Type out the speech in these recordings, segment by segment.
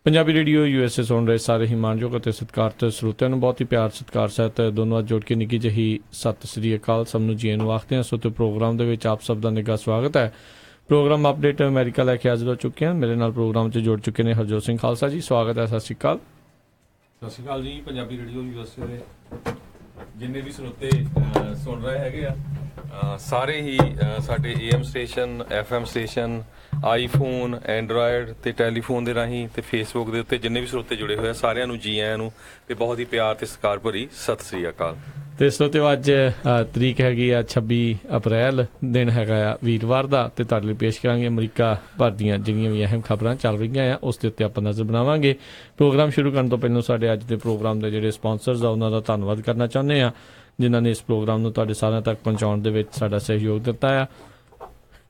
Punjabi radio USA ਸੁਣ ਰਹੇ ਸਾਰੇ ਹੀ ਮਾਣਯੋਗ ਅਤੇ ਸਤਿਕਾਰਤ ਸਰੋਤਿਆਂ ਨੂੰ ਬਹੁਤ ਹੀ ਪਿਆਰ ਸਤਿਕਾਰ ਸਹਿਤ ਦੋਨੋਂ ਜੋੜ ਕੇ ਨਿੱਘੀ ਜਿਹੀ ਸਤਿ ਸ੍ਰੀ ਅਕਾਲ ਸਭ ਨੂੰ ਜੀ ਨੂੰ ਆਖਦੇ ਹਾਂ। ਸੋ ਤੇ ਪ੍ਰੋਗਰਾਮ ਦੇ ਵਿੱਚ ਆਪ ਸਭ ਦਾ ਨਿੱਘਾ ਸਵਾਗਤ ਹੈ। ਪ੍ਰੋਗਰਾਮ ਅਪਡੇਟ ਅਮਰੀਕਾ ਲੈ ਕੇ ਹਾਜ਼ਰ ਹੋ ਚੁੱਕੇ ਹਾਂ। ਮੇਰੇ ਨਾਲ ਪ੍ਰੋਗਰਾਮ 'ਚ ਜੁੜ ਚੁੱਕੇ ਨੇ ਹਰਜੋਤ ਸਿੰਘ ਖਾਲਸਾ ਜੀ, ਸਵਾਗਤ ਹੈ। ਸਤਿ ਸ਼੍ਰੀ ਅਕਾਲ। ਸਤਿ ਸ਼੍ਰੀ ਅਕਾਲ ਜੀ। ਪੰਜਾਬੀ ਰੇਡੀਓ USA ਦੇ ਜਿੰਨੇ ਵੀ ਸਰੋਤੇ ਸੁਣ ਰਹੇ ਹੈਗੇ ਆ, ਸਾਰੇ ਹੀ ਸਾਡੇ AM station, FM station, iPhone, Android ਤੇ ਟੈਲੀਫੋਨ ਦੇ ਰਾਹੀਂ ਤੇ ਫੇਸਬੁੱਕ ਦੇ ਉੱਤੇ ਜਿੰਨੇ ਵੀ ਸਰੋਤੇ ਜੁੜੇ ਹੋਏ ਆ, ਸਾਰਿਆਂ ਨੂੰ ਜੀ ਆਇਆਂ ਨੂੰ ਤੇ ਬਹੁਤ ਹੀ ਪਿਆਰ ਤੇ ਸਤਿਕਾਰ ਭਰੀ ਸਤਿ ਸ੍ਰੀ ਅਕਾਲ। ਤੇ ਸਰੋਤਿਓ, ਅੱਜ ਤਰੀਕ ਹੈਗੀ ਆ 26 ਅਪ੍ਰੈਲ, ਦਿਨ ਹੈਗਾ ਆ ਵੀਰਵਾਰ ਦਾ, ਤੇ ਤੁਹਾਡੇ ਲਈ ਪੇਸ਼ ਕਰਾਂਗੇ ਅਮਰੀਕਾ ਭਰ ਦੀਆਂ ਜਿਹੜੀਆਂ ਵੀ ਅਹਿਮ ਖਬਰਾਂ ਚੱਲ ਰਹੀਆਂ ਆ ਉਸ ਦੇ ਉੱਤੇ ਆਪਾਂ ਨਜ਼ਰ ਬਣਾਵਾਂਗੇ। ਪ੍ਰੋਗਰਾਮ ਸ਼ੁਰੂ ਕਰਨ ਤੋਂ ਪਹਿਲਾਂ ਸਾਡੇ ਅੱਜ ਦੇ ਪ੍ਰੋਗਰਾਮ ਦੇ ਜਿਹੜੇ ਸਪਾਂਸਰਸ ਆ ਉਹਨਾਂ ਦਾ ਧੰਨਵਾਦ ਕਰਨਾ ਚਾਹੁੰਦੇ ਆ, ਜਿਨ੍ਹਾਂ ਨੇ ਇਸ ਪ੍ਰੋਗਰਾਮ ਨੂੰ ਤੁਹਾਡੇ ਸਾਰਿਆਂ ਤੱਕ ਪਹੁੰਚਾਉਣ ਦੇ ਵਿੱਚ ਸਾਡਾ ਸਹਿਯੋਗ ਦਿੱਤਾ ਆ।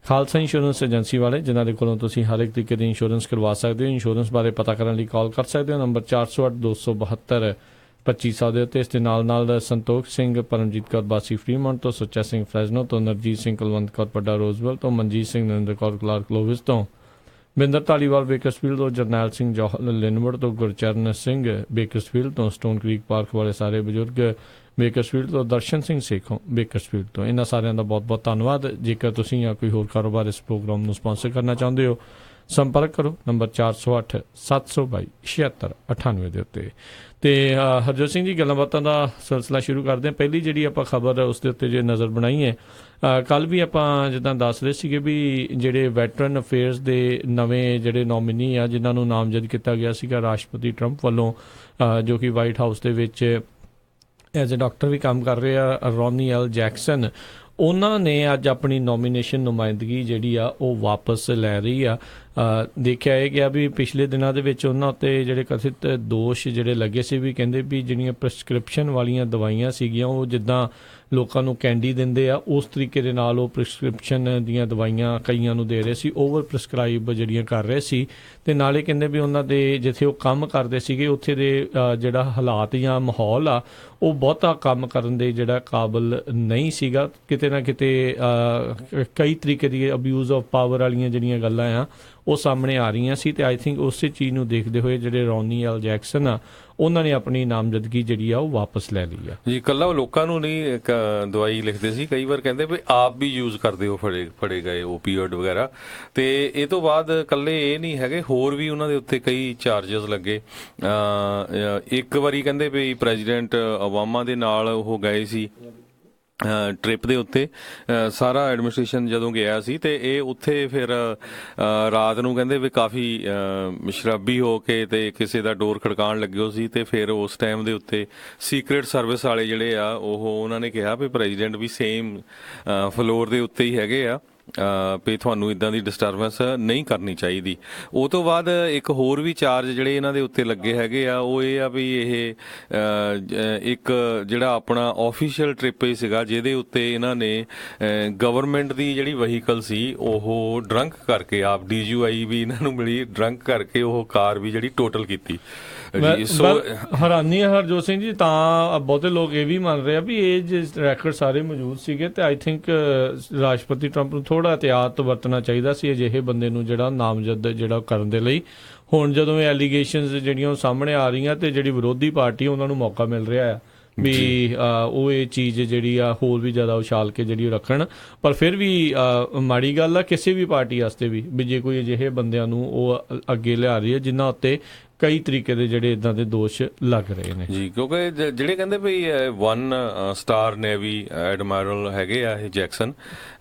ਖਾਲਸਾ ਇੰਸ਼ੋਰੈਂਸ ਏਜੰਸੀ ਵਾਲੇ, ਜਿਨ੍ਹਾਂ ਦੇ ਕੋਲੋਂ ਤੁਸੀਂ ਹਰ ਇੱਕ ਤਰੀਕੇ ਦੀ ਇੰਸ਼ੋਰੈਂਸ ਕਰਵਾ ਸਕਦੇ ਹੋ। ਇੰਸ਼ੋਰੈਂਸ ਬਾਰੇ ਪਤਾ ਕਰਨ ਲਈ ਕਾਲ ਕਰ ਸਕਦੇ ਹੋ ਨੰਬਰ 408-272-2500 ਦੇ ਉੱਤੇ। ਇਸ ਦੇ ਨਾਲ ਸੰਤੋਖ ਸਿੰਘ, ਪਰਮਜੀਤ ਕੌਰ ਬਾਸੀ ਫਰੀਮੌਂਟ ਤੋਂ, ਸੁੱਚਾ ਸਿੰਘ ਫਰੈਜ਼ਨੋ ਤੋਂ, ਨਰਜੀਤ ਸਿੰਘ ਕੁਲਵੰਤ ਕੌਰ ਪੱਡਾ ਰੋਜ਼ਵੈਲ ਤੋਂ, ਮਨਜੀਤ ਸਿੰਘ ਨਰਿੰਦਰ ਕੌਰ ਕਲਾਰਕ ਲੋਵਿਸ ਤੋਂ, ਬਿੰਦਰ ਧਾਲੀਵਾਲ ਬੇਕਰਸਫੀਲਡ ਤੋਂ, ਜਰਨੈਲ ਸਿੰਘ ਜੌਹਲ ਲਿਨਵੁਡ ਤੋਂ, ਗੁਰਚਰਨ ਸਿੰਘ ਬੇਕਰਸਫੀਲਡ ਤੋਂ, ਸਟੋਨ ਕ੍ਰੀਕ ਪਾਰਕ ਵਾਲੇ ਸਾਰੇ ਬਜ਼ੁਰਗ ਬੇਕਰਸਫੀਲਡ ਤੋਂ, ਦਰਸ਼ਨ ਸਿੰਘ ਸੇਖੋਂ ਬੇਕਰਸਫੀਲਡ ਤੋਂ, ਇਹਨਾਂ ਸਾਰਿਆਂ ਦਾ ਬਹੁਤ ਬਹੁਤ ਧੰਨਵਾਦ। ਜੇਕਰ ਤੁਸੀਂ ਜਾਂ ਕੋਈ ਹੋਰ ਕਾਰੋਬਾਰ ਇਸ ਪ੍ਰੋਗਰਾਮ ਨੂੰ ਸਪਾਂਸਰ ਕਰਨਾ ਚਾਹੁੰਦੇ ਹੋ, ਸੰਪਰਕ ਕਰੋ ਨੰਬਰ 408-722-7698 ਦੇ ਉੱਤੇ। ਤੇ ਹਰਜੋਤ ਸਿੰਘ ਜੀ, ਗੱਲਾਂ ਬਾਤਾਂ ਦਾ ਸਿਲਸਿਲਾ ਸ਼ੁਰੂ ਕਰਦੇ ਹਾਂ। ਪਹਿਲੀ ਜਿਹੜੀ ਆਪਾਂ ਖਬਰ ਉਸ ਦੇ ਉੱਤੇ ਜੇ ਨਜ਼ਰ ਬਣਾਈਏ, ਕੱਲ੍ਹ ਵੀ ਆਪਾਂ ਜਿੱਦਾਂ ਦੱਸ ਰਹੇ ਸੀਗੇ ਵੀ ਜਿਹੜੇ ਵੈਟਰਨ ਅਫੇਅਰਸ ਦੇ ਨਵੇਂ ਜਿਹੜੇ ਨੋਮੀਨੀ ਆ, ਜਿਨ੍ਹਾਂ ਨੂੰ ਨਾਮਜ਼ਦ ਕੀਤਾ ਗਿਆ ਸੀਗਾ ਰਾਸ਼ਟਰਪਤੀ ਟਰੰਪ ਵੱਲੋਂ, ਜੋ ਕਿ ਵਾਈਟ ਹਾਊਸ ਦੇ ਵਿੱਚ ਐਜ਼ ਏ ਡਾਕਟਰ ਵੀ ਕੰਮ ਕਰ ਰਹੇ ਆ, ਰੌਨੀ ਐਲ ਜੈਕਸਨ, ਉਹਨਾਂ ਨੇ ਅੱਜ ਆਪਣੀ ਨੋਮੀਨੇਸ਼ਨ ਨੁਮਾਇੰਦਗੀ ਜਿਹੜੀ ਆ ਉਹ ਵਾਪਸ ਲੈ ਰਹੀ ਆ। ਦੇਖਿਆ ਇਹ ਗਿਆ ਵੀ ਪਿਛਲੇ ਦਿਨਾਂ ਦੇ ਵਿੱਚ ਉਹਨਾਂ ਉੱਤੇ ਜਿਹੜੇ ਕਥਿਤ ਦੋਸ਼ ਜਿਹੜੇ ਲੱਗੇ ਸੀ, ਵੀ ਕਹਿੰਦੇ ਵੀ ਜਿਹੜੀਆਂ ਪ੍ਰਸਕ੍ਰਿਪਸ਼ਨ ਵਾਲੀਆਂ ਦਵਾਈਆਂ ਸੀਗੀਆਂ, ਉਹ ਜਿੱਦਾਂ ਲੋਕਾਂ ਨੂੰ ਕੈਂਡੀ ਦਿੰਦੇ ਆ ਉਸ ਤਰੀਕੇ ਦੇ ਨਾਲ ਉਹ ਪ੍ਰਸਕ੍ਰਿਪਸ਼ਨ ਦੀਆਂ ਦਵਾਈਆਂ ਕਈਆਂ ਨੂੰ ਦੇ ਰਹੇ ਸੀ, ਓਵਰ ਪ੍ਰਸਕ੍ਰਾਈਬ ਜਿਹੜੀਆਂ ਕਰ ਰਹੇ ਸੀ। ਤੇ ਨਾਲੇ ਕਹਿੰਦੇ ਵੀ ਉਹਨਾਂ ਦੇ ਜਿੱਥੇ ਉਹ ਕੰਮ ਕਰਦੇ ਸੀਗੇ ਉੱਥੇ ਦੇ ਜਿਹੜਾ ਹਾਲਾਤ ਜਾਂ ਮਾਹੌਲ ਆ ਉਹ ਬਹੁਤਾ ਕੰਮ ਕਰਨ ਦੇ ਜਿਹੜਾ ਕਾਬਲ ਨਹੀਂ ਸੀਗਾ। ਕਿਤੇ ਨਾ ਕਿਤੇ ਕਈ ਤਰੀਕੇ ਦੀ ਅਬਿਊਜ਼ ਆਫ ਪਾਵਰ ਵਾਲੀਆਂ ਜਿਹੜੀਆਂ ਗੱਲਾਂ ਆ ਉਹ ਸਾਹਮਣੇ ਆ ਰਹੀਆਂ ਸੀ। ਤੇ ਆਈ ਥਿੰਕ ਉਸੇ ਚੀਜ਼ ਨੂੰ ਦੇਖਦੇ ਹੋਏ ਜਿਹੜੇ ਰੌਨੀ ਐਲ ਜੈਕਸਨ ਆ ਉਹਨਾਂ ਨੇ ਆਪਣੀ ਨਾਮਜ਼ਦਗੀ ਜਿਹੜੀ ਆ ਉਹ ਵਾਪਸ ਲੈ ਲਈ ਆ ਜੀ। ਇਕੱਲਾ ਲੋਕਾਂ ਨੂੰ ਨਹੀਂ ਇੱਕ ਦਵਾਈ ਲਿਖਦੇ ਸੀ, ਕਈ ਵਾਰ ਕਹਿੰਦੇ ਵੀ ਆਪ ਵੀ ਯੂਜ਼ ਕਰਦੇ ਹੋ ਫੜੇ ਗਏ ਓਪੀਓਇਡ ਵਗੈਰਾ। ਤੇ ਇਹ ਤੋਂ ਬਾਅਦ ਇਕੱਲੇ ਇਹ ਨਹੀਂ ਹੈਗੇ, ਹੋਰ ਵੀ ਉਹਨਾਂ ਦੇ ਉੱਤੇ ਕਈ ਚਾਰਜਸ ਲੱਗੇ। ਇੱਕ ਵਾਰੀ ਕਹਿੰਦੇ ਵੀ ਪ੍ਰੈਜ਼ੀਡੈਂਟ ਓਬਾਮਾ ਦੇ ਨਾਲ ਉਹ ਗਏ ਸੀ ਟ੍ਰਿਪ ਦੇ ਉੱਤੇ, ਸਾਰਾ ਐਡਮਿਨਿਸਟ੍ਰੇਸ਼ਨ ਜਦੋਂ ਗਿਆ ਸੀ, ਤੇ ਇਹ ਉੱਥੇ ਫਿਰ ਰਾਤ ਨੂੰ ਕਹਿੰਦੇ ਵੀ ਕਾਫੀ ਸ਼ਰਾਬੀ ਹੋ ਕੇ ਤੇ ਕਿਸੇ ਦਾ ਡੋਰ ਖੜਕਾਉਣ ਲੱਗਿਓ ਸੀ। ਤੇ ਫਿਰ ਉਸ ਟਾਈਮ ਦੇ ਉੱਤੇ ਸੀਕ੍ਰੇਟ ਸਰਵਿਸ ਵਾਲੇ ਜਿਹੜੇ ਆ ਉਹਨਾਂ ਨੇ ਕਿਹਾ ਵੀ ਪ੍ਰੈਜ਼ੀਡੈਂਟ ਵੀ ਸੇਮ ਫਲੋਰ ਦੇ ਉੱਤੇ ਹੀ ਹੈਗੇ ਆ, ਵੀ ਤੁਹਾਨੂੰ ਇਦਾਂ ਦੀ ਡਿਸਟਰਬੈਂਸ ਨਹੀਂ ਕਰਨੀ ਚਾਹੀਦੀ। ਉਹ ਤੋਂ ਬਾਅਦ ਇੱਕ ਹੋਰ ਵੀ ਚਾਰਜ ਜਿਹੜੇ ਇਹਨਾਂ ਦੇ ਉੱਤੇ ਲੱਗੇ ਹੈਗੇ ਆ, ਉਹ ਇਹ ਆ ਵੀ ਇਹ ਇੱਕ ਜਿਹੜਾ ਆਪਣਾ ਆਫੀਸ਼ੀਅਲ ਟ੍ਰਿਪ ਹੀ ਸੀਗਾ, ਜਿਹਦੇ ਉੱਤੇ ਇਹਨਾਂ ਨੇ ਗਵਰਨਮੈਂਟ ਦੀ ਜਿਹੜੀ ਵਹੀਕਲ ਸੀ ਉਹ ਡਰੰਕ ਕਰਕੇ, ਆਪ DGI ਵੀ ਇਹਨਾਂ ਨੂੰ ਮਿਲੀ, ਡਰੰਕ ਕਰਕੇ ਉਹ ਕਾਰ ਵੀ ਜਿਹੜੀ ਟੋਟਲ ਕੀਤੀ। ਹੈਰਾਨੀ ਹੈ ਹਰਜੋਤ ਸਿੰਘ ਜੀ, ਤਾਂ ਬਹੁਤੇ ਲੋਕ ਇਹ ਵੀ ਮੰਨ ਰਹੇ ਆ ਵੀ ਇਹ ਜੇ ਰੈਕਰਡ ਸਾਰੇ ਮੌਜੂਦ ਸੀਗੇ ਤੇ ਆਈ ਥਿੰਕ ਰਾਸ਼ਟਰਪਤੀ ਟਰੰਪ ਨੂੰ ਥੋੜਾ ਇhtiyਾਤ ਵਰਤਣਾ ਚਾਹੀਦਾ ਸੀ ਅਜਿਹੇ ਬੰਦੇ ਨੂੰ ਜਿਹੜਾ ਨਾਮਜ਼ਦ ਜਿਹੜਾ ਕਰਨ ਦੇ ਲਈ। ਹੁਣ ਜਦੋਂ ਇਹ ਐਲੀਗੇਸ਼ਨਸ ਜਿਹੜੀਆਂ ਉਹ ਸਾਹਮਣੇ ਆ ਰਹੀਆਂ ਤੇ ਜਿਹੜੀ ਵਿਰੋਧੀ ਪਾਰਟੀ ਉਹਨਾਂ ਨੂੰ ਮੌਕਾ ਮਿਲ ਰਿਹਾ ਆ ਵੀ ਉਹ ਇਹ ਚੀਜ਼ ਜਿਹੜੀ ਆ ਹੋਰ ਵੀ ਜ਼ਿਆਦਾ ਉਛਾਲ ਕੇ ਜਿਹੜੀ ਰੱਖਣ। ਪਰ ਫਿਰ ਵੀ ਮਾੜੀ ਗੱਲ ਆ ਕਿਸੇ ਵੀ ਪਾਰਟੀ ਵਾਸਤੇ ਵੀ ਜੇ ਕੋਈ ਅਜਿਹੇ ਬੰਦਿਆਂ ਨੂੰ ਉਹ ਅੱਗੇ ਲਿਆ ਰਹੀ ਹੈ ਜਿਨ੍ਹਾਂ ਉੱਤੇ ਕਈ ਤਰੀਕੇ ਦੇ ਜਿਹੜੇ ਇਦਾਂ ਦੇ ਦੋਸ਼ ਲੱਗ ਰਹੇ ਨੇ ਜੀ। ਕਿਉਂਕਿ ਜਿਹੜੇ ਕਹਿੰਦੇ ਵੀ 1 ਸਟਾਰ ਨੇਵੀ ਐਡਮਿਰਲ ਹੈਗੇ ਆ ਇਹ ਜੈਕਸਨ,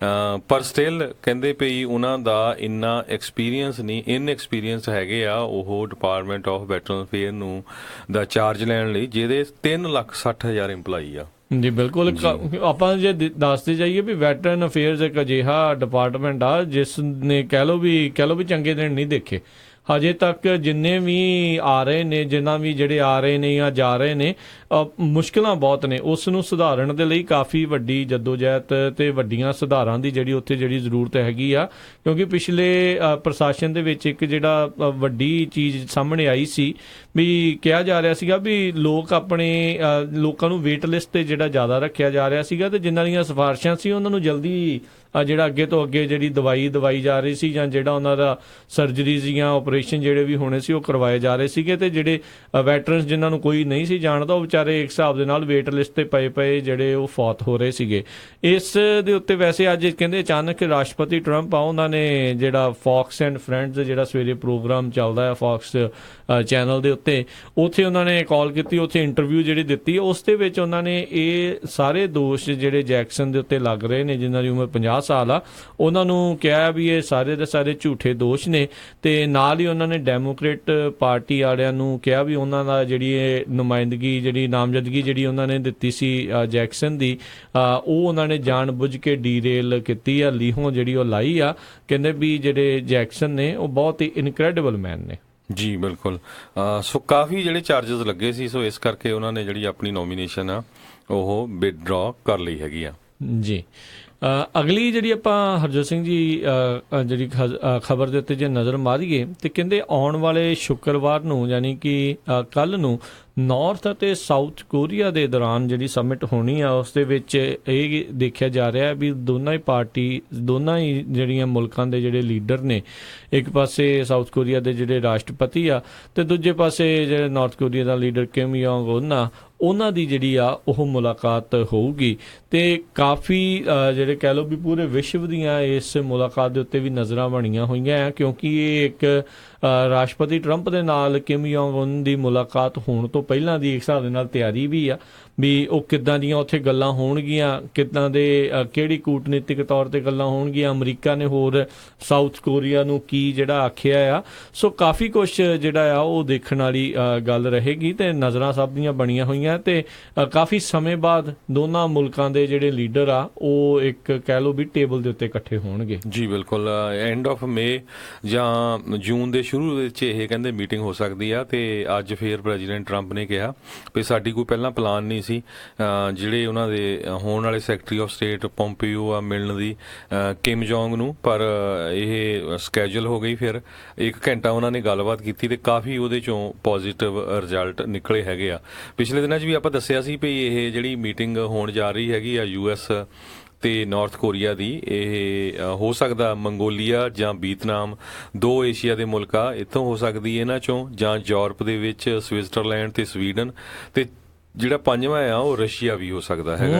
ਪਰ ਸਟਿਲ ਕਹਿੰਦੇ ਵੀ ਉਹਨਾਂ ਦਾ ਇੰਨਾ ਐਕਸਪੀਰੀਅੰਸ ਨਹੀਂ, ਇਨਐਕਸਪੀਰੀਅੰਸ ਹੈਗੇ ਆ ਉਹ ਡਿਪਾਰਟਮੈਂਟ ਆਫ ਵੈਟਰਨ ਅਫੇਅਰ ਨੂੰ ਦਾ ਚਾਰਜ ਲੈਣ ਲਈ, ਜਿਹਦੇ 3,60,000 ਇੰਪਲਾਈ ਆ ਜੀ। ਬਿਲਕੁਲ, ਆਪਾਂ ਜੇ ਦੱਸਦੇ ਜਾਈਏ ਵੀ ਵੈਟਰਨ ਅਫੇਅਰਸ ਇੱਕ ਅਜਿਹਾ ਡਿਪਾਰਟਮੈਂਟ ਆ ਜਿਸ ਨੇ ਕਹਿ ਲਓ ਵੀ ਚੰਗੇ ਦਿਨ ਨਹੀਂ ਦੇਖੇ ਹਜੇ ਤੱਕ। ਜਿੰਨੇ ਵੀ ਆ ਰਹੇ ਨੇ, ਜਿੰਨਾ ਵੀ ਜਿਹੜੇ ਆ ਰਹੇ ਨੇ ਜਾਂ ਜਾ ਰਹੇ ਨੇ, ਮੁਸ਼ਕਿਲਾਂ ਬਹੁਤ ਨੇ। ਉਸ ਨੂੰ ਸੁਧਾਰਨ ਦੇ ਲਈ ਕਾਫੀ ਵੱਡੀ ਜਦੋਜਹਿਦ ਤੇ ਵੱਡੀਆਂ ਸੁਧਾਰਾਂ ਦੀ ਜਿਹੜੀ ਉੱਥੇ ਜਿਹੜੀ ਜ਼ਰੂਰਤ ਹੈਗੀ ਆ, ਕਿਉਂਕਿ ਪਿਛਲੇ ਪ੍ਰਸ਼ਾਸਨ ਦੇ ਵਿੱਚ ਇੱਕ ਜਿਹੜਾ ਵੱਡੀ ਚੀਜ਼ ਸਾਹਮਣੇ ਆਈ ਸੀ ਵੀ ਕਿਹਾ ਜਾ ਰਿਹਾ ਸੀਗਾ ਵੀ ਲੋਕਾਂ ਨੂੰ ਵੇਟ ਲਿਸਟ ਤੇ ਜਿਹੜਾ ਜ਼ਿਆਦਾ ਰੱਖਿਆ ਜਾ ਰਿਹਾ ਸੀਗਾ, ਤੇ ਜਿਨ੍ਹਾਂ ਦੀਆਂ ਸਿਫਾਰਿਸ਼ਾਂ ਸੀ ਉਹਨਾਂ ਨੂੰ ਜਲਦੀ ਜਿਹੜਾ ਅੱਗੇ ਤੋਂ ਅੱਗੇ ਜਿਹੜੀ ਦਵਾਈ ਜਾ ਰਹੀ ਸੀ, ਜਾਂ ਜਿਹੜਾ ਉਹਨਾਂ ਦਾ ਸਰਜਰੀਜ਼ ਜਾਂ ਆਪਰੇਸ਼ਨ ਜਿਹੜੇ ਵੀ ਹੋਣੇ ਸੀ ਉਹ ਕਰਵਾਏ ਜਾ ਰਹੇ ਸੀਗੇ। ਤੇ ਜਿਹੜੇ ਵੈਟਰਨਸ ਜਿਨ੍ਹਾਂ ਨੂੰ ਕੋਈ ਨਹੀਂ ਸੀ ਜਾਣਦਾ, ਉਹ ਵਿਚਾਰੇ ਇੱਕ ਹਿਸਾਬ ਦੇ ਨਾਲ ਵੇਟ ਲਿਸਟ ਤੇ ਪਏ ਜਿਹੜੇ ਉਹ ਫੌਤ ਹੋ ਰਹੇ ਸੀਗੇ। ਇਸ ਦੇ ਉੱਤੇ ਵੈਸੇ ਅੱਜ ਕਹਿੰਦੇ ਅਚਾਨਕ ਰਾਸ਼ਟਰਪਤੀ ਟਰੰਪ ਆ, ਉਹਨਾਂ ਨੇ ਜਿਹੜਾ ਫੌਕਸ ਐਂਡ ਫਰੈਂਡਸ ਜਿਹੜਾ ਸਵੇਰੇ ਪ੍ਰੋਗਰਾਮ ਚੱਲਦਾ ਹੈ ਫੌਕਸ ਚੈਨਲ ਦੇ ਉੱਤੇ, ਉੱਥੇ ਉਹਨਾਂ ਨੇ ਕਾਲ ਕੀਤੀ, ਉੱਥੇ ਇੰਟਰਵਿਊ ਜਿਹੜੀ ਦਿੱਤੀ, ਉਸ ਦੇ ਵਿੱਚ ਉਹਨਾਂ ਨੇ ਇਹ ਸਾਰੇ ਦੋਸ਼ ਜਿਹੜੇ ਜੈਕਸਨ ਦੇ ਉੱਤੇ ਲੱਗ ਰਹੇ ਨੇ, ਜਿਨ੍ਹਾਂ ਦੀ ਉਮਰ 50 ਸਾਲ ਆ, ਉਹਨਾਂ ਨੂੰ ਕਿਹਾ ਵੀ ਇਹ ਸਾਰੇ ਦੇ ਸਾਰੇ ਝੂਠੇ ਦੋਸ਼ ਨੇ। ਤੇ ਨਾਲ ਹੀ ਉਹਨਾਂ ਨੇ ਡੈਮੋਕ੍ਰੇਟ ਪਾਰਟੀ ਵਾਲਿਆਂ ਨੂੰ ਕਿਹਾ ਵੀ ਉਹਨਾਂ ਦਾ ਜਿਹੜੀ ਇਹ ਨੁਮਾਇੰਦਗੀ ਜਿਹੜੀ ਨਾਮਜ਼ਦਗੀ ਜਿਹੜੀ ਉਹਨਾਂ ਨੇ ਦਿੱਤੀ ਸੀ ਜੈਕਸਨ ਦੀ, ਉਹ ਉਹਨਾਂ ਨੇ ਜਾਣ ਬੁੱਝ ਕੇ ਡੀਰੇਲ ਕੀਤੀ ਆ, ਲੀਹੋਂ ਜਿਹੜੀ ਉਹ ਲਾਈ ਆ। ਕਹਿੰਦੇ ਵੀ ਜਿਹੜੇ ਜੈਕਸਨ ਨੇ ਉਹ ਬਹੁਤ ਹੀ ਇਨਕ੍ਰੈਡੀਬਲ ਮੈਨ ਨੇ। ਜੀ ਬਿਲਕੁਲ। ਸੋ ਕਾਫੀ ਜਿਹੜੇ ਚਾਰजेस ਲੱਗੇ ਸੀ, ਸੋ ਇਸ ਕਰਕੇ ਉਹਨਾਂ ਨੇ ਜਿਹੜੀ ਆਪਣੀ ਨੋਮੀਨੇਸ਼ਨ ਆ ਉਹ ਵਿਦਡਰਾ ਕਰ ਲਈ ਹੈਗੀ ਆ। ਜੀ ਅਗਲੀ ਜਿਹੜੀ ਆਪਾਂ ਹਰਜੋਤ ਸਿੰਘ ਜੀ ਜਿਹੜੀ ਖਬਰ ਦੇ ਉੱਤੇ ਜੇ ਨਜ਼ਰ ਮਾਰੀਏ, ਤੇ ਕਹਿੰਦੇ ਆਉਣ ਵਾਲੇ ਸ਼ੁੱਕਰਵਾਰ ਨੂੰ ਯਾਨੀ ਕਿ ਕੱਲ੍ਹ ਨੂੰ ਨਾਰਥ ਅਤੇ ਸਾਊਥ ਕੋਰੀਆ ਦੇ ਦੌਰਾਨ ਜਿਹੜੀ ਸਮਿਟ ਹੋਣੀ ਆ, ਉਸ ਦੇ ਵਿੱਚ ਇਹ ਦੇਖਿਆ ਜਾ ਰਿਹਾ ਵੀ ਦੋਨਾਂ ਹੀ ਜਿਹੜੀਆਂ ਮੁਲਕਾਂ ਦੇ ਜਿਹੜੇ ਲੀਡਰ ਨੇ, ਇੱਕ ਪਾਸੇ ਸਾਊਥ ਕੋਰੀਆ ਦੇ ਜਿਹੜੇ ਰਾਸ਼ਟਰਪਤੀ ਆ ਤੇ ਦੂਜੇ ਪਾਸੇ ਜਿਹੜੇ ਨਾਰਥ ਕੋਰੀਆ ਦਾ ਲੀਡਰ ਕਿਮ ਯੋਂਗ ਉਨ ਆ, ਉਹਨਾਂ ਦੀ ਜਿਹੜੀ ਆ ਉਹ ਮੁਲਾਕਾਤ ਹੋਊਗੀ। ਤੇ ਕਾਫੀ ਜਿਹੜੇ ਕਹਿ ਲਓ ਵੀ ਪੂਰੇ ਵਿਸ਼ਵ ਦੀਆਂ ਇਸ ਮੁਲਾਕਾਤ ਦੇ ਉੱਤੇ ਵੀ ਨਜ਼ਰਾਂ ਬਣੀਆਂ ਹੋਈਆਂ ਆ, ਕਿਉਂਕਿ ਇਹ ਇੱਕ ਰਾਸ਼ਟਰਪਤੀ ਟਰੰਪ ਦੇ ਨਾਲ ਕਿਮ ਯੋਂਗ ਉਨ ਦੀ ਮੁਲਾਕਾਤ ਹੋਣ ਤੋਂ ਪਹਿਲਾਂ ਦੀ ਇੱਕ ਹਿਸਾਬ ਦੇ ਨਾਲ ਤਿਆਰੀ ਵੀ ਆ ਵੀ ਉਹ ਕਿੱਦਾਂ ਦੀਆਂ ਉੱਥੇ ਗੱਲਾਂ ਹੋਣਗੀਆਂ, ਕਿੱਦਾਂ ਦੇ ਕਿਹੜੀ ਕੂਟਨੀਤਿਕ ਤੌਰ ਤੇ ਗੱਲਾਂ ਹੋਣਗੀਆਂ, ਅਮਰੀਕਾ ਨੇ ਹੋਰ ਸਾਊਥ ਕੋਰੀਆ ਨੂੰ ਕੀ ਜਿਹੜਾ ਆਖਿਆ ਆ। ਸੋ ਕਾਫੀ ਕੁਛ ਜਿਹੜਾ ਆ ਉਹ ਦੇਖਣ ਵਾਲੀ ਗੱਲ ਰਹੇਗੀ ਤੇ ਨਜ਼ਰਾਂ ਸਭ ਦੀਆਂ ਬਣੀਆਂ ਹੋਈਆਂ, ਤੇ ਕਾਫੀ ਸਮੇਂ ਬਾਅਦ ਦੋਨਾਂ ਮੁਲਕਾਂ ਦੇ ਜਿਹੜੇ ਲੀਡਰ ਆ ਉਹ ਇੱਕ ਕਹਿ ਲਓ ਵੀ ਟੇਬਲ ਦੇ ਉੱਤੇ ਇਕੱਠੇ ਹੋਣਗੇ। ਜੀ ਬਿਲਕੁਲ। ਐਂਡ ਆਫ ਮਈ ਜਾਂ ਜੂਨ ਦੇ ਸ਼ੁਰੂ ਵਿੱਚ ਇਹ ਕਹਿੰਦੇ ਮੀਟਿੰਗ ਹੋ ਸਕਦੀ ਆ। ਤੇ ਅੱਜ ਫੇਰ ਪ੍ਰੈਜ਼ੀਡੈਂਟ ਟਰੰਪ ਨੇ ਕਿਹਾ ਵੀ ਸਾਡੀ ਕੋਈ ਪਹਿਲਾਂ ਪਲਾਨ ਨਹੀਂ ਸੀ ਜਿਹੜੇ ਉਹਨਾਂ ਦੇ ਹੋਣ ਵਾਲੇ ਸੈਕਟਰੀ ਆਫ ਸਟੇਟ ਪੋਂਪੀਓ ਆ ਮਿਲਣ ਦੀ ਕਿਮ ਜੋਂਗ ਨੂੰ, ਪਰ ਇਹ ਸਕੈਜੂਲ ਹੋ ਗਈ। ਫਿਰ 1 ਘੰਟਾ ਉਹਨਾਂ ਨੇ ਗੱਲਬਾਤ ਕੀਤੀ ਤੇ ਕਾਫੀ ਉਹਦੇ ਚੋਂ ਪੋਜ਼ਿਟਿਵ ਰਿਜ਼ਲਟ ਨਿਕਲੇ ਹੈਗੇ ਆ। ਪਿਛਲੇ ਦਿਨਾਂ 'ਚ ਵੀ ਆਪਾਂ ਦੱਸਿਆ ਸੀ ਵੀ ਇਹ ਜਿਹੜੀ ਮੀਟਿੰਗ ਹੋਣ ਜਾ ਰਹੀ ਹੈਗੀ ਆ US ਤੇ ਨਾਰਥ ਕੋਰੀਆ ਦੀ, ਇਹ ਹੋ ਸਕਦਾ ਮੰਗੋਲੀਆ ਜਾਂ ਵੀਅਤਨਾਮ, 2 ਏਸ਼ੀਆ ਦੇ ਮੁਲਕ ਆ, ਇੱਥੋਂ ਹੋ ਸਕਦੀ ਇਹਨਾਂ ਚੋਂ, ਜਾਂ ਯੂਰਪ ਦੇ ਵਿੱਚ ਸਵਿਟਜ਼ਰਲੈਂਡ ਤੇ ਸਵੀਡਨ, ਤੇ ਜਿਹੜਾ 5ਵਾਂ ਆ ਉਹ ਰਸ਼ੀਆ ਵੀ ਹੋ ਸਕਦਾ ਹੈਗਾ।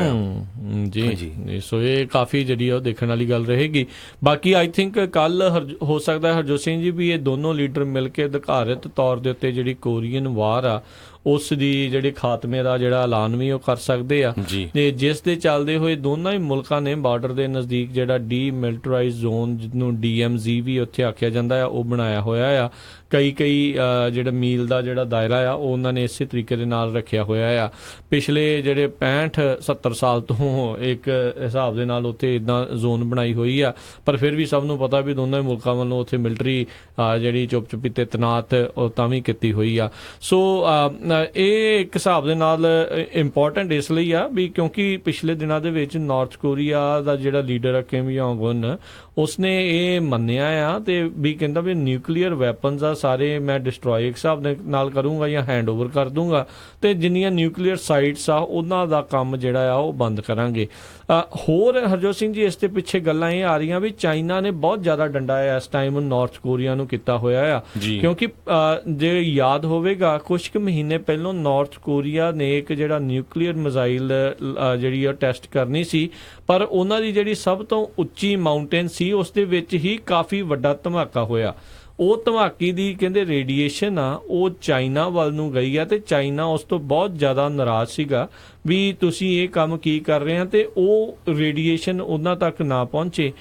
ਜੀ ਸੋ ਇਹ ਕਾਫੀ ਜਿਹੜੀ ਉਹ ਦੇਖਣ ਵਾਲੀ ਗੱਲ ਰਹੇਗੀ। ਬਾਕੀ ਆਈ ਥਿੰਕ ਕੱਲ ਹੋ ਸਕਦਾ ਹਰਜੋਤ ਸਿੰਘ ਜੀ ਵੀ ਇਹ ਦੋਨੋਂ ਲੀਡਰ ਮਿਲ ਕੇ ਅਧਿਕਾਰਤ ਤੌਰ ਦੇ ਉੱਤੇ ਜਿਹੜੀ ਕੋਰੀਅਨ ਵਾਰ ਆ ਉਸ ਦੀ ਜਿਹੜੇ ਖਾਤਮੇ ਦਾ ਜਿਹੜਾ ਐਲਾਨ ਵੀ ਉਹ ਕਰ ਸਕਦੇ ਆ, ਤੇ ਜਿਸ ਦੇ ਚੱਲਦੇ ਹੋਏ ਦੋਨਾਂ ਹੀ ਮੁਲਕਾਂ ਨੇ ਬਾਰਡਰ ਦੇ ਨਜ਼ਦੀਕ ਜਿਹੜਾ ਡੀਮਿਲਟਰਾਈਜ਼ ਜ਼ੋਨ ਜਿਹਨੂੰ DMZ ਵੀ ਉੱਥੇ ਆਖਿਆ ਜਾਂਦਾ ਆ ਉਹ ਬਣਾਇਆ ਹੋਇਆ ਆ। ਕਈ ਜਿਹੜਾ ਮੀਲ ਦਾ ਜਿਹੜਾ ਦਾਇਰਾ ਆ ਉਹ ਉਹਨਾਂ ਨੇ ਇਸੇ ਤਰੀਕੇ ਦੇ ਨਾਲ ਰੱਖਿਆ ਹੋਇਆ ਆ। ਪਿਛਲੇ ਜਿਹੜੇ 65-70 ਸਾਲ ਤੋਂ ਇੱਕ ਹਿਸਾਬ ਦੇ ਨਾਲ ਉੱਥੇ ਇੱਦਾਂ ਜ਼ੋਨ ਬਣਾਈ ਹੋਈ ਆ, ਪਰ ਫਿਰ ਵੀ ਸਭ ਨੂੰ ਪਤਾ ਵੀ ਦੋਨਾਂ ਹੀ ਮੁਲਕਾਂ ਵੱਲੋਂ ਉੱਥੇ ਮਿਲਟਰੀ ਜਿਹੜੀ ਚੁੱਪ-ਚੁਪੀਤੇ ਤੇ ਤੈਨਾਤ ਉਹ ਤਾਂ ਵੀ ਕੀਤੀ ਹੋਈ ਆ। ਸੋ ਇਹ ਇੱਕ ਹਿਸਾਬ ਦੇ ਨਾਲ ਇੰਪੋਰਟੈਂਟ ਇਸ ਲਈ ਆ ਵੀ ਕਿਉਂਕਿ ਪਿਛਲੇ ਦਿਨਾਂ ਦੇ ਵਿੱਚ ਨਾਰਥ ਕੋਰੀਆ ਦਾ ਜਿਹੜਾ ਲੀਡਰ ਆ ਕਿਮ ਯੋਂਗ ਉਨ, ਉਸਨੇ ਇਹ ਮੰਨਿਆ ਆ ਤੇ ਵੀ ਕਹਿੰਦਾ ਵੀ ਨਿਊਕਲੀਅਰ ਵੈਪਨਸ ਆ ਸਾਰੇ ਮੈਂ ਡਿਸਟਰੋਏ ਇੱਕ ਹਿਸਾਬ ਦੇ ਨਾਲ ਕਰੂੰਗਾ ਜਾਂ ਹੈਂਡ ਓਵਰ ਕਰ ਦੂੰਗਾ, ਤੇ ਜਿੰਨੀਆਂ ਨਿਊਕਲੀਅਰ ਸਾਈਟਸ ਆ ਉਹਨਾਂ ਦਾ ਕੰਮ ਜਿਹੜਾ ਆ ਉਹ ਬੰਦ ਕਰਾਂਗੇ। ਹੋਰ ਹਰਜੋਤ ਸਿੰਘ ਜੀ ਇਸ ਦੇ ਪਿੱਛੇ ਗੱਲਾਂ ਇਹ ਆ ਰਹੀਆਂ ਵੀ ਚਾਈਨਾ ਨੇ ਬਹੁਤ ਜ਼ਿਆਦਾ ਡੰਡਾ ਇਸ ਟਾਈਮ ਨਾਰਥ ਕੋਰੀਆ ਨੂੰ ਕੀਤਾ ਹੋਇਆ ਆ, ਕਿਉਂਕਿ ਜੇ ਯਾਦ ਹੋਵੇਗਾ ਕੁਝ ਕੁ ਮਹੀਨੇ ਪਹਿਲਾਂ ਨਾਰਥ ਕੋਰੀਆ ਨੇ ਇੱਕ ਜਿਹੜਾ ਨਿਊਕਲੀਅਰ ਮਿਜ਼ਾਈਲ ਜਿਹੜੀ ਆ ਟੈਸਟ ਕਰਨੀ ਸੀ, ਪਰ ਉਹਨਾਂ ਦੀ ਜਿਹੜੀ ਸਭ ਤੋਂ ਉੱਚੀ ਮਾਊਂਟੇਨ ਸੀ ਉਸ ਦੇ ਵਿੱਚ ਹੀ ਕਾਫੀ ਵੱਡਾ ਧਮਾਕਾ ਹੋਇਆ। ਉਹ ਧਮਾਕੇ ਦੀ ਕਹਿੰਦੇ ਰੇਡੀਏਸ਼ਨ ਆ ਉਹ ਚਾਈਨਾ ਵੱਲ ਨੂੰ ਗਈ ਆ, ਤੇ ਚਾਈਨਾ ਉਸ ਤੋਂ ਬਹੁਤ ਜ਼ਿਆਦਾ ਨਾਰਾਜ਼ ਸੀਗਾ ਵੀ ਤੁਸੀਂ ਇਹ ਕੰਮ ਕੀ ਕਰ ਰਹੇ ਆ, ਤੇ ਉਹ ਰੇਡੀਏਸ਼ਨ ਉਹਨਾਂ ਤੱਕ ਨਾ ਪਹੁੰਚੇ।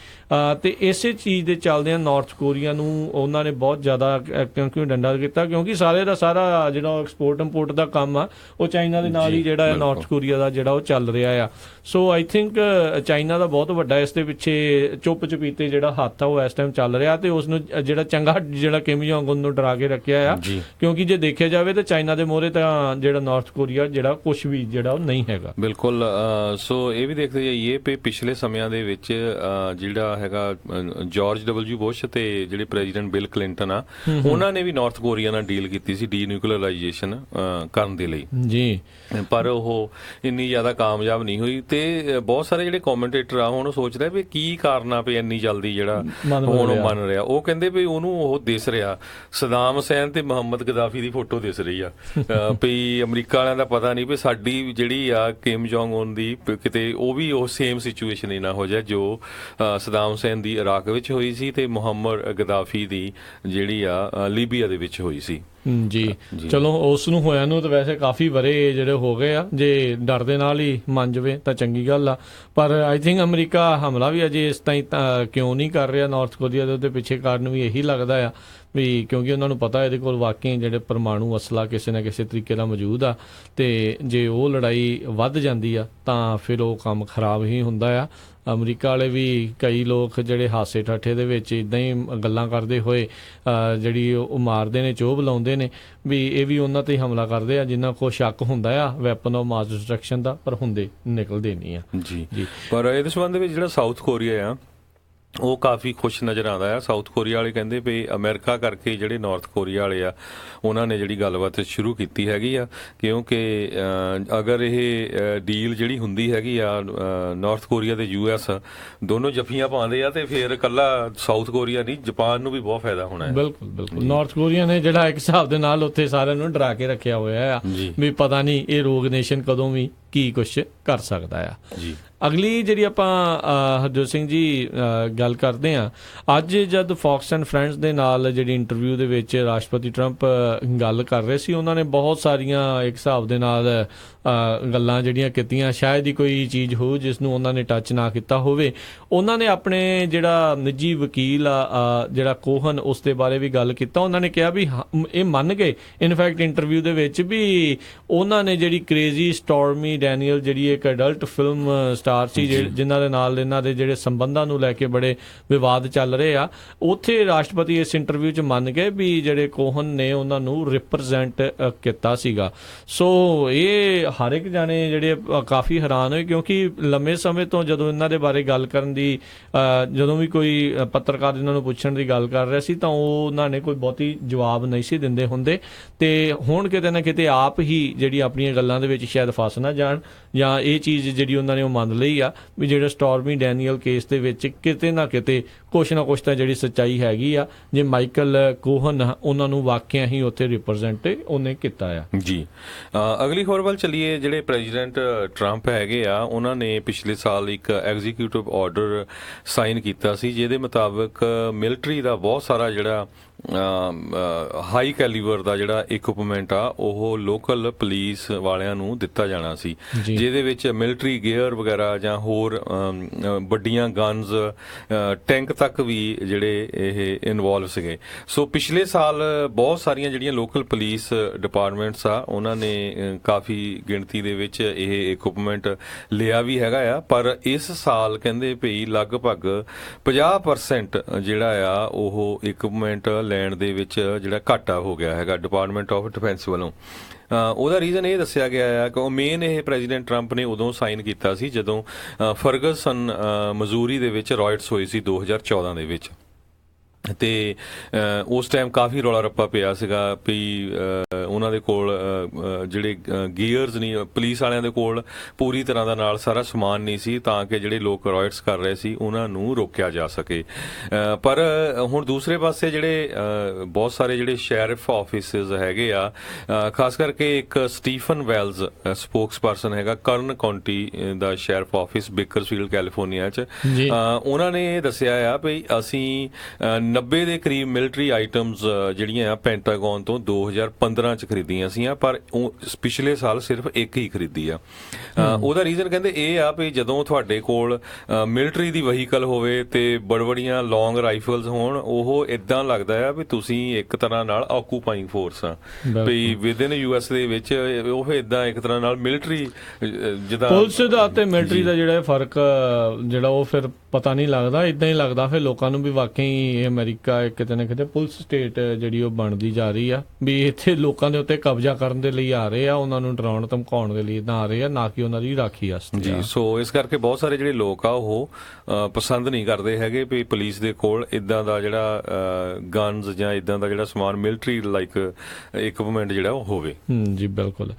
ਤੇ ਇਸੇ ਚੀਜ਼ ਦੇ ਚੱਲਦਿਆਂ ਨਾਰਥ ਕੋਰੀਆ ਨੂੰ ਉਹਨਾਂ ਨੇ ਬਹੁਤ ਜ਼ਿਆਦਾ ਕਿਉਂਕਿ ਡੰਡਾ ਕੀਤਾ, ਕਿਉਂਕਿ ਸਾਰੇ ਦਾ ਸਾਰਾ ਜਿਹੜਾ ਐਕਸਪੋਰਟ ਇੰਪੋਰਟ ਦਾ ਕੰਮ ਆ ਉਹ ਚਾਈਨਾ ਦੇ ਨਾਲ ਹੀ ਜਿਹੜਾ ਨਾਰਥ ਕੋਰੀਆ ਦਾ ਜਿਹੜਾ ਉਹ ਚੱਲ ਰਿਹਾ ਆ। ਸੋ ਆਈ ਥਿੰਕ ਚਾਈਨਾ ਦਾ ਬਹੁਤ ਵੱਡਾ ਇਸ ਦੇ ਪਿੱਛੇ ਚੁੱਪ ਚਪੀਤੇ ਜਿਹੜਾ ਹੱਥ ਆ ਉਹ ਇਸ ਟਾਈਮ ਚੱਲ ਰਿਹਾ, ਤੇ ਉਸ ਨੂੰ ਜਿਹੜਾ ਚੰਗਾ ਜਿਹੜਾ ਕਿਮ ਜੋਂਗ ਉਨ ਨੂੰ ਡਰਾ ਕੇ ਰੱਖਿਆ ਆ, ਕਿਉਂਕਿ ਜੇ ਦੇਖਿਆ ਜਾਵੇ ਤਾਂ ਚਾਈਨਾ ਦੇ ਮੋਹਰੇ ਤਾਂ ਜਿਹੜਾ ਨਾਰਥ ਕੋਰੀਆ ਜਿਹੜਾ ਕੁਝ ਵੀ ਜਿਹੜਾ ਉਹ ਨਹੀਂ ਹੈਗਾ। ਬਿਲਕੁਲ। ਸੋ ਇਹ ਵੀ ਦੇਖਦੇ ਜਾਈਏ ਵੀ ਪਿਛਲੇ ਸਮਿਆਂ ਦੇ ਵਿੱਚ ਜਿਹੜਾ ਹੈਗਾ ਜਾਰਜ ਡਬਲਯੂ ਬੁਸ਼ ਤੇ ਜਿਹੜੇ ਪ੍ਰੈਜ਼ੀਡੈਂਟ ਬਿਲ ਕਲਿੰਟਨ ਆ, ਉਹਨਾਂ ਨੇ ਵੀ ਨਾਰਥ ਕੋਰੀਆ ਨਾਲ ਡੀਲ ਕੀਤੀ ਸੀ ਡੀਨਿਊਕਲੀਅਰਾਈਜੇਸ਼ਨ ਕਰਨ ਦੇ ਲਈ ਜੀ, ਪਰ ਉਹ ਇੰਨੀ ਜ਼ਿਆਦਾ ਕਾਮਯਾਬ ਨਹੀਂ ਹੋਈ। ਤੇ ਬਹੁਤ ਸਾਰੇ ਜਿਹੜੇ ਕਮੈਂਟੇਟਰ ਆ ਹੁਣ ਸੋਚ ਰਹੇ ਵੀ ਕੀ ਕਾਰਨ ਆ ਵੀ ਇੰਨੀ ਜਲਦੀ ਜਿਹੜਾ ਹੁਣ ਉਹ ਮੰਨ ਰਿਹਾ। ਉਹ ਕਹਿੰਦੇ ਵੀ ਉਹਨੂੰ ਉਹ ਦਿਸ ਰਿਹਾ ਸਦਾਮ ਹੁਸੈਨ ਤੇ ਮੁਹੰਮਦ ਗਦਾਫੀ ਦੀ ਫੋਟੋ ਦਿਸ ਰਹੀ ਆ, ਵੀ ਅਮਰੀਕਾ ਵਾਲਿਆਂ ਦਾ ਪਤਾ ਨਹੀਂ ਵੀ ਸਾਡੀ ਜਿਹੜੀ ਆ ਕਿਮ ਜੋਂਗ ਉਨ ਦੀ ਕਿਤੇ ਉਹ ਵੀ ਉਹ ਸੇਮ ਸਿਚੁਏਸ਼ਨ ਹੀ ਨਾ ਹੋ ਜਾਏ ਜੋ ਸਦਾਮ ਹੁਸੈਨ ਦੀ ਇਰਾਕ ਵਿੱਚ ਹੋਈ ਸੀ ਤੇ ਮੁਹੰਮਦ ਗਦਾਫੀ ਦੀ ਜਿਹੜੀ ਆ ਲੀਬੀਆ ਦੇ ਵਿੱਚ ਹੋਈ ਸੀ। ਜੀ ਚਲੋ ਉਸ ਨੂੰ ਹੋਇਆ ਨੂੰ ਤਾਂ ਵੈਸੇ ਕਾਫੀ ਵਰੇ ਜਿਹੜੇ ਹੋ ਗਏ ਆ, ਜੇ ਡਰ ਦੇ ਨਾਲ ਹੀ ਮੰਨ ਜਾਵੇ ਤਾਂ ਚੰਗੀ ਗੱਲ ਆ, ਪਰ ਆਈ ਥਿੰਕ ਅਮਰੀਕਾ ਹਮਲਾ ਵੀ ਅਜੇ ਇਸ ਤਾਈਂ ਕਿਉਂ ਨਹੀਂ ਕਰ ਰਿਹਾ ਨਾਰਥ ਕੋਰੀਆ ਦੇ, ਉਹਦੇ ਪਿੱਛੇ ਕਾਰਨ ਵੀ ਇਹੀ ਲੱਗਦਾ ਆ ਵੀ ਕਿਉਂਕਿ ਉਹਨਾਂ ਨੂੰ ਪਤਾ ਇਹਦੇ ਕੋਲ ਵਾਕਈ ਜਿਹੜੇ ਪਰਮਾਣੂ ਅਸਲਾ ਕਿਸੇ ਨਾ ਕਿਸੇ ਤਰੀਕੇ ਦਾ ਮੌਜੂਦ ਆ, ਤੇ ਜੇ ਉਹ ਲੜਾਈ ਵੱਧ ਜਾਂਦੀ ਆ ਤਾਂ ਫਿਰ ਉਹ ਕੰਮ ਖਰਾਬ ਹੀ ਹੁੰਦਾ ਆ। ਅਮਰੀਕਾ ਵਾਲੇ ਵੀ ਕਈ ਲੋਕ ਜਿਹੜੇ ਹਾਸੇ ਠੱਠੇ ਦੇ ਵਿੱਚ ਇੱਦਾਂ ਹੀ ਗੱਲਾਂ ਕਰਦੇ ਹੋਏ ਜਿਹੜੀ ਉਹ ਮਾਰਦੇ ਨੇ, ਚੋਭ ਲਾਉਂਦੇ ਨੇ ਵੀ ਇਹ ਵੀ ਉਹਨਾਂ 'ਤੇ ਹੀ ਹਮਲਾ ਕਰਦੇ ਆ ਜਿਨ੍ਹਾਂ ਕੋਲ ਸ਼ੱਕ ਹੁੰਦਾ ਆ ਵੈਪਨ ਆਫ ਮਾਸ ਡਿਸਟਰਕਸ਼ਨ ਦਾ, ਪਰ ਹੁੰਦੇ ਨਿਕਲਦੇ ਨਹੀਂ ਆ। ਜੀ ਪਰ ਇਹਦੇ ਸੰਬੰਧ ਵਿੱਚ ਜਿਹੜਾ ਸਾਊਥ ਕੋਰੀਆ ਆ ਉਹ ਕਾਫੀ ਖੁਸ਼ ਨਜ਼ਰ ਆਉਂਦਾ ਆ। ਸਾਊਥ ਕੋਰੀਆ ਵਾਲੇ ਕਹਿੰਦੇ ਵੀ ਅਮਰੀਕਾ ਕਰਕੇ ਜਿਹੜੇ ਨਾਰਥ ਕੋਰੀਆ ਵਾਲੇ ਆ ਉਹਨਾਂ ਨੇ ਜਿਹੜੀ ਗੱਲਬਾਤ ਸ਼ੁਰੂ ਕੀਤੀ ਹੈਗੀ ਆ, ਕਿਉਂਕਿ ਅਗਰ ਇਹ ਡੀਲ ਜਿਹੜੀ ਹੁੰਦੀ ਹੈਗੀ ਆ ਨਾਰਥ ਕੋਰੀਆ ਤੇ US ਦੋਨੋਂ ਜੱਫੀਆਂ ਪਾਉਂਦੇ ਆ ਤੇ ਫਿਰ ਇਕੱਲਾ ਸਾਊਥ ਕੋਰੀਆ ਨਹੀਂ ਜਾਪਾਨ ਨੂੰ ਵੀ ਬਹੁਤ ਫਾਇਦਾ ਹੋਣਾ ਹੈ। ਬਿਲਕੁਲ ਨਾਰਥ ਕੋਰੀਆ ਨੇ ਜਿਹੜਾ ਇੱਕ ਹਿਸਾਬ ਦੇ ਨਾਲ ਉੱਥੇ ਸਾਰਿਆਂ ਨੂੰ ਡਰਾ ਕੇ ਰੱਖਿਆ ਹੋਇਆ ਆ ਵੀ ਪਤਾ ਨਹੀਂ ਇਹ ਰੋਗ ਨੇਸ਼ਨ ਕਦੋਂ ਵੀ ਕੀ ਕੁਛ ਕਰ ਸਕਦਾ ਆ। ਅਗਲੀ ਜਿਹੜੀ ਆਪਾਂ ਹਰਜੋਤ ਸਿੰਘ ਜੀ ਗੱਲ ਕਰਦੇ ਹਾਂ, ਅੱਜ ਜਦ ਫੌਕਸ ਐਂਡ ਫਰੈਂਡਸ ਦੇ ਨਾਲ ਜਿਹੜੀ ਇੰਟਰਵਿਊ ਦੇ ਵਿੱਚ ਰਾਸ਼ਟਰਪਤੀ ਟਰੰਪ ਗੱਲ ਕਰ ਰਹੇ ਸੀ, ਉਹਨਾਂ ਨੇ ਬਹੁਤ ਸਾਰੀਆਂ ਇੱਕ ਹਿਸਾਬ ਦੇ ਨਾਲ ਗੱਲਾਂ ਜਿਹੜੀਆਂ ਕੀਤੀਆਂ, ਸ਼ਾਇਦ ਹੀ ਕੋਈ ਚੀਜ਼ ਹੋ ਜਿਸ ਨੂੰ ਉਹਨਾਂ ਨੇ ਟੱਚ ਨਾ ਕੀਤਾ ਹੋਵੇ। ਉਹਨਾਂ ਨੇ ਆਪਣੇ ਜਿਹੜਾ ਨਿੱਜੀ ਵਕੀਲ ਆ ਜਿਹੜਾ ਕੋਹਨ, ਉਸ ਦੇ ਬਾਰੇ ਵੀ ਗੱਲ ਕੀਤਾ। ਉਹਨਾਂ ਨੇ ਕਿਹਾ ਵੀ ਇਹ ਮੰਨ ਗਏ ਇਨਫੈਕਟ ਇੰਟਰਵਿਊ ਦੇ ਵਿੱਚ ਵੀ ਉਹਨਾਂ ਨੇ ਜਿਹੜੀ ਕ੍ਰੇਜ਼ੀ ਸਟੋਰਮੀ ਡੈਨੀਅਲ ਜਿਹੜੀ ਇੱਕ ਅਡਲਟ ਫਿਲਮ ਸਟਾਰ ਸੀ ਜਿਨ੍ਹਾਂ ਦੇ ਨਾਲ ਇਹਨਾਂ ਦੇ ਜਿਹੜੇ ਸੰਬੰਧਾਂ ਨੂੰ ਲੈ ਕੇ ਬੜੇ ਵਿਵਾਦ ਚੱਲ ਰਹੇ ਆ, ਉੱਥੇ ਰਾਸ਼ਟਰਪਤੀ ਇਸ ਇੰਟਰਵਿਊ 'ਚ ਮੰਨ ਗਏ ਵੀ ਜਿਹੜੇ ਕੋਹਨ ਨੇ ਉਹਨਾਂ ਨੂੰ ਰਿਪਰੈਜ਼ੈਂਟ ਕੀਤਾ ਸੀਗਾ। ਸੋ ਇਹ ਹਰ ਇੱਕ ਜਾਣੇ ਜਿਹੜੇ ਕਾਫੀ ਹੈਰਾਨ ਹੋਏ, ਕਿਉਂਕਿ ਲੰਮੇ ਸਮੇਂ ਤੋਂ ਜਦੋਂ ਇਹਨਾਂ ਦੇ ਬਾਰੇ ਗੱਲ ਕਰਨ ਦੀ ਜਦੋਂ ਵੀ ਕੋਈ ਪੱਤਰਕਾਰ ਇਹਨਾਂ ਨੂੰ ਪੁੱਛਣ ਦੀ ਗੱਲ ਕਰ ਰਿਹਾ ਸੀ ਤਾਂ ਉਹਨਾਂ ਨੇ ਕੋਈ ਬਹੁਤੀ ਜਵਾਬ ਨਹੀਂ ਸੀ ਦਿੰਦੇ ਹੁੰਦੇ, ਤੇ ਹੁਣ ਕਿਤੇ ਨਾ ਕਿਤੇ ਆਪ ਹੀ ਜਿਹੜੀ ਆਪਣੀਆਂ ਗੱਲਾਂ ਦੇ ਵਿੱਚ ਸ਼ਾਇਦ ਫਸ ਨਾ ਜਾਣ, ਜਾਂ ਇਹ ਚੀਜ਼ ਜਿਹੜੀ ਉਹਨਾਂ ਨੇ ਉਹ ਮੰਨ ਲਈ ਆ ਵੀ ਜਿਹੜਾ ਸਟੋਰਮੀ ਡੈਨੀਅਲ ਕੇਸ ਦੇ ਵਿੱਚ ਕਿਤੇ ਨਾ ਕਿਤੇ ਕੁਛ ਨਾ ਕੁਛ ਤਾਂ ਜਿਹੜੀ ਸੱਚਾਈ ਹੈਗੀ ਆ, ਜੇ ਮਾਈਕਲ ਕੋਹਨ ਉਹਨਾਂ ਨੂੰ ਵਾਕਿਆ ਹੀ ਉੱਥੇ ਰਿਪਰੈਜ਼ੈਂਟ ਉਹਨੇ ਕੀਤਾ ਆ। ਜੀ ਅਗਲੀ ਖਬਰ ਵੱਲ ਚੱਲੀਏ। ਜਿਹੜੇ ਪ੍ਰੈਜ਼ੀਡੈਂਟ ਟਰੰਪ ਹੈਗੇ ਆ ਉਹਨਾਂ ਨੇ ਪਿਛਲੇ ਸਾਲ ਇੱਕ ਐਗਜ਼ੀਕਿਊਟਿਵ ਆਰਡਰ ਸਾਈਨ ਕੀਤਾ ਸੀ, ਜਿਹਦੇ ਮੁਤਾਬਕ ਮਿਲਟਰੀ ਦਾ ਬਹੁਤ ਸਾਰਾ ਜਿਹੜਾ ਹਾਈ ਕੈਲੀਬਰ ਦਾ ਜਿਹੜਾ ਇਕਵਿਪਮੈਂਟ ਆ ਉਹ ਲੋਕਲ ਪੁਲਿਸ ਵਾਲਿਆਂ ਨੂੰ ਦਿੱਤਾ ਜਾਣਾ ਸੀ, ਜਿਹਦੇ ਵਿੱਚ ਮਿਲਟਰੀ ਗੇਅਰ ਵਗੈਰਾ ਜਾਂ ਹੋਰ ਵੱਡੀਆਂ ਗਨਜ਼, ਟੈਂਕ ਤੱਕ ਵੀ ਜਿਹੜੇ ਇਹ ਇਨਵੋਲਵ ਸੀਗੇ। ਸੋ ਪਿਛਲੇ ਸਾਲ ਬਹੁਤ ਸਾਰੀਆਂ ਜਿਹੜੀਆਂ ਲੋਕਲ ਪੁਲਿਸ ਡਿਪਾਰਟਮੈਂਟਸ ਆ ਉਹਨਾਂ ਨੇ ਕਾਫੀ ਗਿਣਤੀ ਦੇ ਵਿੱਚ ਇਹ ਇਕਵਿਪਮੈਂਟ ਲਿਆ ਵੀ ਹੈਗਾ ਆ, ਪਰ ਇਸ ਸਾਲ ਕਹਿੰਦੇ ਭਈ ਲਗਭਗ 50% ਜਿਹੜਾ ਆ ਉਹ ਇਕਵਿਪਮੈਂਟ ਲੈਣ ਦੇ ਵਿੱਚ ਜਿਹੜਾ ਘਾਟਾ ਹੋ ਗਿਆ ਹੈਗਾ ਡਿਪਾਰਟਮੈਂਟ ਆਫ ਡਿਫੈਂਸ ਵੱਲੋਂ। ਉਹਦਾ ਰੀਜ਼ਨ ਇਹ ਦੱਸਿਆ ਗਿਆ ਆ ਕਿ ਉਹ ਮੇਨ ਇਹ ਪ੍ਰੈਜ਼ੀਡੈਂਟ ਟਰੰਪ ਨੇ ਉਦੋਂ ਸਾਈਨ ਕੀਤਾ ਸੀ ਜਦੋਂ ਫਰਗੂਸਨ ਮਜ਼ੂਰੀ ਦੇ ਵਿੱਚ ਰਾਇਟਸ ਹੋਈ ਸੀ 2014 ਦੇ ਵਿੱਚ, ਤੇ ਉਸ ਟਾਈਮ ਕਾਫੀ ਰੌਲਾ ਰੱਪਾ ਪਿਆ ਸੀਗਾ ਵੀ ਉਹਨਾਂ ਦੇ ਕੋਲ ਜਿਹੜੇ ਗੀਅਰਸ ਨਹੀਂ, ਪੁਲਿਸ ਵਾਲਿਆਂ ਦੇ ਕੋਲ ਪੂਰੀ ਤਰ੍ਹਾਂ ਦਾ ਨਾਲ ਸਾਰਾ ਸਮਾਨ ਨਹੀਂ ਸੀ ਤਾਂ ਕਿ ਜਿਹੜੇ ਲੋਕ ਰਾਇਟਸ ਕਰ ਰਹੇ ਸੀ ਉਹਨਾਂ ਨੂੰ ਰੋਕਿਆ ਜਾ ਸਕੇ। ਪਰ ਹੁਣ ਦੂਸਰੇ ਪਾਸੇ ਜਿਹੜੇ ਬਹੁਤ ਸਾਰੇ ਜਿਹੜੇ ਸ਼ੈਰਿਫ ਆਫਿਸਿਸ ਹੈਗੇ ਆ, ਖਾਸ ਕਰਕੇ ਇੱਕ ਸਟੀਫਨ ਵੈਲਜ਼ ਸਪੋਕਸ ਪਰਸਨ ਹੈਗਾ ਕਰਨ ਕਾਉਂਟੀ ਦਾ ਸ਼ੈਰਿਫ ਆਫਿਸ ਬੇਕਰਸਫੀਲਡ ਕੈਲੀਫੋਰਨੀਆ 'ਚ, ਉਹਨਾਂ ਨੇ ਇਹ ਦੱਸਿਆ ਆ ਵੀ ਅਸੀਂ 90 ਦੇ ਕਰੀਬ ਮਿਲਟਰੀ ਆਈਟਮਸ ਜਿਹੜੀਆਂ ਆ ਪੈਂਟਾਗਨ ਤੋਂ 2015 ਚ ਖਰੀਦੀਆਂ ਸੀ, ਪਰ ਪਿਛਲੇ ਸਾਲ ਸਿਰਫ ਇੱਕ ਹੀ ਖਰੀਦੀ ਆ। ਉਹਦਾ ਰੀਜ਼ਨ ਕਹਿੰਦੇ ਇਹ ਆ ਵੀ ਜਦੋਂ ਤੁਹਾਡੇ ਕੋਲ ਮਿਲਟਰੀ ਦੀ ਵਹੀਕਲ ਹੋਵੇ ਤੇ ਬੜਬੜੀਆਂ ਲੌਂਗ ਰਾਈਫਲਸ ਹੋਣ, ਉਹ ਇਦਾਂ ਲੱਗਦਾ ਆ ਵੀ ਤੁਸੀਂ ਇੱਕ ਤਰ੍ਹਾਂ ਨਾਲ ਆਕੂਪਾਈਂਗ ਫੋਰਸ ਆ, ਵੀ ਵਿਦਿਨ US ਦੇ ਵਿੱਚ ਉਹ ਇਦਾਂ ਇੱਕ ਤਰ੍ਹਾਂ ਨਾਲ ਮਿਲਟਰੀ ਜਿੱਦਾਂ ਪੁਲਿਸ ਦਾ ਤੇ ਮਿਲਟਰੀ ਦਾ ਜਿਹੜਾ ਫਰਕ ਜਿਹੜਾ ਉਹ ਫਿਰ ਪਤਾ ਨਹੀਂ ਲੱਗਦਾ, ਇਦਾਂ ਹੀ ਲੱਗਦਾ ਫਿਰ ਲੋਕਾਂ ਨੂੰ ਵੀ ਵਾਕਈ ਇਹ ਅਮਰੀਕਾ ਕਿਤੇ ਨਾ ਕਿਤੇ ਪੁਲਿਸ ਸਟੇਟ ਜਿਹੜੀ ਉਹ ਬਣਦੀ ਜਾ ਰਹੀ ਆ, ਵੀ ਇੱਥੇ ਲੋਕਾਂ ਦੇ ਉੱਤੇ ਕਬਜ਼ਾ ਕਰਨ ਦੇ ਲਈ ਆ ਰਹੇ ਆ, ਉਹਨਾਂ ਨੂੰ ਡਰਾਉਣ ਧਮਕਾਉਣ ਦੇ ਲਈ ਇਦਾਂ ਆ ਰਹੇ ਆ, ਨਾ ਕਿ ਉਹਨਾਂ ਦੀ ਰਾਖੀ ਵਾਸਤੇ ਜੀ। ਸੋ ਇਸ ਕਰਕੇ ਬਹੁਤ ਸਾਰੇ ਜਿਹੜੇ ਲੋਕ ਆ ਉਹ ਪਸੰਦ ਨਹੀਂ ਕਰਦੇ ਹੈਗੇ ਵੀ ਪੁਲਿਸ ਦੇ ਕੋਲ ਇਦਾਂ ਦਾ ਜਿਹੜਾ ਗਨਸ ਜਾਂ ਇਦਾਂ ਦਾ ਜਿਹੜਾ ਸਮਾਨ ਮਿਲਟਰੀ ਲਾਈਕ ਇਕਵਿਪਮੈਂਟ ਜਿਹੜਾ ਉਹ ਹੋਵੇ। ਜੀ ਬਿਲਕੁਲ।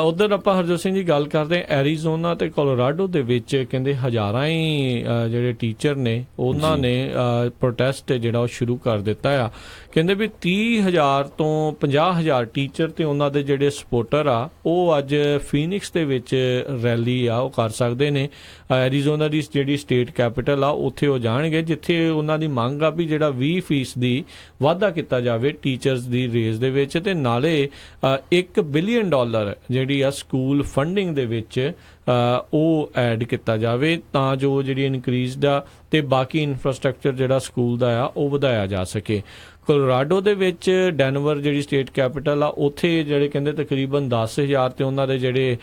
ਉਧਰ ਆਪਾਂ ਹਰਜੋਤ ਸਿੰਘ ਜੀ ਗੱਲ ਕਰਦੇ ਹਾਂ, ਐਰੀਜ਼ੋਨਾ ਤੇ ਕੋਲੋਰਾਡੋ ਦੇ ਵਿੱਚ ਕਹਿੰਦੇ ਹਜ਼ਾਰਾਂ ਹੀ ਜਿਹੜੇ ਟੀਚਰ ਨੇ ਉਹਨਾਂ ਨੇ ਪ੍ਰੋਟੈਸਟ ਜਿਹੜਾ ਉਹ ਸ਼ੁਰੂ ਕਰ ਦਿੱਤਾ ਆ। ਕਹਿੰਦੇ ਵੀ 30,000 ਤੋਂ 50,000 ਟੀਚਰ ਤੇ ਉਹਨਾਂ ਦੇ ਜਿਹੜੇ ਸਪੋਰਟਰ ਆ ਉਹ ਅੱਜ ਫੀਨਿਕਸ ਦੇ ਵਿੱਚ ਰੈਲੀ ਆ ਉਹ ਕਰ ਸਕਦੇ ਨੇ। ਐਰੀਜ਼ੋਨਾ ਦੀ ਜਿਹੜੀ ਸਟੇਟ ਕੈਪੀਟਲ ਆ ਉੱਥੇ ਉਹ ਜਾਣਗੇ, ਜਿੱਥੇ ਉਹਨਾਂ ਦੀ ਮੰਗ ਆ ਵੀ ਜਿਹੜਾ 20% ਵਾਧਾ ਕੀਤਾ ਜਾਵੇ ਟੀਚਰਸ ਦੀ ਰੇਜ਼ ਦੇ ਵਿੱਚ, ਤੇ ਨਾਲੇ $1 ਬਿਲੀਅਨ ਜਿਹੜੀ ਆ ਸਕੂਲ ਫੰਡਿੰਗ ਦੇ ਵਿੱਚ ਉਹ ਐਡ ਕੀਤਾ ਜਾਵੇ, ਤਾਂ ਜੋ ਜਿਹੜੀ ਇਨਕਰੀਜ਼ਡ ਆ ਤੇ ਬਾਕੀ ਇਨਫਰਾਸਟ੍ਰਕਚਰ ਜਿਹੜਾ ਸਕੂਲ ਦਾ ਆ ਉਹ ਵਧਾਇਆ ਜਾ ਸਕੇ। ਕੋਲੋਰਾਡੋ ਦੇ ਵਿੱਚ ਡੈਨਵਰ ਜਿਹੜੀ ਸਟੇਟ ਕੈਪੀਟਲ ਆ ਉੱਥੇ ਜਿਹੜੇ ਕਹਿੰਦੇ ਤਕਰੀਬਨ 10,000 ਤੇ ਉਹਨਾਂ ਦੇ ਜਿਹੜੇ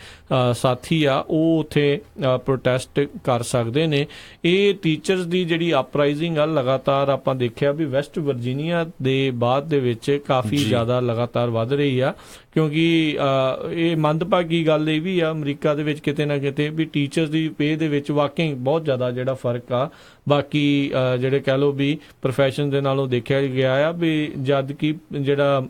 ਸਾਥੀ ਆ ਉਹ ਉੱਥੇ ਪ੍ਰੋਟੈਸਟ ਕਰ ਸਕਦੇ ਨੇ। ਇਹ ਟੀਚਰਸ ਦੀ ਜਿਹੜੀ ਅਪਰਾਈਜ਼ਿੰਗ ਆ ਲਗਾਤਾਰ ਆਪਾਂ ਦੇਖਿਆ ਵੀ ਵੈਸਟ ਵਰਜੀਨੀਆ ਦੇ ਬਾਅਦ ਦੇ ਵਿੱਚ ਕਾਫੀ ਜ਼ਿਆਦਾ ਲਗਾਤਾਰ ਵੱਧ ਰਹੀ ਆ, ਕਿਉਂਕਿ ਇਹ ਮੰਦਭਾਗੀ ਗੱਲ ਇਹ ਵੀ ਆ ਅਮਰੀਕਾ ਦੇ ਵਿੱਚ ਕਿਤੇ ਨਾ ਕਿਤੇ ਵੀ ਟੀਚਰਸ ਦੀ ਪੇ ਦੇ ਵਿੱਚ ਵਾਕਈ ਬਹੁਤ ਜ਼ਿਆਦਾ ਜਿਹੜਾ ਫਰਕ ਆ ਬਾਕੀ ਜਿਹੜੇ ਕਹਿ ਲਓ ਵੀ ਪ੍ਰੋਫੈਸ਼ਨ ਦੇ ਨਾਲੋਂ ਦੇਖਿਆ ਗਿਆ ਆ, ਵੀ ਜਦ ਕਿ ਜਿਹੜਾ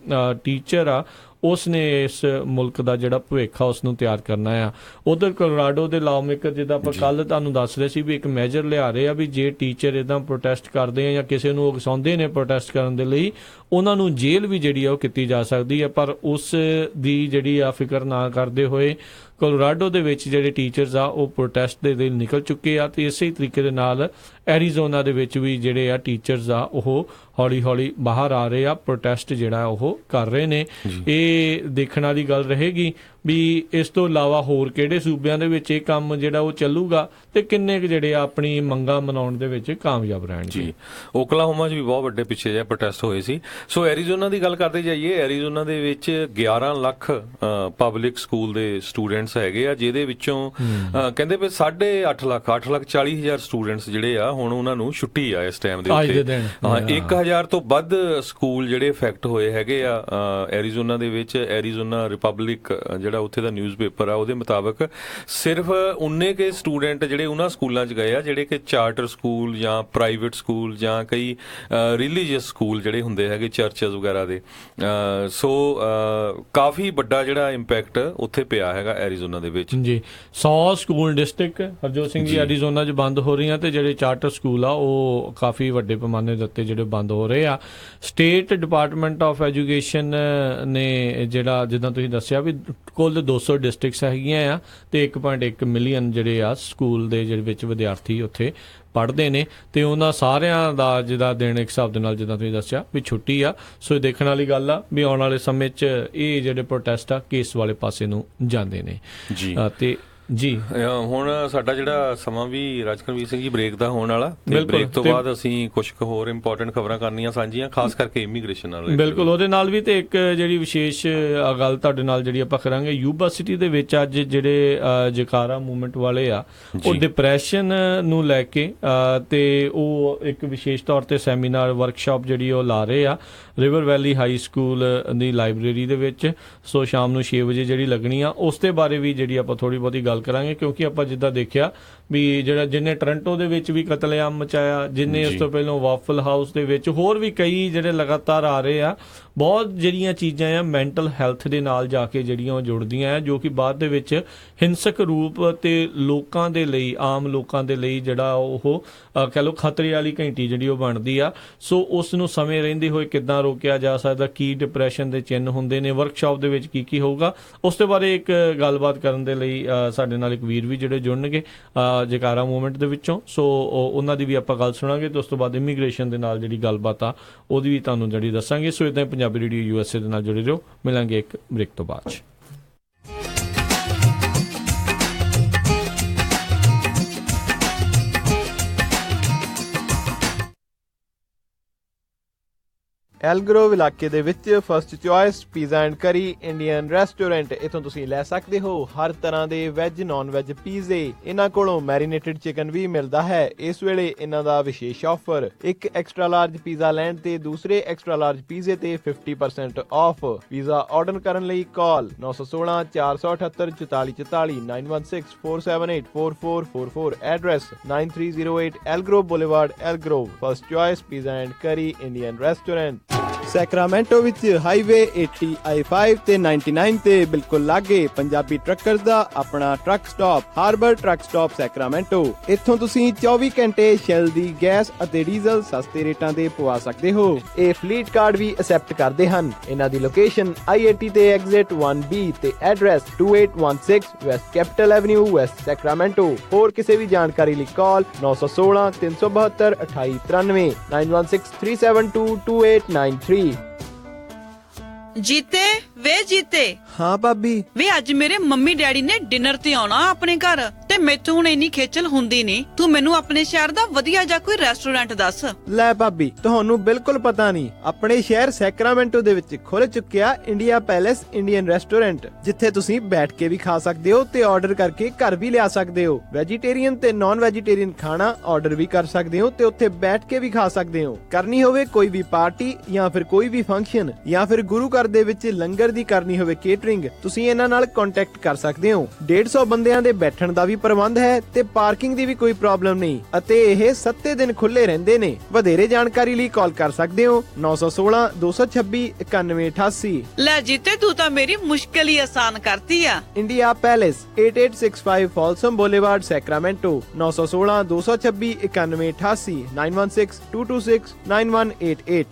ਟੀਚਰ ਆ ਉਸ ਨੇ ਇਸ ਮੁਲਕ ਦਾ ਜਿਹੜਾ ਭਵਿੱਖ ਆ ਉਸ ਨੂੰ ਤਿਆਰ ਕਰਨਾ ਆ। ਉਧਰ ਕੋਲੋਰਾਡੋ ਦੇ ਲਾਅ ਮੇਕਰ ਜਿੱਦਾਂ ਆਪਾਂ ਕੱਲ ਤੁਹਾਨੂੰ ਦੱਸ ਰਹੇ ਸੀ ਵੀ ਇੱਕ ਮੇਜਰ ਲਿਆ ਰਹੇ ਆ ਵੀ ਜੇ ਟੀਚਰ ਇਦਾਂ ਪ੍ਰੋਟੈਸਟ ਕਰਦੇ ਆ ਜਾਂ ਕਿਸੇ ਨੂੰ ਉਕਸਾਉਂਦੇ ਨੇ ਪ੍ਰੋਟੈਸਟ ਕਰਨ ਦੇ ਲਈ, ਉਹਨਾਂ ਨੂੰ ਜੇਲ੍ਹ ਵੀ ਜਿਹੜੀ ਆ ਉਹ ਕੀਤੀ ਜਾ ਸਕਦੀ ਹੈ। ਪਰ ਉਸ ਦੀ ਜਿਹੜੀ ਆ ਫਿਕਰ ਨਾ ਕਰਦੇ ਹੋਏ ਕੋਲੋਰਾਡੋ ਦੇ ਵਿੱਚ ਜਿਹੜੇ ਟੀਚਰਸ ਆ ਉਹ ਪ੍ਰੋਟੈਸਟ ਦੇ ਲਈ ਨਿਕਲ ਚੁੱਕੇ ਆ, ਤੇ ਇਸੇ ਤਰੀਕੇ ਦੇ ਨਾਲ ਐਰੀਜ਼ੋਨਾ ਦੇ ਵਿੱਚ ਵੀ ਜਿਹੜੇ ਆ ਟੀਚਰਸ ਆ ਉਹ ਹੌਲੀ ਹੌਲੀ ਬਾਹਰ ਆ ਰਹੇ ਆ, ਪ੍ਰੋਟੈਸਟ ਜਿਹੜਾ ਉਹ ਕਰ ਰਹੇ ਨੇ। ਇਹ ਦੇਖਣ ਵਾਲੀ ਗੱਲ ਰਹੇਗੀ ਵੀ ਇਸ ਤੋਂ ਇਲਾਵਾ ਹੋਰ ਕਿਹੜੇ ਸੂਬਿਆਂ ਦੇ ਵਿੱਚ ਇਹ ਕੰਮ ਜਿਹੜਾ ਉਹ ਚੱਲੂਗਾ ਤੇ ਕਿੰਨੇ ਕੁ ਜਿਹੜੇ ਆ ਆਪਣੀ ਮੰਗਾਂ ਮਨਾਉਣ ਦੇ ਵਿੱਚ ਕਾਮਯਾਬ ਰਹਿਣਗੇ। ਜੀ, ਓਕਲਾਹੋਮਾ 'ਚ ਵੀ ਬਹੁਤ ਵੱਡੇ ਪਿੱਛੇ ਜਿਹੇ ਪ੍ਰੋਟੈਸਟ ਹੋਏ ਸੀ। ਸੋ ਐਰੀਜ਼ੋਨਾ ਦੀ ਗੱਲ ਕਰਦੇ ਜਾਈਏ, ਐਰੀਜ਼ੋਨਾ ਦੇ ਵਿੱਚ 11 ਲੱਖ ਪਬਲਿਕ ਸਕੂਲ ਦੇ ਸਟੂਡੈਂਟਸ ਹੈਗੇ ਆ, ਜਿਹਦੇ ਵਿੱਚੋਂ ਕਹਿੰਦੇ ਵੀ 8,40,000 ਸਟੂਡੈਂਟਸ ਜਿਹੜੇ ਆ ਹੁਣ ਉਹਨਾਂ ਨੂੰ ਛੁੱਟੀ ਆ ਇਸ ਟਾਈਮ ਦੇ ਉੱਤੇ। 1,000 ਤੋਂ ਵੱਧ ਸਕੂਲ ਜਿਹੜੇ ਇਫੈਕਟ ਹੋਏ ਹੈਗੇ ਆ ਐਰੀਜ਼ੋਨਾ ਦੇ ਵਿੱਚ। ਐਰੀਜ਼ੋਨਾ ਰਿਪਬਲਿਕ ਜਿਹੜਾ ਉੱਥੇ ਦਾ ਨਿਊਜ਼ਪੇਪਰ ਆ ਉਹਦੇ ਮੁਤਾਬਕ ਸਿਰਫ ਉਨੇ ਕੇ ਸਟੂਡੈਂਟ ਜਿਹੜੇ ਉਹਨਾਂ ਸਕੂਲਾਂ 'ਚ ਗਏ ਆ ਜਿਹੜੇ ਕਿ ਚਾਰਟਰ ਸਕੂਲ ਜਾਂ ਪ੍ਰਾਈਵੇਟ ਸਕੂਲ ਜਾਂ ਕਈ ਰਿਲੀਜੀਅਸ ਸਕੂਲ ਜਿਹੜੇ ਹੁੰਦੇ ਹੈਗੇ ਚਰਚਸ ਵਗੈਰਾ ਦੇ। ਸੋ ਕਾਫੀ ਵੱਡਾ ਜਿਹੜਾ ਇੰਪੈਕਟ ਉੱਥੇ ਪਿਆ ਹੈਗਾ ਐਰੀਜ਼ੋਨਾ ਦੇ ਵਿੱਚ। ਜੀ, 100 school district Harjot Singh ji Arizona 'ਚ ਬੰਦ ਹੋ ਰਹੀਆਂ, ਤੇ ਜਿਹੜੇ ਚਾਰਟਰ ਸਕੂਲ ਆ ਉਹ ਕਾਫੀ ਵੱਡੇ ਪੈਮਾਨੇ ਦੇ ਉੱਤੇ ਜਿਹੜੇ ਬੰਦ ਹੋ ਰਹੇ ਆ। ਸਟੇਟ ਡਿਪਾਰਟਮੈਂਟ ਆਫ ਐਜੂਕੇਸ਼ਨ ਨੇ ਜਿਹੜਾ ਜਿੱਦਾਂ ਤੁਸੀਂ ਦੱਸਿਆ ਵੀ ਕੁੱਲ 200 ਡਿਸਟ੍ਰਿਕਟਸ ਹੈਗੀਆਂ ਆ ਤੇ 1.1 ਮਿਲੀਅਨ ਜਿਹੜੇ ਆ ਸਕੂਲ ਦੇ ਜਿਹੜੇ ਵਿੱਚ ਵਿਦਿਆਰਥੀ ਉੱਥੇ ਪੜ੍ਹਦੇ ਨੇ, ਤੇ ਉਹਨਾਂ ਸਾਰਿਆਂ ਦਾ ਜਿਹਦਾ ਦਿਨ ਇੱਕ ਹਿਸਾਬ ਦੇ ਨਾਲ ਜਿੱਦਾਂ ਤੁਸੀਂ ਦੱਸਿਆ ਵੀ ਛੁੱਟੀ ਆ। ਸੋ ਇਹ ਦੇਖਣ ਵਾਲੀ ਗੱਲ ਆ ਵੀ ਆਉਣ ਵਾਲੇ ਸਮੇਂ 'ਚ ਇਹ ਜਿਹੜੇ ਪ੍ਰੋਟੈਸਟ ਆ ਕੇਸ ਵਾਲੇ ਪਾਸੇ ਨੂੰ ਜਾਂਦੇ ਨੇ। ਜੀ ਤੇ ਜੀ ਹੁਣ ਸਾਡਾ ਜਿਹੜਾ ਸਮਾਂ ਵੀ ਰਾਜਕਰਮਵੀਰ ਸਿੰਘ ਜੀ ਬ੍ਰੇਕ ਦਾ ਹੋਣ ਵਾਲਾ, ਤੇ ਬ੍ਰੇਕ ਤੋਂ ਬਾਅਦ ਅਸੀਂ ਕੁਝ ਹੋਰ ਇੰਪੋਰਟੈਂਟ ਖਬਰਾਂ ਕਰਨੀਆਂ ਸਾਂਝੀਆਂ, ਖਾਸ ਕਰਕੇ ਇਮੀਗ੍ਰੇਸ਼ਨ ਨਾਲ। ਬਿਲਕੁਲ, ਉਹਦੇ ਨਾਲ ਵੀ ਤੇ ਇੱਕ ਜਿਹੜੀ ਵਿਸ਼ੇਸ਼ ਗੱਲ ਤੁਹਾਡੇ ਨਾਲ ਜਿਹੜੀ ਆਪਾਂ ਕਰਾਂਗੇ, ਯੂਬਾ ਸਿਟੀ ਦੇ ਵਿੱਚ ਅੱਜ ਜਿਹੜੇ ਜਕਾਰਾ ਮੂਵਮੈਂਟ ਵਾਲੇ ਆ ਉਹ ਡਿਪਰੈਸ਼ਨ ਨੂੰ ਲੈ ਕੇ ਤੇ ਉਹ ਇੱਕ ਵਿਸ਼ੇਸ਼ ਤੌਰ ਤੇ ਸੈਮੀਨਾਰ ਵਰਕਸ਼ਾਪ ਜਿਹੜੀ ਉਹ ਲਾ ਰਹੇ ਆ ਰਿਵਰ ਵੈਲੀ ਹਾਈ ਸਕੂਲ ਦੀ ਲਾਇਬ੍ਰੇਰੀ ਦੇ ਵਿੱਚ। ਸੋ ਸ਼ਾਮ ਨੂੰ 6 ਵਜੇ ਜਿਹੜੀ ਲੱਗਣੀ ਆ, ਉਸ ਦੇ ਬਾਰੇ ਵੀ ਜਿਹੜੀ ਆਪਾਂ ਥੋੜੀ ਬਹੁਤੀ ਗੱਲ ਕਰਾਂਗੇ, ਕਿਉਂਕਿ ਆਪਾਂ ਜਿੱਦਾਂ ਦੇਖਿਆ ਵੀ ਜਿਹੜਾ ਜਿਹਨੇ ਟੋਰਾਂਟੋ ਦੇ ਵਿੱਚ ਵੀ ਕਤਲੇਆਮ ਮਚਾਇਆ, ਜਿਹਨੇ ਉਸ ਤੋਂ ਪਹਿਲਾਂ ਵਾਫਲ ਹਾਊਸ ਦੇ ਵਿੱਚ, ਹੋਰ ਵੀ ਕਈ ਜਿਹੜੇ ਲਗਾਤਾਰ ਆ ਰਹੇ ਆ। ਬਹੁਤ ਜਿਹੜੀਆਂ ਚੀਜ਼ਾਂ ਆ ਮੈਂਟਲ ਹੈਲਥ ਦੇ ਨਾਲ ਜਾ ਕੇ ਜਿਹੜੀਆਂ ਉਹ ਜੁੜਦੀਆਂ ਆ, ਜੋ ਕਿ ਬਾਅਦ ਦੇ ਵਿੱਚ ਹਿੰਸਕ ਰੂਪ ਤੇ ਲੋਕਾਂ ਦੇ ਲਈ, ਆਮ ਲੋਕਾਂ ਦੇ ਲਈ ਜਿਹੜਾ ਉਹ ਕਹਿ ਲਓ ਖਤਰੇ ਵਾਲੀ ਘੰਟੀ ਜਿਹੜੀ ਉਹ ਬਣਦੀ ਆ। ਸੋ ਉਸ ਨੂੰ ਸਮੇਂ ਰਹਿੰਦੇ ਹੋਏ ਕਿੱਦਾਂ ਰੋਕਿਆ ਜਾ ਸਕਦਾ, ਕੀ ਡਿਪਰੈਸ਼ਨ ਦੇ ਚਿੰਨ੍ਹ ਹੁੰਦੇ ਨੇ, ਵਰਕਸ਼ਾਪ ਦੇ ਵਿੱਚ ਕੀ ਕੀ ਹੋਊਗਾ, ਉਸ ਦੇ ਬਾਰੇ ਇੱਕ ਗੱਲਬਾਤ ਕਰਨ ਦੇ ਲਈ ਸਾਡੇ ਸਾਡੇ ਨਾਲ ਇੱਕ ਵੀਰ ਵੀ ਜਿਹੜੇ ਜੁੜਨਗੇ ਜਕਾਰਾ ਮੂਵਮੈਂਟ ਦੇ ਵਿੱਚੋਂ, ਸੋ ਉਹਨਾਂ ਦੀ ਵੀ ਆਪਾਂ ਗੱਲ ਸੁਣਾਂਗੇ ਤੇ ਉਸ ਤੋਂ ਬਾਅਦ ਇਮੀਗ੍ਰੇਸ਼ਨ ਦੇ ਨਾਲ ਜਿਹੜੀ ਗੱਲਬਾਤ ਆ ਉਹਦੀ ਵੀ ਤੁਹਾਨੂੰ ਜਿਹੜੀ ਦੱਸਾਂਗੇ। ਸੋ ਇੱਦਾਂ ਹੀ ਪੰਜਾਬੀ ਰੇਡੀਓ USA ਦੇ ਨਾਲ ਜੁੜੇ ਰਹੋ। ਮਿਲਾਂਗੇ ਇੱਕ ਬ੍ਰੇਕ ਤੋਂ ਬਾਅਦ। ਐਲਗਰੋਵ ਇਲਾਕੇ ਦੇ ਵਿੱਚ first choice pizza and curry Indian restaurant, ਇੱਥੋਂ ਤੁਸੀਂ ਲੈ ਸਕਦੇ ਹੋ ਹਰ ਤਰ੍ਹਾਂ ਦੇ ਵੈਜ ਨੌਨ ਵੈਜ ਪੀਜ਼ੇ। ਇਹਨਾਂ ਕੋਲੋਂ ਮੈਰੀਨੇਟਡ ਚਿਕਨ ਵੀ ਮਿਲਦਾ ਹੈ। ਇਸ ਵੇਲੇ ਇਹਨਾਂ ਦਾ ਵਿਸ਼ੇਸ਼ ਆਫਰ, ਇੱਕ ਐਕਸਟਰਾ ਲਾਰਜ ਪੀਜ਼ਾ ਲੈਣ ਤੇ ਦੂਸਰੇ ਐਕਸਟਰਾ ਲਾਰਜ ਪੀਜ਼ੇ ਤੇ 50% ਆਫ। ਪੀਜ਼ਾ ਆਰਡਰ ਕਰਨ ਲਈ call 916 478 4444 916 478 4444। Address 9308 Elk Grove boulevard, Elk Grove. First choice pizza and curry Indian restaurant Sacramento ਵਿੱਚ ਹਾਈਵੇ 80 I-5 ਤੇ 99 ਤੇ ਬਿਲਕੁਲ ਲਾਗੇ ਪੰਜਾਬੀ ਟਰੱਕਰਸ ਦਾ ਆਪਣਾ truck stop, Harbor truck stop Sacramento. ਇੱਥੋਂ ਤੁਸੀਂ 24 ਘੰਟੇ ਸ਼ੈਲ ਦੀ ਗੈਸ ਅਤੇ ਡੀਜ਼ਲ ਸਸਤੇ ਰੇਟਾਂ ਤੇ ਪਵਾ ਸਕਦੇ ਹੋ। ਇਹ ਫਲੀਟ ਕਾਰਡ ਵੀ ਅਸੈਪਟ ਕਰਦੇ ਹਨ। ਇਹਨਾਂ ਦੀ ਲੋਕੇਸ਼ਨ I-80 ਤੇ ਐਗਜ਼ਿਟ 1B ਤੇ address 2816 West capital avenue, West Sacramento. ਹੋਰ ਕਿਸੇ ਵੀ ਜਾਣਕਾਰੀ ਲਈ ਕਾਲ 916 372 2893 916 372 2893। ਜੀਤੇ ਵੇ ਜੀਤੇ। ਹਾਂ ਭਾਬੀ। ਵੇ ਅੱਜ ਮੇਰੇ ਮੰਮੀ ਡੈਡੀ ਨੇ ਡਿਨਰ ਤੇ ਆਉਣਾ ਆਪਣੇ ਘਰ, ਤੇ ਮੈਥੋਂ ਹੁਣ ਇੰਨੀ ਖੇਚਲ ਹੁੰਦੀ ਨਹੀਂ। ਤੂੰ ਮੈਨੂੰ ਆਪਣੇ ਸ਼ਹਿਰ ਦਾ ਵਧੀਆ ਜਿਹਾ ਕੋਈ ਰੈਸਟੋਰੈਂਟ ਦੱਸ। ਲੈ ਭਾਬੀ, ਤੁਹਾਨੂੰ ਬਿਲਕੁਲ ਪਤਾ ਨਹੀਂ, ਆਪਣੇ ਸ਼ਹਿਰ ਸੈਕਰਾਮੈਂਟੋ ਦੇ ਵਿੱਚ ਖੁੱਲ ਚੁੱਕਿਆ ਇੰਡੀਆ ਪੈਲੇਸ ਇੰਡੀਅਨ ਰੈਸਟੋਰੈਂਟ, ਜਿੱਥੇ ਤੁਸੀਂ ਬੈਠ ਕੇ ਵੀ ਖਾ ਸਕਦੇ ਹੋ ਤੇ ਆਰਡਰ ਕਰਕੇ ਘਰ ਵੀ ਲਿਆ ਸਕਦੇ ਹੋ। ਵੈਜੀਟੇਰੀਅਨ ਤੇ ਨਾਨ ਵੈਜੀਟੇਰੀਅਨ ਖਾਣਾ ਆਰਡਰ ਵੀ ਕਰ ਸਕਦੇ ਹੋ ਤੇ ਉੱਥੇ ਬੈਠ ਕੇ ਵੀ ਖਾ ਸਕਦੇ ਹੋ। ਕਰਨੀ ਹੋਵੇ ਕੋਈ ਵੀ ਪਾਰਟੀ ਜਾਂ ਫਿਰ ਕੋਈ ਵੀ ਫੰਕਸ਼ਨ, ਜਾਂ ਫਿਰ ਗੁਰੂ ਘਰ ਦੇ ਵਿੱਚ ਲੰਗਰ ਦੀ ਕਰਨੀ ਹੋਵੇ ਕੇਟਰਿੰਗ, ਤੁਸੀਂ ਇਹਨਾਂ ਨਾਲ ਕੰਟੈਕਟ ਕਰ ਸਕਦੇ ਹੋ। 150 ਬੰਦਿਆਂ ਦੇ ਬੈਠਣ ਦਾ ਵੀ ਪ੍ਰਬੰਧ ਹੈ ਤੇ ਪਾਰਕਿੰਗ ਦੀ ਵੀ ਕੋਈ ਪ੍ਰੋਬਲਮ ਨਹੀਂ, ਅਤੇ ਇਹ 7 ਦਿਨ ਖੁੱਲੇ ਰਹਿੰਦੇ ਨੇ। ਵਧੇਰੇ ਜਾਣਕਾਰੀ ਲਈ ਕਾਲ ਕਰ ਸਕਦੇ ਹੋ 916 226 9188। ਲੈ ਜੀਤੇ, ਤੂੰ ਤਾਂ ਮੇਰੀ ਮੁਸ਼ਕਿਲ ਹੀ ਆਸਾਨ ਕਰਤੀ ਆ। India palace 8865 Folsom boulevard Sacramento 916 226 9188 916 226 9188।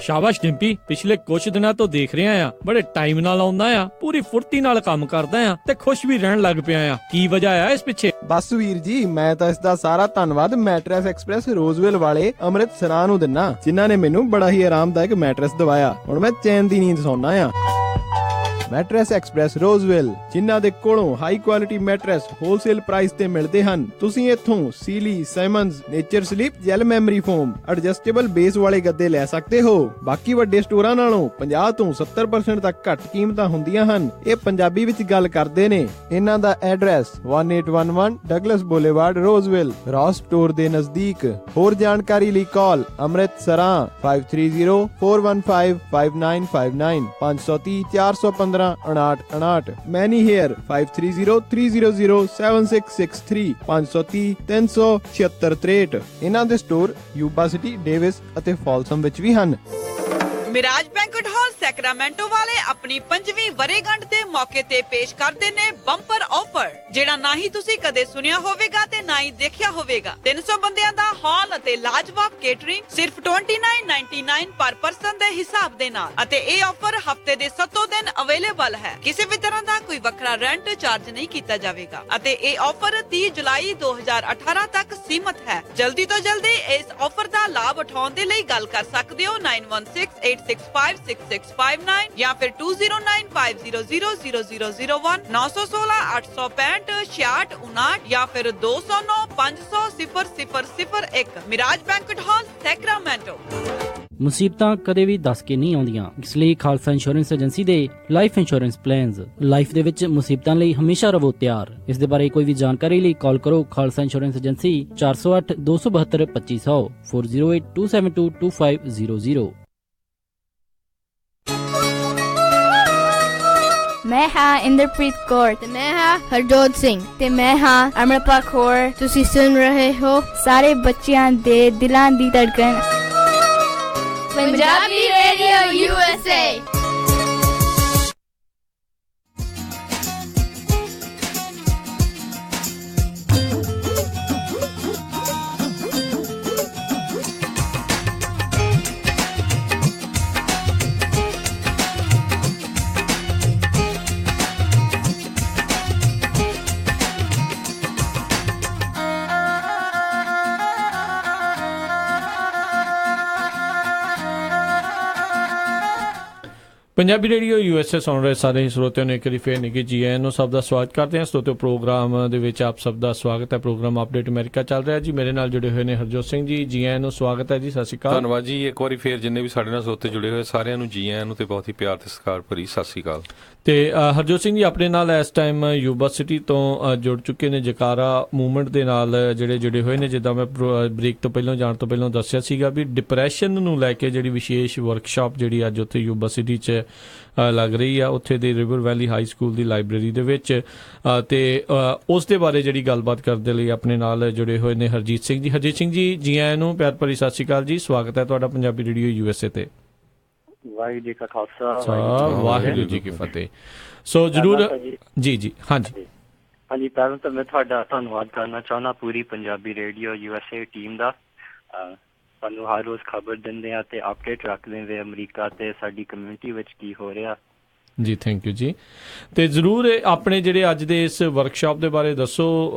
ਸ਼ਾਬਾਸ਼ ਡਿੰਪੀ, ਪਿਛਲੇ ਕੁਝ ਦਿਨਾਂ ਤੋਂ ਦੇਖ ਰਿਹਾ ਆ ਬੜੇ ਟਾਈਮ ਨਾਲ ਆਉਂਦਾ ਆ, ਪੂਰੀ ਫੁਰਤੀ ਨਾਲ ਕੰਮ ਕਰਦਾ ਆ ਤੇ ਖੁਸ਼ ਵੀ ਰਹਿਣ ਲੱਗ ਪਿਆ ਆ। ਕੀ ਵਜ੍ਹਾ ਆ ਇਸ ਪਿੱਛੇ? ਬਸ ਵੀਰ ਜੀ, ਮੈਂ ਤਾਂ ਇਸ ਦਾ ਸਾਰਾ ਧੰਨਵਾਦ ਮੈਟਰੈਸ ਐਕਸਪ੍ਰੈਸ ਰੋਜ਼ਵੈਲ ਵਾਲੇ ਅੰਮ੍ਰਿਤਸਰਾਂ ਨੂੰ ਦਿੰਨਾ, ਜਿਨ੍ਹਾਂ ਨੇ ਮੈਨੂੰ ਬੜਾ ਹੀ ਆਰਾਮਦਾਇਕ ਮੈਟਰੈਸ ਦਵਾਇਆ। ਹੁਣ ਮੈਂ ਚੈਨ ਦੀ ਨੀਂਦ ਸੌਣਾ ਆ। ਮੈਟਰੈਸ ਐਕਸਪ੍ਰੈਸ ਰੋਜ਼ਵੈਲ, ਜਿਨ੍ਹਾਂ ਦੇ ਕੋਲੋਂ high quality mattress wholesale price ਤੇ ਮਿਲਦੇ ਹਨ। ਤੁਸੀਂ ਇੱਥੋਂ Sealy, Simmons, Nature Sleep, gel memory foam, adjustable base ਵਾਲੇ ਗੱਦੇ ਲੈ ਸਕਦੇ ਹੋ। ਬਾਕੀ ਵੱਡੇ ਸਟੋਰਾਂ ਨਾਲੋਂ 50 ਤੋਂ 70% ਤੱਕ ਘੱਟ ਕੀਮਤਾਂ ਹੁੰਦੀਆਂ ਹਨ। ਇਹ ਪੰਜਾਬੀ ਵਿੱਚ ਗੱਲ ਕਰਦੇ ਨੇ। ਇਹਨਾਂ ਦਾ address 1811 Douglas boulevard, Roseville, Ross store ਦੇ ਨਜ਼ਦੀਕ। ਹੋਰ ਜਾਣਕਾਰੀ ਲਈ ਕਾਲ ਅੰਮ੍ਰਿਤਸਰਾਂ 530 415 5959 530 415 5959। ਮੈਨੀ ਹੇਅਰ 530 300 7663 530 37663। ਇਹਨਾਂ ਦੇ ਸਟੋਰ ਯੂਬਾ ਸਿਟੀ, ਡੇਵਿਸ ਅਤੇ ਫਾਲਸਮ ਵਿੱਚ ਵੀ ਹਨ। ਮਿਰਾਜ ਬੈਂਕਟ ਹਾਲ ਸੈਕਰਾਮੈਂਟੋ ਵਾਲੇ ਆਪਣੀ 5ਵੀਂ ਵਰ੍ਹੇਗੰਢ ਦੇ ਮੌਕੇ ਤੇ ਪੇਸ਼ ਕਰਦੇ ਨੇ ਬੰਪਰ ਆਫਰ, ਜਿਹੜਾ ਨਾ ਹੀ ਤੁਸੀਂ ਕਦੇ ਸੁਣਿਆ ਹੋਵੇਗਾ ਤੇ ਨਾ ਹੀ ਦੇਖਿਆ ਹੋਵੇਗਾ। 300 ਬੰਦਿਆਂ ਦਾ ਹਾਲ ਅਤੇ ਲਾਜਵਾਬ ਕੇਟਰਿੰਗ ਸਿਰਫ $29.99 ਪਰ ਪਰਸਨ ਦੇ ਹਿਸਾਬ ਦੇ ਨਾਲ, ਅਤੇ ਇਹ ਆਫਰ ਹਫਤੇ ਦੇ 7 ਦਿਨ ਅਵੇਲੇਬਲ ਹੈ। ਕਿਸੇ ਵੀ ਤਰ੍ਹਾਂ ਦਾ ਕੋਈ ਵੱਖਰਾ ਰੈਂਟ ਚਾਰਜ ਨਹੀਂ ਕੀਤਾ ਜਾਵੇਗਾ, ਅਤੇ ਇਹ ਆਫਰ 30 ਜੁਲਾਈ 2018 ਤੱਕ ਸੀਮਤ ਹੈ। ਜਲਦੀ ਤੋਂ ਜਲਦੀ ਇਸ ਆਫਰ ਦਾ ਲਾਭ ਉਠਾਉਣ ਦੇ ਲਈ ਗੱਲ ਕਰ ਸਕਦੇ ਹੋ 9168656659 ਜਾਂ ਫਿਰ 2095000001 916 865 6659 ਜਾਂ ਫਿਰ 209 500 0001। Miraj banquet hall Sacramento. ਮੁਸੀਬਤਾਂ ਕਦੇ ਵੀ ਦੱਸ ਕੇ ਨਹੀਂ ਆਉਂਦੀਆਂ, ਇਸ ਲਈ ਖਾਲਸਾ ਇੰਸ਼ੋਰੈਂਸ ਏਜੰਸੀ ਦੇ ਲਾਈਫ ਇੰਸ਼ੋਰੈਂਸ ਪਲਾਨਸ ਲਾਈਫ ਦੇ ਵਿੱਚ ਮੁਸੀਬਤਾਂ ਲਈ ਹਮੇਸ਼ਾ ਰਹੋ ਤਿਆਰ। ਇਸ ਦੇ ਬਾਰੇ ਕੋਈ ਵੀ ਜਾਣਕਾਰੀ ਲਈ ਕਾਲ ਕਰੋ ਖਾਲਸਾ ਇੰਸ਼ੋਰੈਂਸ ਏਜੰਸੀ 408 272 2500 408 272 2500। ਮੈਂ ਹਾਂ ਇੰਦਰਪ੍ਰੀਤ ਕੌਰ ਤੇ ਮੈਂ ਹਾਂ ਹਰਜੋਤ ਸਿੰਘ ਤੇ ਮੈਂ ਹਾਂ ਅਮਰਪਾਲ ਕੌਰ। ਤੁਸੀਂ ਸੁਣ ਰਹੇ ਹੋ ਸਾਰੇ ਬੱਚਿਆਂ ਦੇ ਦਿਲਾਂ ਦੀ ਧੜਕਣ Punjabi radio USA। Punjabi radio USA ਸੁਣ ਰਹੇ ਸਾਰੇ ਹੀ ਸਰੋਤਿਆਂ ਨੂੰ ਇੱਕ ਵਾਰੀ ਫੇਰ ਨਿੱਘੀ ਜੀ ਆਇਆਂ ਨੂੰ ਸਭ ਦਾ ਸਵਾਗਤ ਕਰਦੇ ਹਾਂ। ਸਰੋਤਿਓ ਪ੍ਰੋਗਰਾਮ ਦੇ ਵਿੱਚ ਆਪ ਸਭ ਦਾ ਸਵਾਗਤ ਹੈ। ਪ੍ਰੋਗਰਾਮ ਅਪਡੇਟ ਅਮਰੀਕਾ ਚੱਲ ਰਿਹਾ ਜੀ। ਮੇਰੇ ਨਾਲ ਜੁੜੇ ਹੋਏ ਨੇ ਹਰਜੋਤ ਸਿੰਘ ਜੀ। ਜੀ ਆਇਆਂ ਨੂੰ ਸਵਾਗਤ ਹੈ ਜੀ। ਸਤਿ ਸ਼੍ਰੀ ਅਕਾਲ। ਧੰਨਵਾਦ ਜੀ। ਇੱਕ ਵਾਰੀ ਫੇਰ ਜਿੰਨੇ ਵੀ ਸਾਡੇ ਨਾਲ ਸਰੋਤੇ ਜੁੜੇ ਹੋਏ ਸਾਰਿਆਂ ਨੂੰ ਜੀ ਆਇਆਂ ਨੂੰ ਤੇ ਬਹੁਤ ਹੀ ਪਿਆਰ ਤੇ ਸਤਿਕਾਰ ਭਰੀ ਸਤਿ ਸ਼੍ਰੀ ਅਕਾਲ। ਤੇ ਹਰਜੋਤ ਸਿੰਘ ਜੀ ਆਪਣੇ ਨਾਲ ਇਸ ਟਾਈਮ ਯੂਬਾ ਸਿਟੀ ਤੋਂ ਜੁੜ ਚੁੱਕੇ ਨੇ ਜਕਾਰਾ ਮੂਵਮੈਂਟ ਦੇ ਨਾਲ ਜਿਹੜੇ ਜੁੜੇ ਹੋਏ ਨੇ। ਜਿੱਦਾਂ ਮੈਂ ਬ੍ਰੇਕ ਤੋਂ ਪਹਿਲਾਂ ਜਾਣ ਤੋਂ ਪਹਿਲਾਂ ਦੱਸਿਆ ਸੀਗਾ ਵੀ ਡਿਪਰੈਸ਼ਨ ਨੂੰ ਲੈ ਕੇ ਜਿਹੜੀ ਵਿਸ਼ੇਸ਼ ਵਰਕਸ਼ਾਪ ਜਿਹੜੀ ਅੱਜ ਉੱਥੇ ਯੂਬਾ ਸਿਟੀ 'ਚ ਲੱਗ ਰਹੀ ਆ ਉੱਥੇ ਦੇ ਰਿਵਰ ਵੈਲੀ ਹਾਈ ਸਕੂਲ ਦੀ ਲਾਇਬ੍ਰੇਰੀ ਦੇ ਵਿੱਚ ਤੇ ਉਸ ਦੇ ਬਾਰੇ ਜਿਹੜੀ ਗੱਲਬਾਤ ਕਰਨ ਦੇ ਲਈ ਆਪਣੇ ਨਾਲ ਜੁੜੇ ਹੋਏ ਨੇ ਹਰਜੀਤ ਸਿੰਘ ਜੀ। ਹਰਜੀਤ ਸਿੰਘ ਜੀ ਜੀ ਆਇਆਂ ਨੂੰ ਪਿਆਰ ਭਰੀ ਸਤਿ ਸ਼੍ਰੀ ਅਕਾਲ ਜੀ। ਸਵਾਗਤ ਹੈ ਤੁਹਾਡਾ ਪੰਜਾਬੀ ਰੇਡੀਓ USA ਤੇ। ਵਾਹਿਗੁਰੂ ਜੀ ਕਾ ਖਾਲਸਾ ਵਾਹਿਗੁਰੂ ਜੀ ਕੀ ਫਤਿਹ। ਸੋ ਜ਼ਰੂਰ ਜੀ ਜੀ ਹਾਂਜੀ ਹਾਂਜੀ ਪਹਿਲਾਂ ਤਾਂ ਮੈਂ ਤੁਹਾਡਾ ਧੰਨਵਾਦ ਕਰਨਾ ਚਾਹੁੰਦਾ ਪੂਰੀ ਪੰਜਾਬੀ ਰੇਡੀਓ USA ਟੀਮ ਦਾ। ਸਾਨੂੰ ਹਰ ਰੋਜ਼ ਖਬਰ ਦਿੰਦੇ ਆ ਤੇ ਅਪਡੇਟ ਰੱਖਦੇ ਵੇ ਅਮਰੀਕਾ ਤੇ ਸਾਡੀ ਕਮਿਊਨਿਟੀ ਵਿੱਚ ਕੀ ਹੋ ਰਿਹਾ ਜੀ। ਥੈਂਕ ਯੂ ਜੀ। ਤੇ ਜ਼ਰੂਰ ਆਪਣੇ ਜਿਹੜੇ ਅੱਜ ਦੇ ਇਸ ਵਰਕਸ਼ਾਪ ਦੇ ਬਾਰੇ ਦੱਸੋ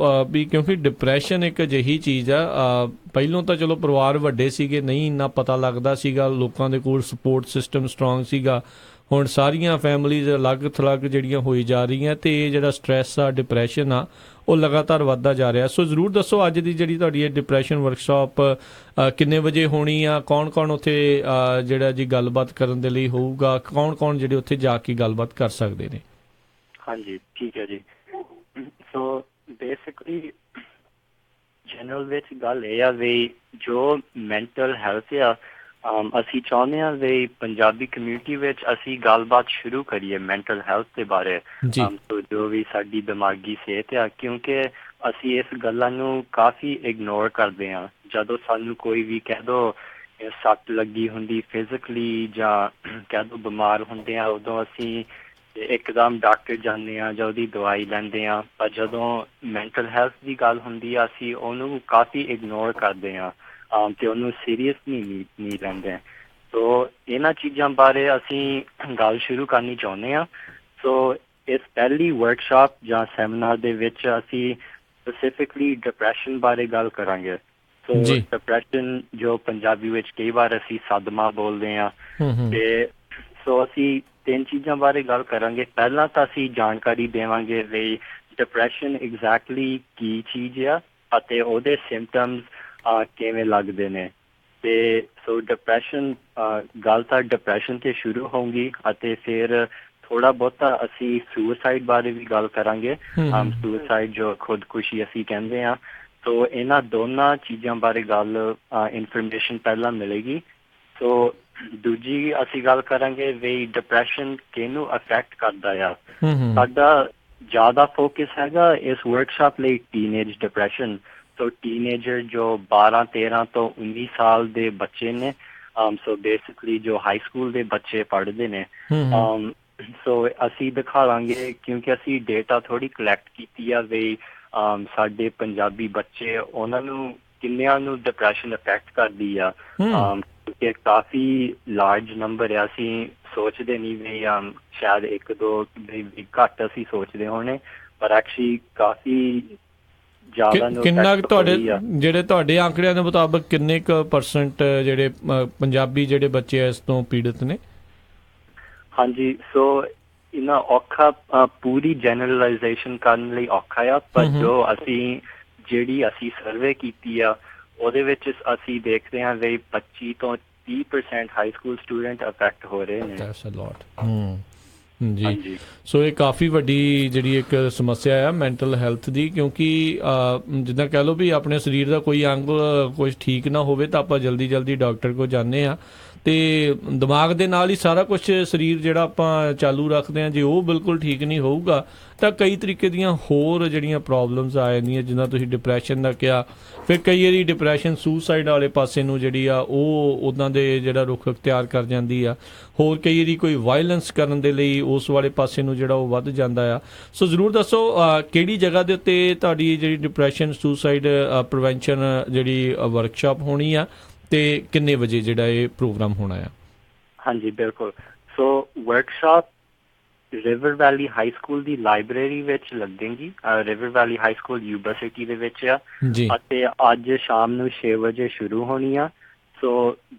ਵੀ ਕਿਉਂਕਿ ਡਿਪਰੈਸ਼ਨ ਇੱਕ ਅਜਿਹੀ ਚੀਜ਼ ਆ ਪਹਿਲੋਂ ਤਾਂ ਚਲੋ ਪਰਿਵਾਰ ਵੱਡੇ ਸੀਗੇ ਨਹੀਂ ਇੰਨਾ ਪਤਾ ਲੱਗਦਾ ਸੀਗਾ ਲੋਕਾਂ ਦੇ ਕੋਲ ਸਪੋਰਟ ਸਿਸਟਮ ਸਟਰੋਂਗ ਸੀਗਾ। ਹੁਣ ਸਾਰੀਆਂ ਫੈਮਲੀਜ਼ ਅਲੱਗ ਥਲੱਗ ਜਿਹੜੀਆਂ ਹੋਈ ਜਾ ਰਹੀਆਂ ਤੇ ਇਹ ਜਿਹੜਾ ਸਟ੍ਰੈਸ ਆ ਡਿਪਰੈਸ਼ਨ ਆ ਉਹ ਲਗਾਤਾਰ ਵੱਧਦਾ ਜਾ ਰਿਹਾ। ਸੋ ਜ਼ਰੂਰ ਦੱਸੋ ਅੱਜ ਦੀ ਜਿਹੜੀ ਤੁਹਾਡੀ ਇਹ ਡਿਪਰੈਸ਼ਨ ਵਰਕਸ਼ਾਪ ਕਿੰਨੇ ਵਜੇ ਹੋਣੀ ਆ, ਕੌਣ ਕੌਣ ਉੱਥੇ ਜਿਹੜਾ ਜੀ ਗੱਲਬਾਤ ਕਰਨ ਦੇ ਲਈ ਹੋਊਗਾ, ਕੌਣ ਕੌਣ ਜਿਹੜੇ ਉੱਥੇ ਜਾ ਕੇ ਗੱਲਬਾਤ ਕਰ ਸਕਦੇ ਨੇ? ਹਾਂਜੀ ਠੀਕ ਹੈ ਜੀ। ਸੋ ਬੇਸਿਕਲੀ ਜਨਰਲ ਵਿੱਚ ਗੱਲ ਇਹ ਆ ਵੀ ਜੋ ਮੈਂਟਲ ਹੈਲਥ ਆ ਅਸੀਂ ਚਾਹੁੰਦੇ ਹਾਂ ਵੀ ਪੰਜਾਬੀ ਕਮਿਊਨਿਟੀ ਵਿੱਚ ਅਸੀਂ ਗੱਲਬਾਤ ਸ਼ੁਰੂ ਕਰੀਏ ਮੈਂਟਲ ਹੈਲਥ ਦੇ ਬਾਰੇ। ਜੋ ਵੀ ਸਾਡੀ ਦਿਮਾਗੀ ਸਿਹਤ ਆ ਕਿਉਂਕਿ ਅਸੀਂ ਇਸ ਗੱਲਾਂ ਨੂੰ ਕਾਫੀ ਇਗਨੋਰ ਕਰਦੇ ਹਾਂ। ਜਦੋਂ ਸਾਨੂੰ ਕੋਈ ਵੀ ਕਹਿ ਦੋ ਸੱਟ ਲੱਗੀ ਹੁੰਦੀ ਫਿਜ਼ੀਕਲੀ ਜਾਂ ਕਹਿ ਦੋ ਬਿਮਾਰ ਹੁੰਦੇ ਆ ਉਦੋਂ ਅਸੀਂ ਇੱਕਦਮ ਡਾਕਟਰ ਜਾਂਦੇ ਹਾਂ ਜਾਂ ਉਹਦੀ ਦਵਾਈ ਲੈਂਦੇ ਹਾਂ। ਪਰ ਜਦੋਂ ਮੈਂਟਲ ਹੈਲਥ ਦੀ ਗੱਲ ਹੁੰਦੀ ਆ ਅਸੀਂ ਉਹਨੂੰ ਕਾਫੀ ਇਗਨੋਰ ਕਰਦੇ ਹਾਂ ਤੇ ਉਹਨੂੰ ਸੀਰੀਅਸ ਨਹੀਂ ਲੈਂਦੇ। ਸੋ ਇਹਨਾਂ ਚੀਜ਼ਾਂ ਬਾਰੇ ਅਸੀਂ ਗੱਲ ਸ਼ੁਰੂ ਕਰਨੀ ਚਾਹੁੰਦੇ ਹਾਂ। ਸੋ ਇਸ ਪਹਿਲੀ ਵਰਕਸ਼ਾਪ ਜਾਂ ਸੈਮੀਨਾਰ ਦੇ ਵਿੱਚ ਅਸੀਂ ਸਪੈਸੀਫਿਕਲੀ ਡਿਪਰੈਸ਼ਨ ਬਾਰੇ ਗੱਲ ਕਰਾਂਗੇ। ਸੋ ਡਿਪਰੈਸ਼ਨ ਜੋ ਪੰਜਾਬੀ ਵਿੱਚ ਕਈ ਵਾਰ ਅਸੀਂ ਸਦਮਾ ਬੋਲਦੇ ਹਾਂ ਤੇ ਸੋ ਅਸੀਂ ਤਿੰਨ ਚੀਜ਼ਾਂ ਬਾਰੇ ਗੱਲ ਕਰਾਂਗੇ। ਪਹਿਲਾਂ ਤਾਂ ਅਸੀਂ ਜਾਣਕਾਰੀ ਦੇਵਾਂਗੇ ਵੀ ਡਿਪਰੈਸ਼ਨ ਐਗਜ਼ੈਕਟਲੀ ਕੀ ਚੀਜ਼ ਆ ਅਤੇ ਉਹਦੇ ਸਿੰਪਟਮਸ ਕਿਵੇਂ ਲੱਗਦੇ ਨੇ। ਤੇ ਸੋ ਡਿਪਰੈਸ਼ਨ ਗੱਲ ਤਾਂ ਡਿਪਰੈਸ਼ਨ ਤੇ ਸ਼ੁਰੂ ਹੋਊਗੀ ਅਤੇ ਫਿਰ ਥੋੜਾ ਬਹੁਤਾ ਅਸੀਂ ਸੁਸਾਈਡ ਬਾਰੇ ਵੀ ਗੱਲ ਕਰਾਂਗੇ। ਸੁਸਾਈਡ ਜੋ ਖੁਦਕੁਸ਼ੀ ਅਸੀਂ ਕਹਿੰਦੇ ਹਾਂ। ਸੋ ਇਹਨਾਂ ਦੋਨਾਂ ਚੀਜ਼ਾਂ ਬਾਰੇ ਗੱਲ ਇਨਫੋਰਮੇਸ਼ਨ ਪਹਿਲਾਂ ਮਿਲੇਗੀ। ਸੋ ਦੂਜੀ ਅਸੀਂ ਗੱਲ ਕਰਾਂਗੇ ਵੀ ਡਿਪਰੈਸ਼ਨ ਕਿਹਨੂੰ ਅਫੈਕਟ ਕਰਦਾ ਆ। ਸਾਡਾ ਜ਼ਿਆਦਾ ਫੋਕਸ ਹੈਗਾ ਇਸ ਵਰਕਸ਼ਾਪ ਲਈ ਟੀਨੇਜ ਡਿਪਰੈਸ਼ਨ। ਸੋ ਟੀਨੇਜਰ ਜੋ 12-13 ਤੋਂ 19 ਸਾਲ ਦੇ ਬੱਚੇ ਨੇ। ਸੋ ਬੇਸਿਕਲੀ ਜੋ ਹਾਈ ਸਕੂਲ ਦੇ ਬੱਚੇ ਪੜ੍ਹਦੇ ਨੇ। ਸੋ ਅਸੀਂ ਦਿਖਾਵਾਂਗੇ ਕਿਉਂਕਿ ਅਸੀਂ ਡੇਟਾ ਥੋੜ੍ਹੀ ਕਲੈਕਟ ਕੀਤੀ ਆ ਵੀ ਸਾਡੇ ਪੰਜਾਬੀ ਬੱਚੇ ਉਹਨਾਂ ਨੂੰ ਕਿੰਨਿਆਂ ਨੂੰ ਡਿਪਰੈਸ਼ਨ ਅਫੈਕਟ ਕਰਦੀ ਆ ਕਿਉਂਕਿ ਕਾਫੀ ਲਾਰਜ ਨੰਬਰ ਆ। ਅਸੀਂ ਸੋਚਦੇ ਨਹੀਂ ਵੀ ਸ਼ਾਇਦ 1-2 ਘੱਟ ਅਸੀਂ ਸੋਚਦੇ ਹੋਣੇ ਪਰ ਐਕਚੁਅਲੀ ਕਾਫੀ ਕਿੰਨਾ ਤੁਹਾਡੇ ਜਿਹੜੇ ਤੁਹਾਡੇ ਆંકੜਿਆਂ ਦੇ ਮੁਤਾਬਕ ਕਿੰਨੇ ਕੁ ਪਰਸੈਂਟ ਜਿਹੜੇ ਪੰਜਾਬੀ ਜਿਹੜੇ ਬੱਚੇ ਇਸ ਤੋਂ ਪੀੜਤ ਨੇ? ਹਾਂਜੀ ਸੋ ਇਹਨਾਂ ਔਖਾ ਪੂਰੀ ਜਨਰਲਾਈਜੇਸ਼ਨ ਕਰਨ ਲਈ ਔਖਾ ਆ ਪਰ ਜੋ ਜਿਹੜੀ ਅਸੀਂ ਸਰਵੇ ਕੀਤੀ ਆ ਉਹਦੇ ਵਿੱਚ ਅਸੀਂ ਦੇਖਦੇ ਹਾਂ ਵੀ 25 ਤੋਂ 30% ਹਾਈ ਸਕੂਲ ਸਟੂਡੈਂਟ ਅਫੈਕਟ ਹੋ ਰਹੇ ਨੇ। ਜੀ ਸੋ ਇਹ ਕਾਫੀ ਵੱਡੀ ਜਿਹੜੀ ਇੱਕ ਸਮੱਸਿਆ ਆ ਮੈਂਟਲ ਹੈਲਥ ਦੀ ਕਿਉਂਕਿ ਜਿੱਦਾਂ ਕਹਿ ਲਓ ਵੀ ਆਪਣੇ ਸਰੀਰ ਦਾ ਕੋਈ ਅੰਗ ਕੁਝ ਠੀਕ ਨਾ ਹੋਵੇ ਤਾਂ ਆਪਾਂ ਜਲਦੀ ਡਾਕਟਰ ਕੋਲ ਜਾਂਦੇ ਹਾਂ ਤੇ ਦਿਮਾਗ ਦੇ ਨਾਲ ਹੀ ਸਾਰਾ ਕੁਝ ਸਰੀਰ ਜਿਹੜਾ ਆਪਾਂ ਚਾਲੂ ਰੱਖਦੇ ਹਾਂ ਜੇ ਉਹ ਬਿਲਕੁਲ ਠੀਕ ਨਹੀਂ ਹੋਊਗਾ ਤਾਂ ਕਈ ਤਰੀਕੇ ਦੀਆਂ ਹੋਰ ਜਿਹੜੀਆਂ ਪ੍ਰੋਬਲਮਸ ਆ ਜਾਂਦੀਆਂ ਜਿੱਦਾਂ ਤੁਸੀਂ ਡਿਪਰੈਸ਼ਨ ਦਾ ਕਿਹਾ। ਫਿਰ ਕਈ ਵਾਰੀ ਡਿਪਰੈਸ਼ਨ ਸੁਸਾਈਡ ਵਾਲੇ ਪਾਸੇ ਨੂੰ ਜਿਹੜੀ ਆ ਉਹ ਉੱਦਾਂ ਦੇ ਜਿਹੜਾ ਰੁਖ ਅਖਤਿਆਰ ਕਰ ਜਾਂਦੀ ਆ। ਹੋਰ ਕਈ ਵਾਰੀ ਕੋਈ ਵਾਇਲੈਂਸ ਕਰਨ ਦੇ ਲਈ ਉਸ ਵਾਲੇ ਪਾਸੇ ਨੂੰ ਜਿਹੜਾ ਉਹ ਵੱਧ ਜਾਂਦਾ ਆ। ਸੋ ਜ਼ਰੂਰ ਦੱਸੋ ਕਿਹੜੀ ਜਗ੍ਹਾ ਦੇ ਉੱਤੇ ਤੁਹਾਡੀ ਜਿਹੜੀ ਡਿਪਰੈਸ਼ਨ ਸੁਸਾਈਡ ਪ੍ਰੀਵੈਂਸ਼ਨ ਜਿਹੜੀ ਵਰਕਸ਼ਾਪ ਹੋਣੀ ਆ ਤੇ ਕਿੰਨੇ ਵਜੇ ਜਿਹੜਾ ਇਹ ਪ੍ਰੋਗਰਾਮ ਹੋਣਾ ਆ? ਹਾਂਜੀ ਬਿਲਕੁਲ। ਸੋ ਵਰਕਸ਼ਾਪ ਰਿਵਰ ਵੈਲੀ ਹਾਈ ਸਕੂਲ ਦੀ ਲਾਇਬ੍ਰੇਰੀ ਵਿੱਚ ਲੱਗੇਗੀ। ਰਿਵਰ ਵੈਲੀ ਹਾਈ ਸਕੂਲ ਯੂਬਾ ਸਿਟੀ ਦੇ ਵਿੱਚ ਆ ਅਤੇ ਅੱਜ ਸ਼ਾਮ ਨੂੰ 6 ਵਜੇ ਸ਼ੁਰੂ ਹੋਣੀ ਆ। ਸੋ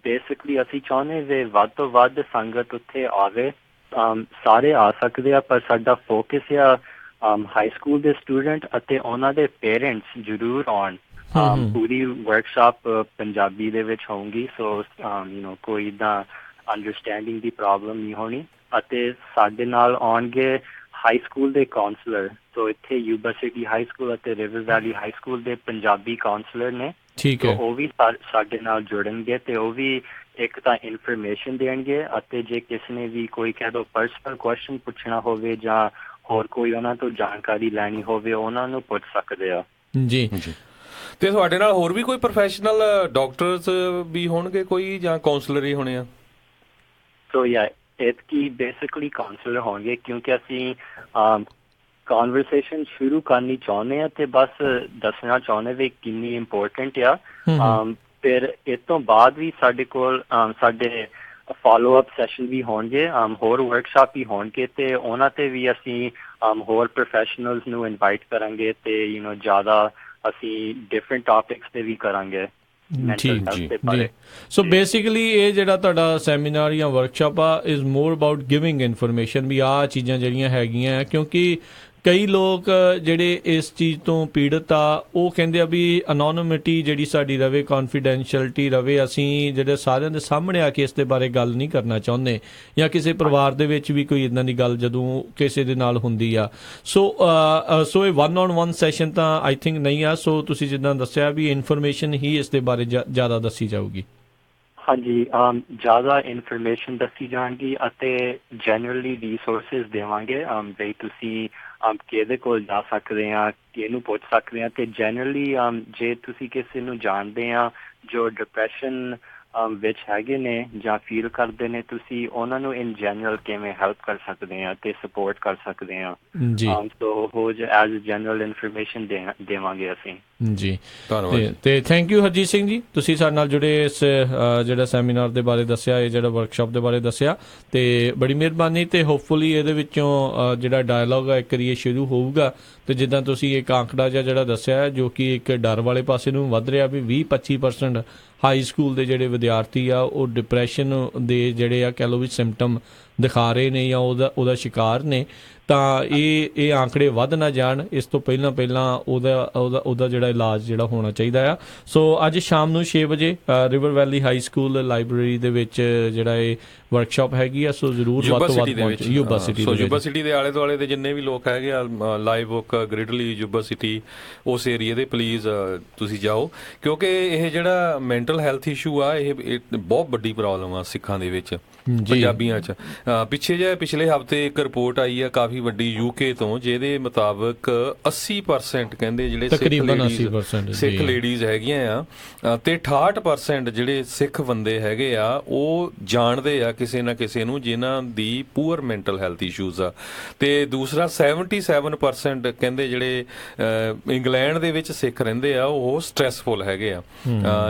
ਬੇਸਿਕਲੀ ਅਸੀਂ ਚਾਹੁੰਦੇ ਵੀ ਵੱਧ ਤੋਂ ਵੱਧ ਸੰਗਤ ਉੱਥੇ ਆਵੇ ਸਾਰੇ ਆ ਸਕਦੇ ਆ, ਪਰ ਸਾਡਾ ਫੋਕਸ ਆ ਹਾਈ ਸਕੂਲ ਦੇ ਸਟੂਡੈਂਟ ਅਤੇ ਉਹਨਾਂ ਦੇ ਪੇਰੈਂਟਸ ਜ਼ਰੂਰ ਆਉਣ। ਪੂਰੀ ਵਰਕਸ਼ਾਪ ਪੰਜਾਬੀ ਦੇ ਵਿੱਚ ਹੋਊਗੀ, ਸੋ ਕੋਈ ਇੱਦਾਂ ਅੰਡਰਸਟੈਂਡਿੰਗ ਦੀ ਪ੍ਰੋਬਲਮ ਨਹੀਂ ਹੋਣੀ। ਅਤੇ ਸਾਡੇ ਨਾਲ ਆਉਣਗੇ ਹਾਈ ਸਕੂਲ ਦੇ ਕਾਉਂਸਲਰ, ਸੋ ਇੱਥੇ ਯੂਬਾ ਸਿਟੀ ਹਾਈ ਸਕੂਲ ਅਤੇ ਰਿਵਰ ਵੈਲੀ ਹਾਈ ਸਕੂਲ ਦੇ ਪੰਜਾਬੀ ਕਾਉਂਸਲਰ ਨੇ। ਠੀਕ ਹੈ, ਉਹ ਵੀ ਸਾਡੇ ਨਾਲ ਜੁੜਨਗੇ ਤੇ ਉਹ ਵੀ ਇੱਕ ਤਾਂ ਇਨਫੋਰਮੇਸ਼ਨ ਦੇਣਗੇ, ਅਤੇ ਜੇ ਕਿਸੇ ਨੇ ਵੀ ਕੋਈ ਕਹਿ ਦੋ ਪਰਸਨਲ ਕੁਐਸਚਨ ਪੁੱਛਣਾ ਹੋਵੇ ਜਾਂ ਹੋਰ ਕੋਈ ਉਹਨਾਂ ਤੋਂ ਜਾਣਕਾਰੀ ਲੈਣੀ ਹੋਵੇ, ਉਹਨਾਂ ਨੂੰ ਪੁੱਛ ਸਕਦੇ ਆ। ਜੀ। ਤੇ ਤੁਹਾਡੇ ਨਾਲ ਹੋਰ ਵੀ ਕੋਈ ਪ੍ਰੋਫੈਸ਼ਨਲ ਡਾਕਟਰਸ ਵੀ ਹੋਣਗੇ ਕੋਈ, ਜਾਂ ਕਾਉਂਸਲਰ ਹੀ ਹੋਣੇ ਆ? ਸੋ ਇਤਕੀ ਬੇਸਿਕਲੀ ਕਾਉਂਸਲਰ ਹੋਣਗੇ, ਕਿਉਂਕਿ ਅਸੀਂ ਕਨਵਰਸੇਸ਼ਨ ਸ਼ੁਰੂ ਕਰਨੀ ਚਾਹੁੰਦੇ ਆ ਤੇ ਬਸ ਦੱਸਣਾ ਚਾਹੁੰਦੇ ਵੀ ਕਿੰਨੀ ਇੰਪੋਰਟੈਂਟ ਆ। ਫਿਰ ਇਸ ਤੋਂ ਬਾਅਦ ਵੀ ਸਾਡੇ ਕੋਲ ਸਾਡੇ ਫਾਲੋ ਅਪ ਸੈਸ਼ਨ ਵੀ ਹੋਣਗੇ, ਹੋਰ ਵਰਕਸ਼ਾਪ ਵੀ ਹੋਣਗੇ, ਤੇ ਉਹਨਾਂ ਤੇ ਵੀ ਅਸੀਂ ਹੋਰ ਪ੍ਰੋਫੈਸ਼ਨਲਸ ਨੂੰ ਇਨਵਾਈਟ ਕਰਾਂਗੇ ਤੇ ਜ਼ਿਆਦਾ ਅਸੀਂ ਡਿਫਰੈਂਟ ਟੌਪਿਕਸ ਤੇ ਵੀ ਕਰਾਂਗੇ। ਜੀ। ਸੋ ਬੇਸਿਕਲੀ ਇਹ ਜਿਹੜਾ ਤੁਹਾਡਾ ਸੈਮੀਨਾਰ ਜਾਂ ਵਰਕਸ਼ਾਪ ਆ is more about giving information ਵੀ ਆਹ ਚੀਜ਼ਾਂ ਜਿਹੜੀਆਂ ਹੈਗੀਆਂ, ਕਿਉਂਕਿ ਕਈ ਲੋਕ ਜਿਹੜੇ ਇਸ ਚੀਜ਼ ਤੋਂ ਪੀੜਤ ਆ ਉਹ ਕਹਿੰਦੇ ਆ ਵੀ ਅਨੋਨਿਮਿਟੀ ਜਿਹੜੀ ਸਾਡੀ ਰਵੇ, ਕੌਨਫੀਡੈਂਸ਼ੀਅਲਟੀ ਰਵੇ, ਅਸੀਂ ਜਿਹੜੇ ਸਾਰਿਆਂ ਦੇ ਸਾਹਮਣੇ ਆ ਕੇ ਇਸ ਦੇ ਬਾਰੇ ਗੱਲ ਨਹੀਂ ਕਰਨਾ ਚਾਹੁੰਦੇ, ਜਾਂ ਕਿਸੇ ਪਰਿਵਾਰ ਦੇ ਵਿੱਚ ਵੀ ਕੋਈ ਇੱਦਾਂ ਦੀ ਗੱਲ ਜਦੋਂ ਕਿਸੇ ਦੇ ਨਾਲ ਹੁੰਦੀ ਆ। ਸੋ ਇਹ 1-on-1 ਸੈਸ਼ਨ ਤਾਂ ਆਈ ਥਿੰਕ ਨਹੀਂ ਆ। ਸੋ ਤੁਸੀਂ ਜਿੱਦਾਂ ਦੱਸਿਆ ਵੀ ਇਨਫੋਰਮੇਸ਼ਨ ਹੀ ਇਸ ਦੇ ਬਾਰੇ ਜ਼ਿਆਦਾ ਦੱਸੀ ਜਾਊਗੀ। ਹਾਂਜੀ, ਜ਼ਿਆਦਾ ਇਨਫੋਰਮੇਸ਼ਨ ਦੱਸੀ ਜਾਣਗੀ ਅਤੇ ਜਨਰਲੀ ਰਿਸੋਰਸਿਸ ਦੇਵਾਂਗੇ ਬਈ ਤੁਸੀਂ ਕਿਹਦੇ ਕੋਲ ਜਾ ਸਕਦੇ ਆ, ਕਿਹਨੂੰ ਪੁੱਛ ਸਕਦੇ ਆ। ਤੇ ਜਨਰਲੀ ਜੇ ਤੁਸੀਂ ਕਿਸੇ ਨੂੰ ਜਾਣਦੇ ਆ ਜੋ ਡਿਪਰੈਸ਼ਨ ਵਿੱਚ ਹੈਗੇ ਨੇ ਜਾਂ ਫੀਲ ਕਰਦੇ ਨੇ, ਤੁਸੀਂ ਉਹਨਾਂ ਨੂੰ ਇਨ ਜਨਰਲ ਕਿਵੇਂ ਹੈਲਪ ਕਰ ਸਕਦੇ ਆ ਤੇ ਸਪੋਰਟ ਕਰ ਸਕਦੇ ਆ। ਸੋ ਉਹ ਐਜ਼ ਜਨਰਲ ਇਨਫੋਰਮੇਸ਼ਨ ਦੇਵਾਂਗੇ ਅਸੀਂ। ਜੀ, ਧੰਨਵਾਦ। ਤੇ ਥੈਂਕ ਯੂ ਹਰਜੀਤ ਸਿੰਘ ਜੀ, ਤੁਸੀਂ ਸਾਡੇ ਨਾਲ ਜੁੜੇ, ਇਸ ਜਿਹੜਾ ਸੈਮੀਨਾਰ ਦੇ ਬਾਰੇ ਦੱਸਿਆ, ਇਹ ਜਿਹੜਾ ਵਰਕਸ਼ਾਪ ਦੇ ਬਾਰੇ ਦੱਸਿਆ, ਤੇ ਬੜੀ ਮਿਹਰਬਾਨੀ। ਤੇ ਹੋਪਫੁਲੀ ਇਹਦੇ ਵਿੱਚੋਂ ਜਿਹੜਾ ਡਾਇਲੋਗ ਹੈ ਇੱਕ ਵਾਰੀ ਸ਼ੁਰੂ ਹੋਊਗਾ, ਤੇ ਜਿੱਦਾਂ ਤੁਸੀਂ ਇੱਕ ਆંકੜਾ ਜਿਹੜਾ ਦੱਸਿਆ ਜੋ ਕਿ ਇੱਕ ਡਰ ਵਾਲੇ ਪਾਸੇ ਨੂੰ ਵੱਧ ਰਿਹਾ ਵੀ 20-25% ਹਾਈ ਸਕੂਲ ਦੇ ਜਿਹੜੇ ਵਿਦਿਆਰਥੀ ਆ ਉਹ ਡਿਪਰੈਸ਼ਨ ਦੇ ਜਿਹੜੇ ਆ ਕਹਿ ਲਓ ਵੀ ਸਿੰਪਟਮ ਦਿਖਾ ਰਹੇ ਨੇ ਜਾਂ ਉਹਦਾ ਸ਼ਿਕਾਰ ਨੇ, ਤਾਂ ਇਹ ਆંકੜੇ ਵੱਧ ਨਾ ਜਾਣ, ਇਸ ਤੋਂ ਪਹਿਲਾਂ ਉਹਦਾ ਜਿਹੜਾ ਇਲਾਜ ਜਿਹੜਾ ਹੋਣਾ ਚਾਹੀਦਾ ਆ। ਸੋ ਅੱਜ ਸ਼ਾਮ ਨੂੰ 6 ਵਜੇ ਰਿਵਰ ਵੈਲੀ ਹਾਈ ਸਕੂਲ ਲਾਇਬ੍ਰੇਰੀ ਦੇ ਵਿੱਚ ਜਿਹੜਾ ਇਹ ਵਰਕਸ਼ਾਪ ਹੈਗੀ ਆ, ਸੋ ਜ਼ਰੂਰ ਵੱਧ ਤੋਂ ਵੱਧ ਪਹੁੰਚੋ। ਯੂਬਾ ਸਿਟੀ ਦੇ ਆਲੇ ਦੁਆਲੇ ਦੇ ਜਿੰਨੇ ਵੀ ਲੋਕ ਹੈਗੇ ਆ, ਲਾਈਵ ਬੁੱਕ, ਗ੍ਰਿਡਲੀ, ਯੂਬਾ ਸਿਟੀ, ਉਸ ਏਰੀਏ ਦੇ ਪਲੀਜ਼ ਤੁਸੀਂ ਜਾਓ, ਕਿਉਂਕਿ ਇਹ ਜਿਹੜਾ ਮੈਂਟਲ ਹੈਲਥ ਇਸ਼ੂ ਆ ਇਹ ਬਹੁਤ ਵੱਡੀ ਪ੍ਰੋਬਲਮ ਆ ਸਿੱਖਾਂ ਦੇ ਵਿੱਚ, ਪੰਜਾਬੀਆਂ 'ਚ। ਪਿਛਲੇ ਹਫ਼ਤੇ ਇੱਕ ਰਿਪੋਰਟ ਆਈ ਆ ਕਾਫੀ ਵੱਡੀ UK ਤੋਂ, ਜਿਹਦੇ ਮੁਤਾਬਕ 80% ਕਹਿੰਦੇ ਜਿਹੜੇ ਸਿੱਖ ਲੇਡੀਜ਼ ਹੈਗੀਆਂ ਆ, ਤੇ 68% ਜਿਹੜੇ ਸਿੱਖ ਬੰਦੇ ਹੈਗੇ ਆ ਉਹ ਜਾਣਦੇ ਆ ਕਿਸੇ ਨਾ ਕਿਸੇ ਨੂੰ ਜਿਨ੍ਹਾਂ ਦੀ ਪੂਅਰ ਮੈਂਟਲ ਹੈਲਥ ਇਸ਼ੂਜ਼ ਆ। ਤੇ ਦੂਸਰਾ 77% ਕਹਿੰਦੇ ਜਿਹੜੇ ਇੰਗਲੈਂਡ ਦੇ ਵਿੱਚ ਸਿੱਖ ਰਹਿੰਦੇ ਆ ਉਹ ਸਟ੍ਰੈਸਫੁਲ ਹੈਗੇ ਆ।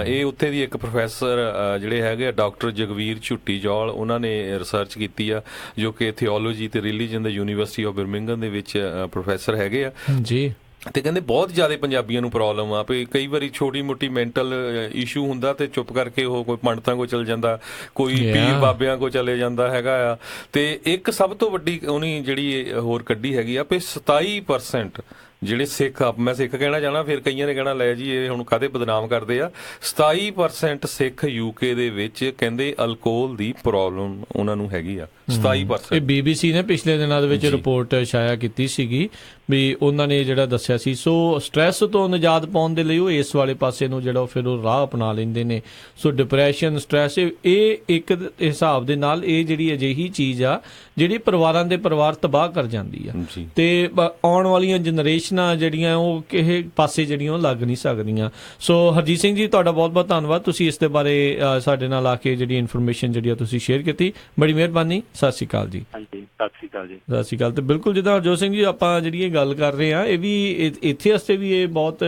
ਇਹ ਉੱਥੇ ਦੀ ਇੱਕ ਪ੍ਰੋਫੈਸਰ ਜਿਹੜੇ ਹੈਗੇ ਡਾਕਟਰ ਜਗਵੀਰ ਝੁੱਟੀ ਜੌਲ, ਉਹਨਾਂ ਨੇ ਰਿਸਰਚ ਕੀਤੀ ਆ, ਜੋ ਕਿ ਥਿਓਲੋਜੀ ਤੇ ਰਿਲੀਜਨ ਦੇ ਯੂਨੀਵਰਸਿਟੀ ਆਫ ਬਰਮਿੰਘਮ ਦੇ ਵਿੱਚ ਪ੍ਰੋਫੈਸਰ ਹੈਗੇ ਆ ਜੀ। ਤੇ ਕਹਿੰਦੇ ਬਹੁਤ ਜ਼ਿਆਦਾ ਪੰਜਾਬੀਆਂ ਨੂੰ ਪ੍ਰੋਬਲਮ ਆ ਵੀ ਕਈ ਵਾਰੀ ਛੋਟੀ ਮੋਟੀ ਮੈਂਟਲ ਇਸ਼ੂ ਹੁੰਦਾ ਤੇ ਚੁੱਪ ਕਰਕੇ ਉਹ ਕੋਈ ਪੰਡਤਾਂ ਕੋਲ ਚਲ ਜਾਂਦਾ, ਕੋਈ ਪੀਰ ਬਾਬਿਆਂ ਕੋਲ ਚਲੇ ਜਾਂਦਾ ਹੈਗਾ ਆ। ਤੇ ਇੱਕ ਸਭ ਤੋਂ ਵੱਡੀ ਉਹਨੇ ਜਿਹੜੀ ਹੋਰ ਕੱਢੀ ਹੈਗੀ ਆ ਵੀ 27% ਜਿਹੜੇ ਸਿੱਖ, ਮੈਂ ਸਿੱਖ ਕਹਿਣਾ ਚਾਹਣਾ, ਫਿਰ ਕਈਆਂ ਨੇ ਕਹਿਣਾ ਲੈ ਜੀ ਇਹ ਹੁਣ ਕਾਹਦੇ ਬਦਨਾਮ ਕਰਦੇ ਆ, 27% ਸਿੱਖ UK ਦੇ ਵਿੱਚ ਕਹਿੰਦੇ ਅਲਕੋਹਲ ਦੀ ਪ੍ਰੋਬਲਮ ਉਹਨਾਂ ਨੂੰ ਹੈਗੀ ਆ। 27%। ਇਹ BBC ਨੇ ਪਿਛਲੇ ਦਿਨਾਂ ਦੇ ਵਿੱਚ ਰਿਪੋਰਟ ਸ਼ਾਇਆ ਕੀਤੀ ਸੀਗੀ ਵੀ ਉਹਨਾਂ ਨੇ ਜਿਹੜਾ ਦੱਸਿਆ ਸੀ। ਸੋ ਸਟ੍ਰੈਸ ਤੋਂ ਨਿਜਾਤ ਪਾਉਣ ਦੇ ਲਈ ਉਹ ਇਸ ਵਾਲੇ ਪਾਸੇ ਨੂੰ ਜਿਹੜਾ ਫਿਰ ਉਹ ਰਾਹ ਅਪਣਾ ਲੈਂਦੇ ਨੇ। ਸੋ ਡਿਪਰੈਸ਼ਨ, ਸਟ੍ਰੈਸ, ਇਹ ਇੱਕ ਹਿਸਾਬ ਦੇ ਨਾਲ ਇਹ ਜਿਹੜੀ ਅਜਿਹੀ ਚੀਜ਼ ਆ ਜਿਹੜੀ ਪਰਿਵਾਰ ਤਬਾਹ ਕਰ ਜਾਂਦੀ ਆ, ਤੇ ਆਉਣ ਵਾਲੀਆਂ ਜਨਰੇਸ਼ਨਾਂ ਜਿਹੜੀਆਂ ਉਹ ਕਿਸੇ ਪਾਸੇ ਜਿਹੜੀਆਂ ਉਹ ਲੱਗ ਨਹੀਂ ਸਕਦੀਆਂ। ਸੋ ਹਰਜੀਤ ਸਿੰਘ ਜੀ, ਤੁਹਾਡਾ ਬਹੁਤ ਬਹੁਤ ਧੰਨਵਾਦ, ਤੁਸੀਂ ਇਸ ਦੇ ਬਾਰੇ ਸਾਡੇ ਨਾਲ ਆ ਕੇ ਜਿਹੜੀ ਇਨਫੋਰਮੇਸ਼ਨ ਜਿਹੜੀ ਆ ਤੁਸੀਂ ਸ਼ੇਅਰ ਕੀਤੀ, ਬੜੀ ਮਿਹਰਬਾਨੀ। ਸਤਿ ਸ਼੍ਰੀ ਅਕਾਲ ਜੀ। ਹਾਂਜੀ, ਸਤਿ ਸ਼੍ਰੀ ਅਕਾਲ ਜੀ। ਸਤਿ ਸ਼੍ਰੀ ਅਕਾਲ। ਤੇ ਬਿਲਕੁਲ ਜਿੱਦਾਂ ਹਰਜੋਤ ਸਿੰਘ ਜੀ ਆਪਾਂ ਜਿਹੜੀ ਇਹ ਗੱਲ ਕਰ ਰਹੇ ਹਾਂ, ਇਹ ਵੀ ਇੱਥੇ ਵਾਸਤੇ ਵੀ ਇਹ ਬਹੁਤ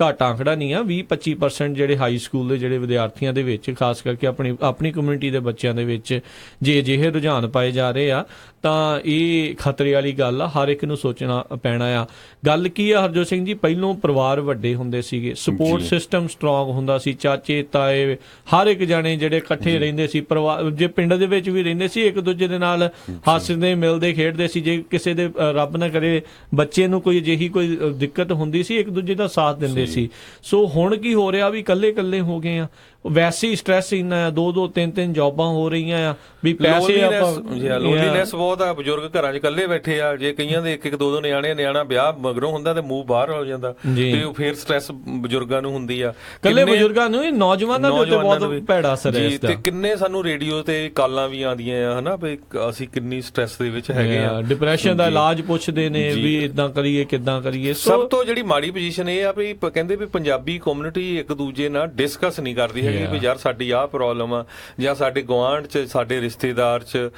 ਘੱਟ ਆંકੜਾ ਨਹੀਂ ਆ। 20-25% ਜਿਹੜੇ ਹਾਈ ਸਕੂਲ ਦੇ ਜਿਹੜੇ ਵਿਦਿਆਰਥੀਆਂ ਦੇ ਵਿੱਚ, ਖਾਸ ਕਰਕੇ ਆਪਣੀ ਕਮਿਊਨਿਟੀ ਦੇ ਬੱਚਿਆਂ ਦੇ ਵਿੱਚ ਜੇ ਅਜਿਹੇ ਰੁਝਾਨ ਪਾਏ ਜਾ ਰਹੇ ਆ, ਤਾਂ ਇਹ ਖਤਰੇ ਵਾਲੀ ਗੱਲ ਆ, ਹਰ ਇੱਕ ਨੂੰ ਸੋਚਣਾ ਪੈਣਾ ਆ। ਗੱਲ ਕੀ ਆ ਹਰਜੋਤ ਸਿੰਘ ਜੀ, ਪਹਿਲੋਂ ਪਰਿਵਾਰ ਵੱਡੇ ਹੁੰਦੇ ਸੀਗੇ, ਸਪੋਰਟ ਸਿਸਟਮ ਸਟਰੋਂਗ ਹੁੰਦਾ ਸੀ, ਚਾਚੇ ਤਾਏ ਹਰ ਇੱਕ ਜਾਣੇ ਜਿਹੜੇ ਇਕੱਠੇ ਰਹਿੰਦੇ ਸੀ, ਪਰਿਵਾਰ ਜੇ ਪਿੰਡ ਦੇ ਵਿੱਚ ਵੀ ਰਹਿੰਦੇ ਸੀ, ਇੱਕ ਦੂਜੇ ਦੇ ਨਾਲ ਹੱਸਦੇ ਮਿਲਦੇ ਖੇਡਦੇ ਸੀ। ਜੇ ਕਿਸੇ ਦੇ ਰੱਬ ਨਾ ਕਰੇ ਬੱਚੇ ਨੂੰ ਕੋਈ ਅਜਿਹੀ ਕੋਈ ਦਿੱਕਤ ਹੁੰਦੀ ਸੀ, ਇੱਕ ਦੂਜੇ ਦਾ ਸਾਥ ਦਿੰਦੇ ਸੀ। ਸੋ ਹੁਣ ਕੀ ਹੋ ਰਿਹਾ ਵੀ ਇਕੱਲੇ ਹੋ ਗਏ ਆ, ਵੈਸੇ ਹੀ ਸਟ੍ਰੈਸ ਇੰਨਾ ਆ, 2-2 3-3 ਜੌਬਾਂ ਹੋ ਰਹੀਆਂ ਆ ਵੀ ਪੈਸੇ ਲੋਨਲੀਨੈਸ ਬਹੁਤ ਆ, ਬਜ਼ੁਰਗ ਘਰਾਂ 'ਚ ਇਕੱਲੇ ਬੈਠੇ ਆ। ਜੇ ਕਈਆਂ ਦੇ 1-1 2-2 ਨਿਆਣਾ ਵਿਆਹ ਮਗਰੋਂ ਹੁੰਦਾ ਤੇ ਮੂੰਹ ਬਾਹਰ ਹੋ ਜਾਂਦਾ, ਤੇ ਉਹ ਫੇਰ ਸਟ੍ਰੈਸ ਬਜ਼ੁਰਗਾਂ ਨੂੰ ਹੁੰਦੀ ਆ। ਇਕੱਲੇ ਬਜ਼ੁਰਗਾਂ ਨੂੰ, ਨੌਜਵਾਨਾਂ ਦੇ ਉੱਤੇ ਬਹੁਤ ਭੈੜਾ ਅਸਰ ਹੈ ਇਸ ਦਾ। ਤੇ ਕਿੰਨੇ ਸਾਨੂੰ ਰੇਡੀਓ ਤੇ ਕਾਲਾਂ ਵੀ ਆਉਂਦੀਆਂ ਆ ਹਨਾ ਵੀ ਅਸੀਂ ਕਿੰਨੀ ਸਟ੍ਰੈਸ ਦੇ ਵਿੱਚ ਹੈਗੇ ਆ, ਡਿਪਰੈਸ਼ਨ ਦਾ ਇਲਾਜ ਪੁੱਛਦੇ ਨੇ ਵੀ ਇਦਾਂ ਕਰੀਏ ਕਿੱਦਾਂ ਕਰੀਏ। ਸਭ ਤੋਂ ਜਿਹੜੀ ਮਾੜੀ ਪੋਜੀਸ਼ਨ ਇਹ ਆ ਵੀ ਕਹਿੰਦੇ ਵੀ ਪੰਜਾਬੀ ਕਮਿਊਨਿਟੀ ਇੱਕ ਦੂਜੇ ਨਾਲ ਡਿਸਕਸ ਨਹੀਂ ਕਰਦੀ ਹੈਗੀ ਵੀ ਯਾਰ ਸਾਡੀ ਆਹ ਪ੍ਰੋਬਲਮ ਆ, ਜਾਂ ਸਾਡੇ ਗੁਆਂਢ 'ਚ ਸਾਡੇ ਰਿਸ਼ਤੇਦਾਰ 'ਚ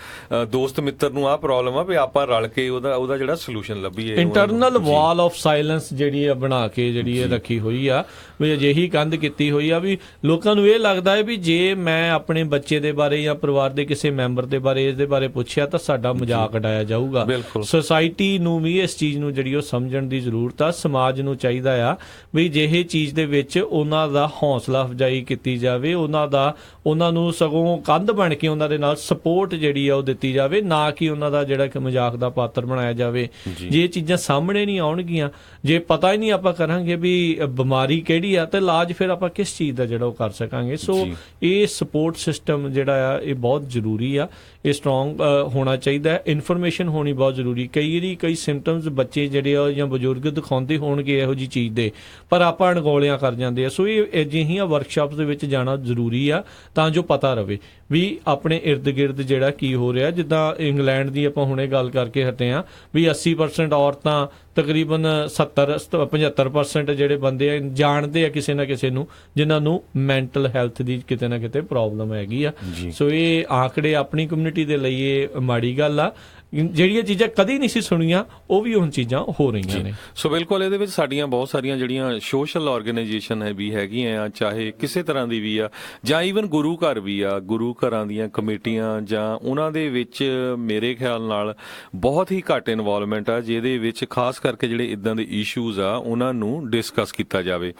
ਦੋਸਤ ਮਿੱਤਰ ਨੂੰ ਆਹ ਪ੍ਰੋਬਲਮ ਆ ਵੀ ਆਪਾਂ ਰਲ ਕੇ ਉਹਦਾ ਜਿਹੜਾ ਸੋਲੂਸ਼ਨ ਲੱਭੀਏ। ਇੰਟਰਨਲ ਵਾਲ ਆਫ ਸਾਇਲੈਂਸ ਜਿਹੜੀ ਆ ਬਣਾ ਕੇ ਜਿਹੜੀ ਇਹ ਰੱਖੀ ਹੋਈ ਆ, ਵੀ ਅਜਿਹੀ ਕੰਧ ਕੀਤੀ ਹੋਈ ਆ ਵੀ ਲੋਕਾਂ ਨੂੰ ਇਹ ਲੱਗਦਾ ਹੈ ਵੀ ਜੇ ਮੈਂ ਆਪਣੇ ਬੱਚੇ ਦੇ ਬਾਰੇ ਜਾਂ ਪਰਿਵਾਰ ਦੇ ਕਿਸੇ ਮੈਂਬਰ ਦੇ ਬਾਰੇ ਇਸ ਦੇ ਬਾਰੇ ਪੁੱਛਿਆ ਤਾਂ ਸਾਡਾ ਮਜ਼ਾਕ ਉਡਾਇਆ ਜਾਊਗਾ। ਸੋਸਾਇਟੀ ਨੂੰ ਵੀ ਇਸ ਚੀਜ਼ ਨੂੰ ਜਿਹੜੀ ਉਹ ਸਮਝਣ ਦੀ ਜ਼ਰੂਰਤ ਆ। ਸਮਾਜ ਨੂੰ ਚਾਹੀਦਾ ਆ ਵੀ ਜਿਹੇ ਚੀਜ਼ ਦੇ ਵਿੱਚ ਉਹਨਾਂ ਦਾ ਹੌਸਲਾ ਅਫਜ਼ਾਈ ਕੀਤੀ ਜਾਵੇ, ਉਹਨਾਂ ਨੂੰ ਸਗੋਂ ਕੰਧ ਬਣ ਕੇ ਉਹਨਾਂ ਦੇ ਨਾਲ ਸਪੋਰਟ ਜਿਹੜੀ ਆ ਉਹ ਦਿੱਤੀ ਜਾਵੇ, ਨਾ ਕਿ ਉਹਨਾਂ ਦਾ ਜਿਹੜਾ ਕਿ ਮਜ਼ਾਕ ਦਾ ਪਾਤਰ ਬਣਾਇਆ ਜਾਵੇ। ਜੇ ਇਹ ਚੀਜ਼ਾਂ ਸਾਹਮਣੇ ਨਹੀਂ ਆਉਣਗੀਆਂ, ਜੇ ਪਤਾ ਹੀ ਨਹੀਂ ਆਪਾਂ ਕਰਾਂਗੇ ਵੀ ਬਿਮਾਰੀ ਕਿਹੜੀ ਆ, ਤੇ ਇਲਾਜ ਫਿਰ ਆਪਾਂ ਕਿਸ ਚੀਜ਼ ਦਾ ਜਿਹੜਾ ਉਹ ਕਰ ਸਕਾਂਗੇ। ਸੋ ਇਹ ਸਪੋਰਟ ਸਿਸਟਮ ਜਿਹੜਾ ਆ ਇਹ ਬਹੁਤ ਜ਼ਰੂਰੀ ਆ, ਇਹ ਸਟਰੋਂਗ ਹੋਣਾ ਚਾਹੀਦਾ ਹੈ। ਇਨਫੋਰਮੇਸ਼ਨ ਹੋਣੀ ਬਹੁਤ ਜ਼ਰੂਰੀ। ਕਈ ਸਿੰਪਟਮਸ ਬੱਚੇ ਜਿਹੜੇ ਆ ਜਾਂ ਬਜ਼ੁਰਗ ਦਿਖਾਉਂਦੇ ਹੋਣਗੇ ਇਹੋ ਜਿਹੀ ਚੀਜ਼ ਦੇ, ਪਰ ਆਪਾਂ ਅਣਗੌਲਿਆਂ ਕਰ ਜਾਂਦੇ ਆ। ਸੋ ਇਹ ਅਜਿਹੀਆਂ ਵਰਕਸ਼ਾਪਸ ਦੇ ਵਿੱਚ ਜਾਣਾ ਜ਼ਰੂਰੀ ਆ ਤਾਂ ਜੋ ਪਤਾ ਰਵੇ ਵੀ ਆਪਣੇ ਇਰਦ ਗਿਰਦ ਜਿਹੜਾ ਕੀ ਹੋ ਰਿਹਾ। ਜਿੱਦਾਂ ਇੰਗਲੈਂਡ ਦੀ ਆਪਾਂ ਹੁਣੇ ਗੱਲ ਕਰਕੇ ਹਟੇ ਆ ਵੀ 80% ਔਰਤਾਂ, ਤਕਰੀਬਨ 70-75% ਜਿਹੜੇ ਬੰਦੇ ਆ ਜਾਣਦੇ ਆ ਕਿਸੇ ਨਾ ਕਿਸੇ ਨੂੰ ਜਿਨ੍ਹਾਂ ਨੂੰ ਮੈਂਟਲ ਹੈਲਥ ਦੀ ਕਿਤੇ ਨਾ ਕਿਤੇ ਪ੍ਰੋਬਲਮ ਹੈਗੀ ਆ। ਸੋ ਇਹ ਆંકੜੇ ਆਪਣੀ ਕਮਿਊਨਿਟੀ ਦੇ ਲਈ ਇਹ ਮਾੜੀ ਗੱਲ ਆ। ਜਿਹੜੀਆਂ ਚੀਜ਼ਾਂ ਕਦੀ ਨਹੀਂ ਸੀ ਸੁਣੀਆਂ ਉਹ ਵੀ ਹੁਣ ਚੀਜ਼ਾਂ ਹੋ ਰਹੀਆਂ ਨੇ। ਸੋ ਬਿਲਕੁਲ ਇਹਦੇ ਵਿੱਚ ਸਾਡੀਆਂ ਬਹੁਤ ਸਾਰੀਆਂ ਜਿਹੜੀਆਂ ਸੋਸ਼ਲ ਆਰਗੇਨਾਈਜੇਸ਼ਨ ਹੈ ਵੀ ਹੈਗੀਆਂ ਆ, ਚਾਹੇ ਕਿਸੇ ਤਰ੍ਹਾਂ ਦੀ ਵੀ ਆ, ਜਾਂ ਈਵਨ ਗੁਰੂ ਘਰ ਵੀ ਆ, ਗੁਰੂ ਘਰਾਂ ਦੀਆਂ ਕਮੇਟੀਆਂ ਜਾਂ ਉਹਨਾਂ ਦੇ ਵਿੱਚ ਮੇਰੇ ਖਿਆਲ ਨਾਲ ਬਹੁਤ ਹੀ ਘੱਟ ਇਨਵੋਲਵਮੈਂਟ ਆ, ਜਿਹਦੇ ਵਿੱਚ ਖਾਸ ਕਰਕੇ ਜਿਹੜੇ ਇਦਾਂ ਦੇ ਇਸ਼ੂਜ਼ ਆ ਉਹਨਾਂ ਨੂੰ ਡਿਸਕਸ ਕੀਤਾ ਜਾਵੇ।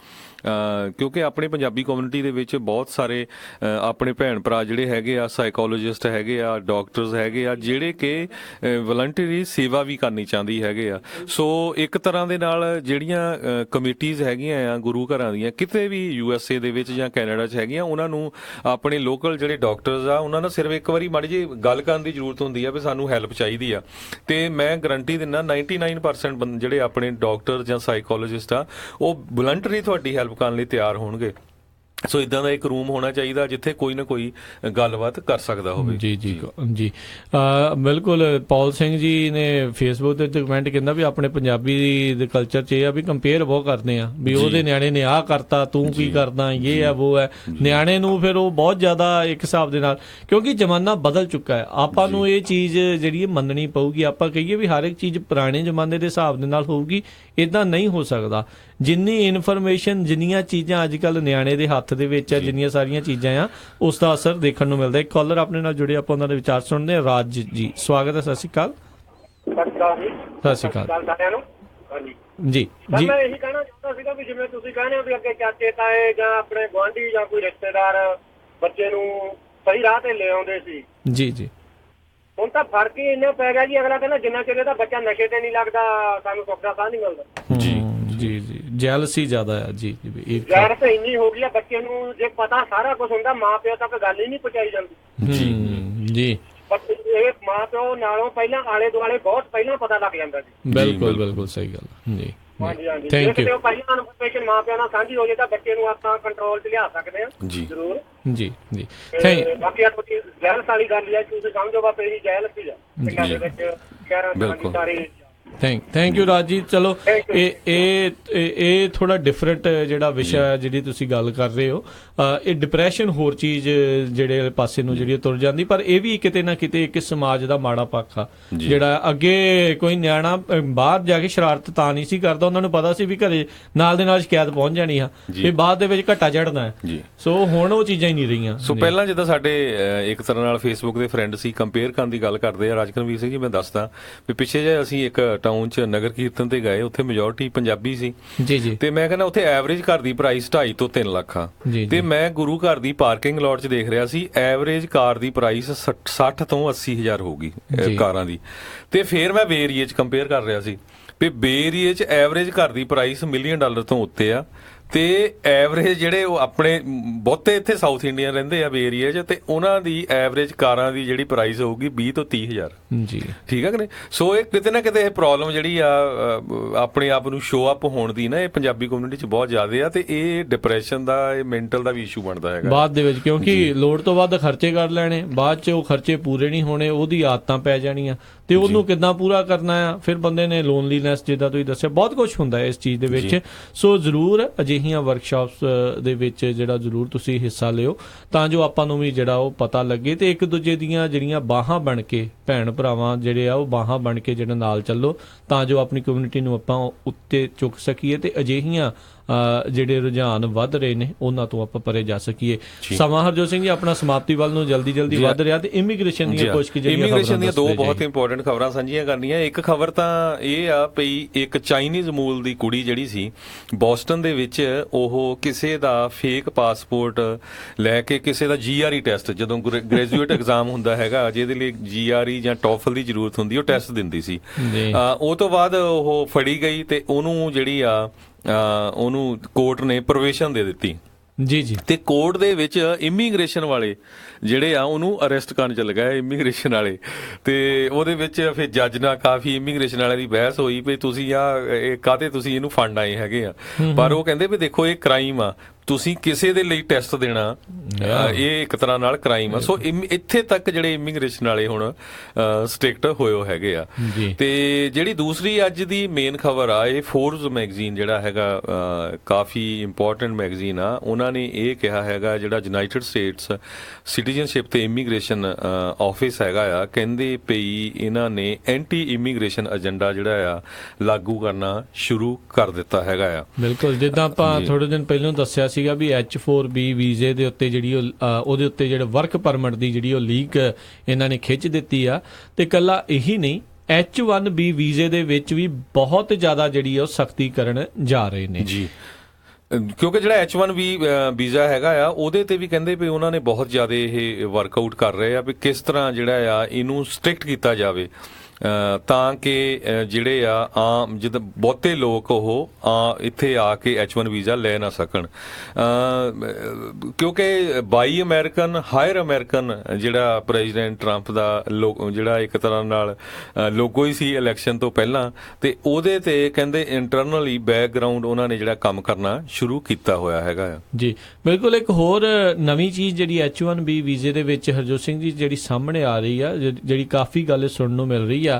ਕਿਉਂਕਿ ਆਪਣੇ ਪੰਜਾਬੀ ਕਮਿਊਨਿਟੀ ਦੇ ਵਿੱਚ ਬਹੁਤ ਸਾਰੇ ਆਪਣੇ ਭੈਣ ਭਰਾ ਜਿਹੜੇ ਹੈਗੇ ਆ, ਸਾਈਕੋਲੋਜਿਸਟ ਹੈਗੇ ਆ, ਡਾਕਟਰਸ ਹੈਗੇ ਆ, ਜਿਹੜੇ ਕਿ ਵਲੰਟਰੀ ਸੇਵਾ ਵੀ ਕਰਨੀ ਚਾਹੁੰਦੀ ਹੈਗੇ ਆ। ਸੋ ਇੱਕ ਤਰ੍ਹਾਂ ਦੇ ਨਾਲ ਜਿਹੜੀਆਂ ਕਮੇਟੀਜ਼ ਹੈਗੀਆਂ ਆ ਗੁਰੂ ਘਰਾਂ ਦੀਆਂ, ਕਿਤੇ ਵੀ USA ਦੇ ਵਿੱਚ ਜਾਂ ਕੈਨੇਡਾ 'ਚ ਹੈਗੀਆਂ, ਉਹਨਾਂ ਨੂੰ ਆਪਣੇ ਲੋਕਲ ਜਿਹੜੇ ਡਾਕਟਰਸ ਆ ਉਹਨਾਂ ਨਾਲ ਸਿਰਫ ਇੱਕ ਵਾਰੀ ਮਾੜੀ ਜਿਹੀ ਗੱਲ ਕਰਨ ਦੀ ਜ਼ਰੂਰਤ ਹੁੰਦੀ ਆ ਵੀ ਸਾਨੂੰ ਹੈਲਪ ਚਾਹੀਦੀ ਆ। ਤੇ ਮੈਂ ਗਰੰਟੀ ਦਿੰਦਾ 99% ਜਿਹੜੇ ਆਪਣੇ ਡਾਕਟਰ ਜਾਂ ਸਾਈਕੋਲੋਜਿਸਟ ਆ ਉਹ ਵਲੰਟਰੀ ਤੁਹਾਡੀ ਹੈਲਪ ਕਰਨ ਲਈ ਤਿਆਰ ਹੋਣਗੇ। ਸੋ ਇਦਾਂ ਦਾ ਇੱਕ ਰੂਮ ਹੋਣਾ ਚਾਹੀਦਾ ਜਿੱਥੇ ਕੋਈ ਨਾ ਕੋਈ ਗੱਲਬਾਤ ਕਰ ਸਕਦਾ ਹੋਵੇ। ਜੀ ਬਿਲਕੁਲ। ਪੌਲ ਸਿੰਘ ਜੀ ਨੇ ਫੇਸਬੁੱਕ ਤੇ ਕਮੈਂਟ ਕਹਿੰਦਾ ਵੀ ਆਪਣੇ ਪੰਜਾਬੀ ਦੇ ਕਲਚਰ 'ਚ ਇਹ ਆ ਵੀ ਕੰਪੇਅਰ ਬਹੁਤ ਕਰਦੇ ਆ ਵੀ ਉਹਦੇ ਨਿਆਣੇ ਨੇ ਆਹ ਕਰਤਾ, ਤੂੰ ਕੀ ਕਰਦਾ, ਇਹ ਹੈ ਉਹ ਹੈ। ਨਿਆਣੇ ਨੂੰ ਫਿਰ ਉਹ ਬਹੁਤ ਜ਼ਿਆਦਾ ਇੱਕ ਹਿਸਾਬ ਦੇ ਨਾਲ, ਕਿਉਂਕਿ ਜ਼ਮਾਨਾ ਬਦਲ ਚੁੱਕਾ ਹੈ, ਆਪਾਂ ਨੂੰ ਇਹ ਚੀਜ਼ ਜਿਹੜੀ ਮੰਨਣੀ ਪਊਗੀ। ਆਪਾਂ ਕਹੀਏ ਵੀ ਹਰ ਇੱਕ ਚੀਜ਼ ਪੁਰਾਣੇ ਜ਼ਮਾਨੇ ਦੇ ਹਿਸਾਬ ਦੇ ਨਾਲ ਹੋਊਗੀ, ਇੱਦਾਂ ਨਹੀਂ ਹੋ ਸਕਦਾ। ਜਿੰਨੀ ਇਨਫੋਰਮੇਸ਼ਨ, ਜਿੰਨੀਆਂ ਚੀਜ਼ਾਂ ਅੱਜ ਕੱਲ੍ਹ ਨਿਆਣੇ ਦੇ ਹੱਥ ਦੇ ਵਿੱਚ ਆ, ਜਿੰਨੀਆਂ ਸਾਰੀਆਂ ਚੀਜ਼ਾਂ ਆ, ਉਸ ਦਾ ਅਸਰ ਦੇਖਣ ਨੂੰ ਮਿਲਦਾ। ਇੱਕ ਕਾਲਰ ਆਪਣੇ ਨਾਲ ਜੁੜੇ, ਆਪਾਂ ਉਹਨਾਂ ਦੇ ਵਿਚਾਰ ਸੁਣਦੇ ਹਾਂ। ਰਾਜ ਜੀ ਸਵਾਗਤ ਹੈ। ਸਤਿ ਸ਼੍ਰੀ ਅਕਾਲ। ਸਤਿ ਸ਼੍ਰੀ ਅਕਾਲ ਸਾਰਿਆਂ ਨੂੰ। ਜੀ ਮੈਂ ਇਹੀ ਕਹਿਣਾ ਚਾਹੁੰਦਾ ਸੀਗਾ ਵੀ ਜਿਵੇਂ ਤੁਸੀਂ ਕਹਿੰਦੇ ਹੋ ਵੀ ਅੱਗੇ ਚਾਚੇ ਤਾਏ ਜਾਂ ਆਪਣੇ ਗੁਆਂਢੀ ਜਾਂ ਕੋਈ ਰਿਸ਼ਤੇਦਾਰ ਬੱਚੇ ਨੂੰ ਸਹੀ ਰਾਹ ਤੇ ਲੈ ਆਉਂਦੇ ਸੀ। ਜੀ ਹੁਣ ਤਾਂ ਫਰਕ ਹੀ ਇੰਨਾ ਪੈ ਗਿਆ ਜੀ। ਅਗਲਾ ਕਹਿੰਦਾ ਜਿੰਨਾ ਚਿਰ ਇਹਦਾ ਬੱਚਾ ਨਸ਼ੇ ਤੇ ਨਹੀਂ ਲੱਗਦਾ ਸਾਨੂੰ ਸੁੱਖ ਦਾ ਸਾਹ ਨਹੀਂ ਮਿਲਦਾ। ਜੀ ਜੈਲਸੀ ਜ਼ਿਆਦਾ ਆ। ਜੀ ਜੈਲਸ ਇੰਨੀ ਹੋ ਗਈ ਆ, ਬੱਚੇ ਨੂੰ ਜੇ ਪਤਾ ਸਾਰਾ ਕੁਝ ਹੁੰਦਾ ਮਾਂ ਪਿਓ ਤੱਕ ਗੱਲ ਹੀ ਨਹੀਂ ਪਹੁੰਚਾਈ ਜਾਂਦੀ। ਜੀ ਇਹ ਮਾਂ ਪਿਓ ਨਾਲੋਂ ਪਹਿਲਾਂ ਆਲੇ ਦੁਆਲੇ ਬਹੁਤ ਪਹਿਲਾਂ ਪਤਾ ਲੱਗ ਜਾਂਦਾ ਜੀ। ਬਿਲਕੁਲ ਸਹੀ ਗੱਲ। ਜੀ ਹਾਂਜੀ ਥੈਂਕ ਯੂ। ਪਹਿਲਾਂ ਇਨਫੋਰਮੇਸ਼ਨ ਮਾਂ ਪਿਓ ਨਾਲ ਸਾਂਝੀ ਹੋ ਜੇ ਤਾਂ ਬੱਚੇ ਨੂੰ ਆਪਾਂ ਕੰਟਰੋਲ 'ਚ ਲਿਆ ਸਕਦੇ ਹਾਂ ਜ਼ਰੂਰ। ਜੀ ਬਾਕੀ ਜੈਲਸ ਵਾਲੀ ਗੱਲ ਹੈ, ਤੁਸੀਂ ਸਮਝੋ ਬਾਪੇ ਜੀ ਜੈਲਸ ਹੀ ਆ ਪਿੰਡਾਂ ਦੇ ਵਿੱਚ, ਸ਼ਹਿਰਾਂ ਦੇ ਸਾਰੇ ਥੈਂਕ ਯੂ ਰਾਜ ਜੀ। ਚਲੋ ਇਹ ਥੋੜਾ ਡਿਫਰੈਂਟ ਜਿਹੜਾ ਵਿਸ਼ਾ ਹੈ ਜਿਹੜੀ ਤੁਸੀਂ ਗੱਲ ਕਰ ਰਹੇ ਹੋ, ਇਹ ਡਿਪਰੈਸ਼ਨ ਹੋਰ ਚੀਜ਼ ਜਿਹੜੇ ਪਾਸੇ ਨੂੰ ਜਿਹੜੀ ਤੁਰ ਜਾਂਦੀ, ਪਰ ਇਹ ਵੀ ਕਿਤੇ ਨਾ ਕਿਤੇ ਇੱਕ ਸਮਾਜ ਦਾ ਮਾੜਾ ਪੱਖ ਆ ਜਿਹੜਾ ਅੱਗੇ ਕੋਈ ਨਿਆਣਾ ਬਾਹਰ ਜਾ ਕੇ ਸ਼ਰਾਰਤ ਤਾਂ ਨਹੀਂ ਸੀ ਕਰਦਾ, ਉਹਨਾਂ ਨੂੰ ਪਤਾ ਸੀ ਵੀ ਘਰੇ ਨਾਲ ਦੇ ਨਾਲ ਸ਼ਿਕਾਇਤ ਪਹੁੰਚ ਜਾਣੀ ਆ ਤੇ ਬਾਅਦ ਦੇ ਵਿੱਚ ਘੱਟਾ ਚੜ੍ਹਨਾ ਹੈ। ਸੋ ਹੁਣ ਉਹ ਚੀਜ਼ਾਂ ਹੀ ਨਹੀਂ ਰਹੀਆਂ। ਸੋ ਪਹਿਲਾਂ ਜਿੱਦਾਂ ਸਾਡੇ ਇੱਕ ਤਰ੍ਹਾਂ ਨਾਲ ਫੇਸਬੁੱਕ ਦੇ ਫਰੈਂਡ ਸੀ, ਕੰਪੇਅਰ ਕਰਨ ਦੀ ਗੱਲ ਕਰਦੇ ਆ ਰਾਜਕਰਮਵੀਰ ਸਿੰਘ ਜੀ, ਮੈਂ ਦੱਸਦਾ ਵੀ ਪਿੱਛੇ ਜੇ ਅਸੀਂ ਇੱਕ ਟਾਊਨ 'ਚ ਨਗਰ ਕੀਰਤਨ ਤੇ ਗਏ, ਉੱਥੇ ਮੈਜੋਰਟੀ ਪੰਜਾਬੀ ਸੀ ਜੀ, ਤੇ ਮੈਂ ਕਹਿੰਦਾ ਉੱਥੇ ਐਵਰੇਜ ਘਰ ਦੀ ਪ੍ਰਾਈਸ 2.5 ਤੋਂ 3 ਲੱਖ ਆ, ਤੇ ਮੈਂ ਗੁਰੂ ਘਰ ਦੀ ਪਾਰਕਿੰਗ ਲੋਟ 'ਚ ਦੇਖ ਰਿਹਾ ਸੀ ਐਵਰੇਜ ਕਾਰ ਦੀ ਪ੍ਰਾਈਸ 60 ਤੋਂ 80 ਹਜ਼ਾਰ ਹੋਊਗੀ ਕਾਰਾਂ ਦੀ। ਤੇ ਫਿਰ ਮੈਂ ਬੇ ਏਰੀਏ 'ਚ ਕੰਪੇਅਰ ਕਰ ਰਿਹਾ ਸੀ ਵੀ ਬੇ ਏਰੀਏ 'ਚ ਐਵਰੇਜ ਘਰ ਦੀ ਪ੍ਰਾਈਸ $1 ਮਿਲੀਅਨ ਤੋਂ ਉੱਤੇ ਆ, ਤੇ ਐਵਰੇਜ ਜਿਹੜੇ ਉਹ ਆਪਣੇ ਬਹੁਤੇ ਇੱਥੇ ਸਾਊਥ ਇੰਡੀਅਨ ਰਹਿੰਦੇ ਆ ਬੇ ਏਰੀਏ 'ਚ, ਤੇ ਉਹਨਾਂ ਦੀ ਐਵਰੇਜ ਕਾਰਾਂ ਦੀ ਜਿਹੜੀ ਪ੍ਰਾਈਸ ਹੋਊਗੀ 20 ਤੋਂ 30 ਹਜ਼ਾਰ ਜੀ। ਠੀਕ ਹੈ ਕਿ ਨਹੀਂ? ਸੋ ਇਹ ਕਿਤੇ ਨਾ ਕਿਤੇ ਇਹ ਪ੍ਰੋਬਲਮ ਜਿਹੜੀ ਆ ਆਪਣੇ ਆਪ ਨੂੰ ਸ਼ੋ ਅਪ ਹੋਣ ਦੀ ਨਾ, ਇਹ ਪੰਜਾਬੀ ਕਮਿਊਨਿਟੀ 'ਚ ਬਹੁਤ ਜ਼ਿਆਦਾ ਆ, ਤੇ ਇਹ ਡਿਪਰੈਸ਼ਨ ਦਾ, ਇਹ ਮੈਂਟਲ ਦਾ ਵੀ ਇਸ਼ੂ ਬਣਦਾ ਹੈਗਾ ਬਾਅਦ ਦੇ ਵਿੱਚ, ਕਿਉਂਕਿ ਲੋੜ ਤੋਂ ਵੱਧ ਖਰਚੇ ਕਰ ਲੈਣੇ, ਬਾਅਦ 'ਚ ਉਹ ਖਰਚੇ ਪੂਰੇ ਨਹੀਂ ਹੋਣੇ, ਉਹਦੀ ਆਦਤਾਂ ਪੈ ਜਾਣੀਆਂ, ਤੇ ਉਹਨੂੰ ਕਿੱਦਾਂ ਪੂਰਾ ਕਰਨਾ ਆ, ਫਿਰ ਬੰਦੇ ਨੇ ਲੋਨਲੀਨੈਸ, ਜਿੱਦਾਂ ਤੁਸੀਂ ਦੱਸਿਆ, ਬਹੁਤ ਕੁਝ ਹੁੰਦਾ ਹੈ ਇਸ ਚੀਜ਼ ਦੇ ਵਿੱਚ। ਸੋ ਜ਼ਰੂਰ ਅਜਿਹੀਆਂ ਵਰਕਸ਼ਾਪਸ ਦੇ ਵਿੱਚ ਜਿਹੜਾ ਜ਼ਰੂਰ ਤੁਸੀਂ ਹਿੱਸਾ ਲਿਓ, ਤਾਂ ਜੋ ਆਪਾਂ ਨੂੰ ਵੀ ਜਿਹੜਾ ਉਹ ਪਤਾ ਲੱਗੇ, ਤੇ ਇੱਕ ਦੂਜੇ ਦੀਆਂ ਜਿਹੜੀਆਂ ਬਾਹਾਂ ਬਣ ਕੇ, ਭੈਣ ਭਰਾਵਾਂ ਜਿਹੜੇ ਆ ਉਹ ਬਾਹਾਂ ਬਣ ਕੇ ਜਿਹੜਾ ਨਾਲ ਚੱਲੋ, ਤਾਂ ਜੋ ਆਪਣੀ ਕਮਿਊਨਿਟੀ ਨੂੰ ਆਪਾਂ ਉੱਤੇ ਚੁੱਕ ਸਕੀਏ, ਤੇ ਅਜਿਹੀਆਂ ਜਿਹੜੇ ਰੁਝਾਨ ਵੱਧ ਰਹੇ ਨੇ ਉਹਨਾਂ ਤੋਂ ਆਪਾਂ ਪਰੇ ਜਾ ਸਕੀਏ। ਸਮਾਂ ਹਰਜੋਤ ਸਿੰਘ ਜੀ ਆਪਣਾ ਸਮਾਪਤੀ ਵੱਲ ਨੂੰ ਜਲਦੀ ਵੱਧ ਰਿਹਾ, ਤੇ ਇਮੀਗ੍ਰੇਸ਼ਨ ਦੀਆਂ ਕੁਝ ਇਮੀਗ੍ਰੇਸ਼ਨ ਦੀਆਂ ਦੋ ਬਹੁਤ ਇੰਪੋਰਟੈਂਟ ਖਬਰਾਂ ਸਾਂਝੀਆਂ ਕਰਨੀਆਂ। ਇੱਕ ਖਬਰ ਤਾਂ ਇਹ ਆ ਪਈ, ਇੱਕ ਚਾਈਨੀਜ਼ ਮੂਲ ਦੀ ਕੁੜੀ ਜਿਹੜੀ ਸੀ ਬੋਸਟਨ ਦੇ ਵਿੱਚ, ਉਹ ਕਿਸੇ ਦਾ ਫੇਕ ਪਾਸਪੋਰਟ ਲੈ ਕੇ ਕਿਸੇ ਦਾ GRE ਟੈਸਟ, ਜਦੋਂ ਗ੍ਰੈਜੂਏਟ ਐਗਜ਼ਾਮ ਹੁੰਦਾ ਹੈਗਾ ਜਿਹਦੇ ਲਈ GRE ਜਾਂ ਟੋਫਲ ਦੀ ਜ਼ਰੂਰਤ ਹੁੰਦੀ, ਉਹ ਟੈਸਟ ਦਿੰਦੀ ਸੀ। ਉਹ ਤੋਂ ਬਾਅਦ ਉਹ ਫੜੀ ਗਈ, ਤੇ ਉਹਨੂੰ ਜਿਹੜੀ ਆ ਉਹਨੂੰ ਕੋਰਟ ਨੇ ਪ੍ਰੋਵੇਸ਼ਨ ਦੇ ਦਿੱਤੀ ਜੀ। ਤੇ ਕੋਰਟ ਦੇ ਵਿੱਚ ਇਮੀਗ੍ਰੇਸ਼ਨ ਵਾਲੇ ਜਿਹੜੇ ਆ ਉਹਨੂੰ ਅਰੈਸਟ ਕਰਨ ਚੱਲ ਗਏ ਇਮੀਗ੍ਰੇਸ਼ਨ ਵਾਲੇ, ਤੇ ਉਹਦੇ ਵਿੱਚ ਫਿਰ ਜੱਜ ਨਾਲ ਕਾਫੀ ਇਮੀਗ੍ਰੇਸ਼ਨ ਵਾਲਿਆਂ ਦੀ ਬਹਿਸ ਹੋਈ ਵੀ ਤੁਸੀਂ ਇਹ ਕਾਹਤੇ ਤੁਸੀਂ ਇਹਨੂੰ ਫੰਡ ਆਏ ਹੈਗੇ ਆ, ਪਰ ਉਹ ਕਹਿੰਦੇ ਵੀ ਦੇਖੋ ਇਹ ਕ੍ਰਾਈਮ ਆ, ਤੁਸੀਂ ਕਿਸੇ ਦੇ ਲਈ ਟੈਸਟ ਦੇਣਾ ਇਹ ਇੱਕ ਤਰ੍ਹਾਂ ਨਾਲ ਕ੍ਰਾਈਮ ਆ। ਸੋ ਇੱਥੇ ਤੱਕ ਜਿਹੜੇ ਇਮੀਗ੍ਰੇਸ਼ਨ ਵਾਲੇ ਹੁਣ ਸਟ੍ਰਿਕਟ ਹੋਏ ਹੈਗੇ ਆ। ਤੇ ਜਿਹੜੀ ਦੂਸਰੀ ਅੱਜ ਦੀ ਮੇਨ ਖਬਰ ਆ, ਇਹ ਫੋਰਬਸ ਮੈਗਜ਼ੀਨ ਜਿਹੜਾ ਹੈਗਾ ਕਾਫੀ ਇੰਪੋਰਟੈਂਟ ਮੈਗਜ਼ੀਨ ਆ, ਉਹਨਾਂ ਨੇ ਇਹ ਕਿਹਾ ਹੈਗਾ ਜਿਹੜਾ ਯੂਨਾਈਟਿਡ ਸਟੇਟਸ ਸਿਟੀਜ਼ਨਸ਼ਿਪ ਤੇ ਇਮੀਗ੍ਰੇਸ਼ਨ ਆਫਿਸ ਹੈਗਾ ਆ, ਕਹਿੰਦੇ ਪਈ ਇਹਨਾਂ ਨੇ ਐਂਟੀ ਇਮੀਗ੍ਰੇਸ਼ਨ ਏਜੰਡਾ ਜਿਹੜਾ ਆ ਲਾਗੂ ਕਰਨਾ ਸ਼ੁਰੂ ਕਰ ਦਿੱਤਾ ਹੈਗਾ ਆ। ਬਿਲਕੁਲ, ਜਿੱਦਾਂ ਆਪਾਂ ਥੋੜੇ ਦਿਨ ਪਹਿਲਾਂ ਦੱਸਿਆ ਸੀਗਾ ਵੀ H4B ਵੀਜ਼ੇ ਦੇ ਉੱਤੇ ਜਿਹੜੀ ਉਹਦੇ ਉੱਤੇ ਜਿਹੜੇ ਵਰਕ ਪਰਮਿਟ ਦੀ ਜਿਹੜੀ ਉਹ ਲੀਕ ਇਹਨਾਂ ਨੇ ਖਿੱਚ ਦਿੱਤੀ ਆ, ਤੇ ਇਕੱਲਾ ਇਹੀ ਨਹੀਂ, H1B ਵੀਜ਼ੇ ਦੇ ਵਿੱਚ ਵੀ ਬਹੁਤ ਜ਼ਿਆਦਾ ਜਿਹੜੀ ਉਹ ਸਖਤੀ ਕਰਨ ਜਾ ਰਹੇ ਨੇ ਜੀ। ਕਿਉਂਕਿ ਜਿਹੜਾ H1B ਵੀਜ਼ਾ ਹੈਗਾ ਆ, ਉਹਦੇ ਤੇ ਵੀ ਕਹਿੰਦੇ ਵੀ ਉਹਨਾਂ ਨੇ ਬਹੁਤ ਜ਼ਿਆਦਾ ਇਹ ਵਰਕਆਊਟ ਕਰ ਰਹੇ ਆ ਵੀ ਕਿਸ ਤਰ੍ਹਾਂ ਜਿਹੜਾ ਆ ਇਹਨੂੰ ਸਟ੍ਰਿਕਟ ਕੀਤਾ ਜਾਵੇ, ਤਾਂ ਕਿ ਜਿਹੜੇ ਆ ਆਮ ਜਿੱਦਾਂ ਬਹੁਤੇ ਲੋਕ ਉਹ ਇੱਥੇ ਆ ਕੇ H1 ਵੀਜ਼ਾ ਲੈ ਨਾ ਸਕਣ, ਕਿਉਂਕਿ ਬਾਈ ਅਮਰੀਕਨ ਹਾਇਰ ਅਮਰੀਕਨ ਜਿਹੜਾ ਪ੍ਰੈਜ਼ੀਡੈਂਟ ਟਰੰਪ ਦਾ ਜਿਹੜਾ ਇੱਕ ਤਰ੍ਹਾਂ ਨਾਲ ਲੋਗੋ ਹੀ ਸੀ ਇਲੈਕਸ਼ਨ ਤੋਂ ਪਹਿਲਾਂ, ਤੇ ਉਹਦੇ ਤੇ ਕਹਿੰਦੇ ਇੰਟਰਨਲੀ ਬੈਕਗਰਾਊਂਡ ਉਹਨਾਂ ਨੇ ਜਿਹੜਾ ਕੰਮ ਕਰਨਾ ਸ਼ੁਰੂ ਕੀਤਾ ਹੋਇਆ ਹੈਗਾ ਜੀ। ਬਿਲਕੁਲ, ਇੱਕ ਹੋਰ ਨਵੀਂ ਚੀਜ਼ ਜਿਹੜੀ H1B ਵੀਜ਼ੇ ਦੇ ਵਿੱਚ ਹਰਜੋਤ ਸਿੰਘ ਜੀ ਜਿਹੜੀ ਸਾਹਮਣੇ ਆ ਰਹੀ ਆ, ਜਿਹੜੀ ਕਾਫੀ ਗੱਲ ਸੁਣਨ ਨੂੰ ਮਿਲ ਰਹੀ ਆ।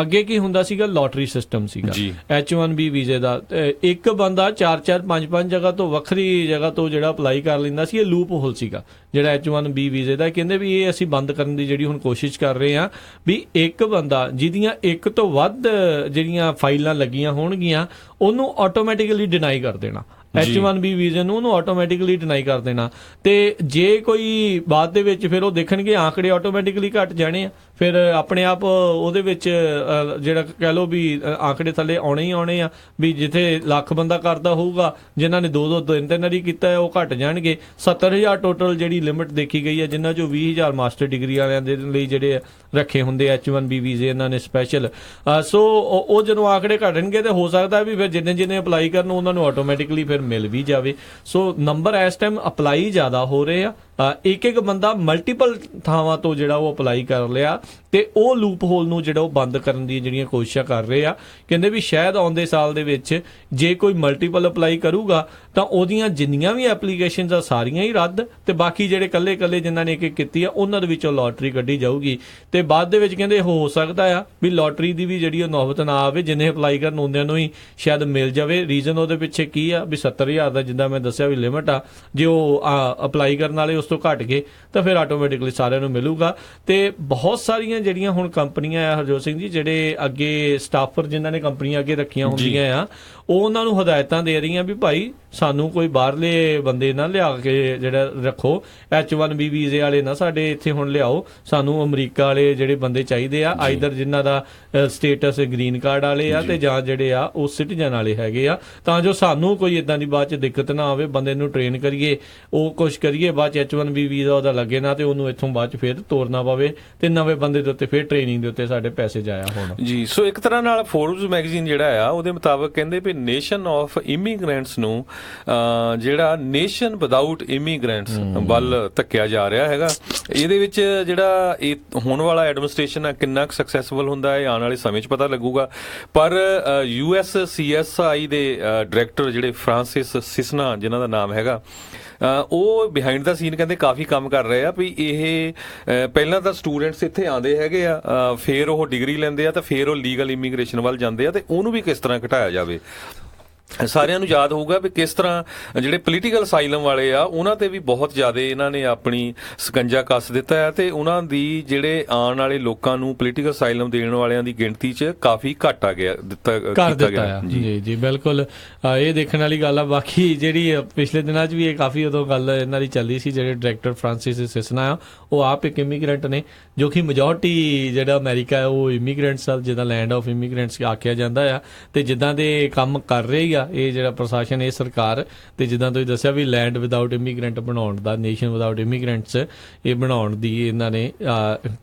ਅੱਗੇ ਕੀ ਹੁੰਦਾ ਸੀਗਾ, ਲੋਟਰੀ ਸਿਸਟਮ ਸੀਗਾ H1B ਵੀਜ਼ੇ ਦਾ, ਇੱਕ ਬੰਦਾ 4-4 5-5 ਜਗ੍ਹਾ ਤੋਂ ਵੱਖਰੀ ਜਗ੍ਹਾ ਤੋਂ ਜਿਹੜਾ ਅਪਲਾਈ ਕਰ ਲੈਂਦਾ ਸੀ। ਇਹ ਲੂਪ ਹੋਲ ਸੀਗਾ ਜਿਹੜਾ H1B ਵੀਜ਼ੇ ਦਾ। ਕਹਿੰਦੇ ਵੀ ਇਹ ਅਸੀਂ ਬੰਦ ਕਰਨ ਦੀ ਜਿਹੜੀ ਹੁਣ ਕੋਸ਼ਿਸ਼ ਕਰ ਰਹੇ ਹਾਂ, ਵੀ ਇੱਕ ਬੰਦਾ ਜਿਹਦੀਆਂ ਇੱਕ ਤੋਂ ਵੱਧ ਜਿਹੜੀਆਂ ਫਾਈਲਾਂ ਲੱਗੀਆਂ ਹੋਣਗੀਆਂ ਉਹਨੂੰ ਆਟੋਮੈਟਿਕਲੀ ਡਿਨਾਈ ਕਰ ਦੇਣਾ, H1B ਵੀਜ਼ੇ ਨੂੰ ਉਹਨੂੰ ਆਟੋਮੈਟਿਕਲੀ ਡਿਨਾਈ ਕਰ ਦੇਣਾ। ਤੇ ਜੇ ਕੋਈ ਬਾਅਦ ਦੇ ਵਿੱਚ ਫਿਰ ਉਹ ਦੇਖਣਗੇ ਆંકੜੇ ਆਟੋਮੈਟਿਕਲੀ ਘਟ ਜਾਣੇ ਆ, ਫਿਰ ਆਪਣੇ ਆਪ ਉਹਦੇ ਵਿੱਚ ਜਿਹੜਾ ਕਹਿ ਲਓ ਵੀ ਆંકੜੇ ਥੱਲੇ ਆਉਣੇ ਹੀ ਆਉਣੇ ਆ, ਵੀ ਜਿੱਥੇ ਲੱਖ ਬੰਦਾ ਕਰਦਾ ਹੋਊਗਾ, ਜਿਨ੍ਹਾਂ ਨੇ 2-2 3-3 ਵਾਰੀ ਕੀਤਾ ਉਹ ਘਟ ਜਾਣਗੇ। 70,000 ਟੋਟਲ ਜਿਹੜੀ ਲਿਮਿਟ ਦੇਖੀ ਗਈ ਹੈ, ਜਿਨ੍ਹਾਂ ਚੋਂ 20,000 ਮਾਸਟਰ ਡਿਗਰੀ ਵਾਲਿਆਂ ਦੇ ਲਈ ਜਿਹੜੇ ਰੱਖੇ ਹੁੰਦੇ H1B ਵੀਜ਼ੇ ਇਹਨਾਂ ਨੇ ਸਪੈਸ਼ਲ। ਸੋ ਉਹ ਜਦੋਂ ਆંકੜੇ ਘਟਣਗੇ ਤਾਂ ਹੋ ਸਕਦਾ ਵੀ ਫਿਰ ਜਿੰਨੇ ਅਪਲਾਈ ਕਰਨ ਉਹਨਾਂ ਨੂੰ ਆਟੋਮੈਟਿਕਲੀ ਫਿਰ ਮਿਲ ਵੀ ਜਾਵੇ। ਸੋ ਨੰਬਰ ਇਸ ਟਾਈਮ ਅਪਲਾਈ ਜ਼ਿਆਦਾ ਹੋ ਰਹੇ ਆ, ਇੱਕ ਬੰਦਾ ਮਲਟੀਪਲ ਥਾਵਾਂ ਤੋਂ ਜਿਹੜਾ ਉਹ ਅਪਲਾਈ ਕਰ ਲਿਆ, ਤੇ ਉਹ ਲੂਪ ਹੋਲ ਨੂੰ ਜਿਹੜਾ ਉਹ ਬੰਦ ਕਰਨ ਦੀ ਜਿਹੜੀਆਂ ਕੋਸ਼ਿਸ਼ਾਂ ਕਰ ਰਹੇ ਆ। ਕਹਿੰਦੇ ਵੀ ਸ਼ਾਇਦ ਆਉਂਦੇ ਸਾਲ ਦੇ ਵਿੱਚ ਜੇ ਕੋਈ ਮਲਟੀਪਲ ਅਪਲਾਈ ਕਰੂਗਾ ਤਾਂ ਉਹਦੀਆਂ ਜਿੰਨੀਆਂ ਵੀ ਐਪਲੀਕੇਸ਼ਨਸ ਆ ਸਾਰੀਆਂ ਹੀ ਰੱਦ, ਤੇ ਬਾਕੀ ਜਿਹੜੇ ਕੱਲੇ ਜਿਨ੍ਹਾਂ ਨੇ ਇੱਕ ਕੀਤੀ ਆ ਉਹਨਾਂ ਦੇ ਵਿੱਚੋਂ ਲੋਟਰੀ ਕੱਢੀ ਜਾਊਗੀ। ਤੇ ਬਾਅਦ ਦੇ ਵਿੱਚ ਕਹਿੰਦੇ ਹੋ ਸਕਦਾ ਆ ਵੀ ਲੋਟਰੀ ਦੀ ਵੀ ਜਿਹੜੀ ਉਹ ਨੌਬਤ ਨਾ ਆਵੇ, ਜਿੰਨੇ ਅਪਲਾਈ ਕਰਨ ਹੁੰਦਿਆਂ ਨੂੰ ਹੀ ਸ਼ਾਇਦ ਮਿਲ ਜਾਵੇ। ਰੀਜ਼ਨ ਉਹਦੇ ਪਿੱਛੇ ਕੀ ਆ ਵੀ 70,000 ਦਾ ਜਿੱਦਾਂ ਮੈਂ ਦੱਸਿਆ ਵੀ ਲਿਮਟ ਆ, ਜੇ ਉਹ ਅਪਲਾਈ ਕਰਨ ਵਾਲੇ ਉਸ ਤੋਂ ਘੱਟ ਗਏ ਤਾਂ ਫਿਰ ਆਟੋਮੈਟਿਕਲੀ ਸਾਰਿਆਂ ਨੂੰ ਮਿਲੂਗਾ। ਤੇ ਬਹੁਤ ਸਾਰੀਆਂ ਜਿਹੜੀਆਂ ਹੁਣ ਕੰਪਨੀਆਂ ਆ ਹਰਜੋਤ ਸਿੰਘ ਜੀ, ਜਿਹੜੇ ਅੱਗੇ ਸਟਾਫਰ ਜਿਨ੍ਹਾਂ ਨੇ ਕੰਪਨੀਆਂ ਅੱਗੇ ਰੱਖੀਆਂ ਹੁੰਦੀਆਂ ਆ, ਉਹ ਉਹਨਾਂ ਨੂੰ ਹਦਾਇਤਾਂ ਦੇ ਰਹੀਆਂ ਵੀ ਭਾਈ ਸਾਨੂੰ ਕੋਈ ਬਾਹਰਲੇ ਬੰਦੇ ਨਾ ਲਿਆ ਕੇ ਜਿਹੜਾ ਰੱਖੋ, H1B ਵੀਜ਼ੇ ਵਾਲੇ ਨਾ ਸਾਡੇ ਇੱਥੇ ਹੁਣ ਲਿਆਓ, ਸਾਨੂੰ ਅਮਰੀਕਾ ਵਾਲੇ ਜਿਹੜੇ ਬੰਦੇ ਚਾਹੀਦੇ ਆ, ਆਈਦਰ ਜਿਨ੍ਹਾਂ ਦਾ ਸਟੇਟਸ ਗ੍ਰੀਨ ਕਾਰਡ ਵਾਲੇ ਆ ਤੇ ਜਾਂ ਜਿਹੜੇ ਆ ਉਹ ਸਿਟੀਜ਼ਨ ਵਾਲੇ ਹੈਗੇ ਆ, ਤਾਂ ਜੋ ਸਾਨੂੰ ਕੋਈ ਇਦਾਂ ਦੀ ਬਾਅਦ ਚ ਦਿੱਕਤ ਨਾ ਆਵੇ। ਬੰਦੇ ਨੂੰ ਟ੍ਰੇਨ ਕਰੀਏ, ਉਹ ਕੁਛ ਕਰੀਏ, ਬਾਅਦ ਚ H1B ਵੀਜ਼ਾ ਉਹਦਾ ਲੱਗੇ ਨਾ ਤੇ ਉਹਨੂੰ ਇੱਥੋਂ ਬਾਅਦ ਚ ਫਿਰ ਤੋਰਨਾ ਪਵੇ ਤੇ ਨਵੇਂ ਬੰਦੇ ਦੇ ਉੱਤੇ ਫਿਰ ਟ੍ਰੇਨਿੰਗ ਦੇ ਉੱਤੇ ਸਾਡੇ ਪੈਸੇ ਜਾਇਆ ਹੋਣ ਜੀ। ਸੋ ਇੱਕ ਤਰ੍ਹਾਂ ਨਾਲ ਫੋਰਬਸ ਮੈਗਜ਼ੀਨ ਜਿਹੜਾ ਆ ਉਹਦੇ ਮੁਤਾਬਕ ਕਹਿੰਦੇ ਵੀ ਨੇਸ਼ਨ ਆਫ ਇਮੀਗ੍ਰੈਂਟਸ ਨੂੰ ਜਿਹੜਾ ਨੇਸ਼ਨ ਵਿਦਆਊਟ ਇਮੀਗ੍ਰੈਂਟਸ ਵੱਲ ਧੱਕਿਆ ਜਾ ਰਿਹਾ ਹੈਗਾ। ਇਹਦੇ ਵਿੱਚ ਜਿਹੜਾ ਇਹ ਹੋਣ ਵਾਲਾ ਐਡਮਿਨਿਸਟ੍ਰੇਸ਼ਨ ਆ ਕਿੰਨਾ ਕੁ ਸਕਸੈਸਫੁਲ ਹੁੰਦਾ ਹੈ ਆਉਣ ਵਾਲੇ ਸਮੇਂ 'ਚ ਪਤਾ ਲੱਗੂਗਾ। ਪਰ USCSI ਦੇ ਡਾਇਰੈਕਟਰ ਜਿਹੜੇ ਫ੍ਰਾਂਸਿਸ ਸਿਸਨਾ ਜਿਨ੍ਹਾਂ ਦਾ ਨਾਮ ਹੈਗਾ, ਉਹ ਬਿਹਾਈਂਡ ਦਾ ਸੀਨ ਕਹਿੰਦੇ ਕਾਫੀ ਕੰਮ ਕਰ ਰਹੇ ਆ ਵੀ ਇਹ ਪਹਿਲਾਂ ਤਾਂ ਸਟੂਡੈਂਟਸ ਇੱਥੇ ਆਉਂਦੇ ਹੈਗੇ ਆ, ਫਿਰ ਉਹ ਡਿਗਰੀ ਲੈਂਦੇ ਆ ਤਾਂ ਫਿਰ ਉਹ ਲੀਗਲ ਇਮੀਗ੍ਰੇਸ਼ਨ ਵੱਲ ਜਾਂਦੇ ਆ, ਤੇ ਉਹਨੂੰ ਵੀ ਕਿਸ ਤਰ੍ਹਾਂ ਘਟਾਇਆ ਜਾਵੇ। ਸਾਰਿਆਂ ਨੂੰ ਯਾਦ ਹੋਊਗਾ ਵੀ ਕਿਸ ਤਰ੍ਹਾਂ ਜਿਹੜੇ ਪੋਲੀਟੀਕਲ ਅਸਾਈਲਮ ਵਾਲੇ ਆ ਉਹਨਾਂ ਤੇ ਵੀ ਬਹੁਤ ਜ਼ਿਆਦਾ ਇਹਨਾਂ ਨੇ ਆਪਣੀ ਸਕੰਜਾ ਕੱਸ ਦਿੱਤਾ ਹੈ, ਤੇ ਉਹਨਾਂ ਦੀ ਜਿਹੜੇ ਆਉਣ ਵਾਲੇ ਲੋਕਾਂ ਨੂੰ ਪੋਲੀਟੀਕਲ ਅਸਾਈਲਮ ਦੇਣ ਵਾਲਿਆਂ ਦੀ ਗਿਣਤੀ 'ਚ ਕਾਫੀ ਘੱਟ ਆ ਗਿਆ ਕਰ ਦਿੱਤਾ ਜੀ ਬਿਲਕੁਲ ਇਹ ਦੇਖਣ ਵਾਲੀ ਗੱਲ ਆ। ਬਾਕੀ ਜਿਹੜੀ ਪਿਛਲੇ ਦਿਨਾਂ 'ਚ ਵੀ ਇਹ ਕਾਫੀ ਉਦੋਂ ਗੱਲ ਇਹਨਾਂ ਦੀ ਚੱਲੀ ਸੀ, ਜਿਹੜੇ ਡਾਇਰੈਕਟਰ ਫ੍ਰਾਂਸਿਸ ਸਿਸਨਾ ਆ ਉਹ ਆਪ ਇੱਕ ਇਮੀਗ੍ਰੈਂਟ ਨੇ, ਜੋ ਕਿ ਮੈਜੋਰਟੀ ਜਿਹੜਾ ਅਮਰੀਕਾ ਹੈ ਉਹ ਇਮੀਗ੍ਰੈਂਟਸ ਆ, ਜਿੱਦਾਂ ਲੈਂਡ ਆਫ ਇਮੀਗ੍ਰੈਂਟਸ ਆਖਿਆ ਜਾਂਦਾ ਆ। ਤੇ ਜਿੱਦਾਂ ਦੇ ਕੰਮ ਕਰ ਰਹੀ ਆ ਇਹ ਜਿਹੜਾ ਪ੍ਰਸ਼ਾਸਨ, ਇਹ ਸਰਕਾਰ, ਤੇ ਜਿੱਦਾਂ ਤੁਸੀਂ ਦੱਸਿਆ ਵੀ ਲੈਂਡ ਵਿਦਆਊਟ ਇਮੀਗ੍ਰੈਂਟ ਬਣਾਉਣ ਦਾ, ਨੇਸ਼ਨ ਵਿਦਆਊਟ ਇਮੀਗ੍ਰੈਂਟਸ ਇਹ ਬਣਾਉਣ ਦੀ ਇਹਨਾਂ ਨੇ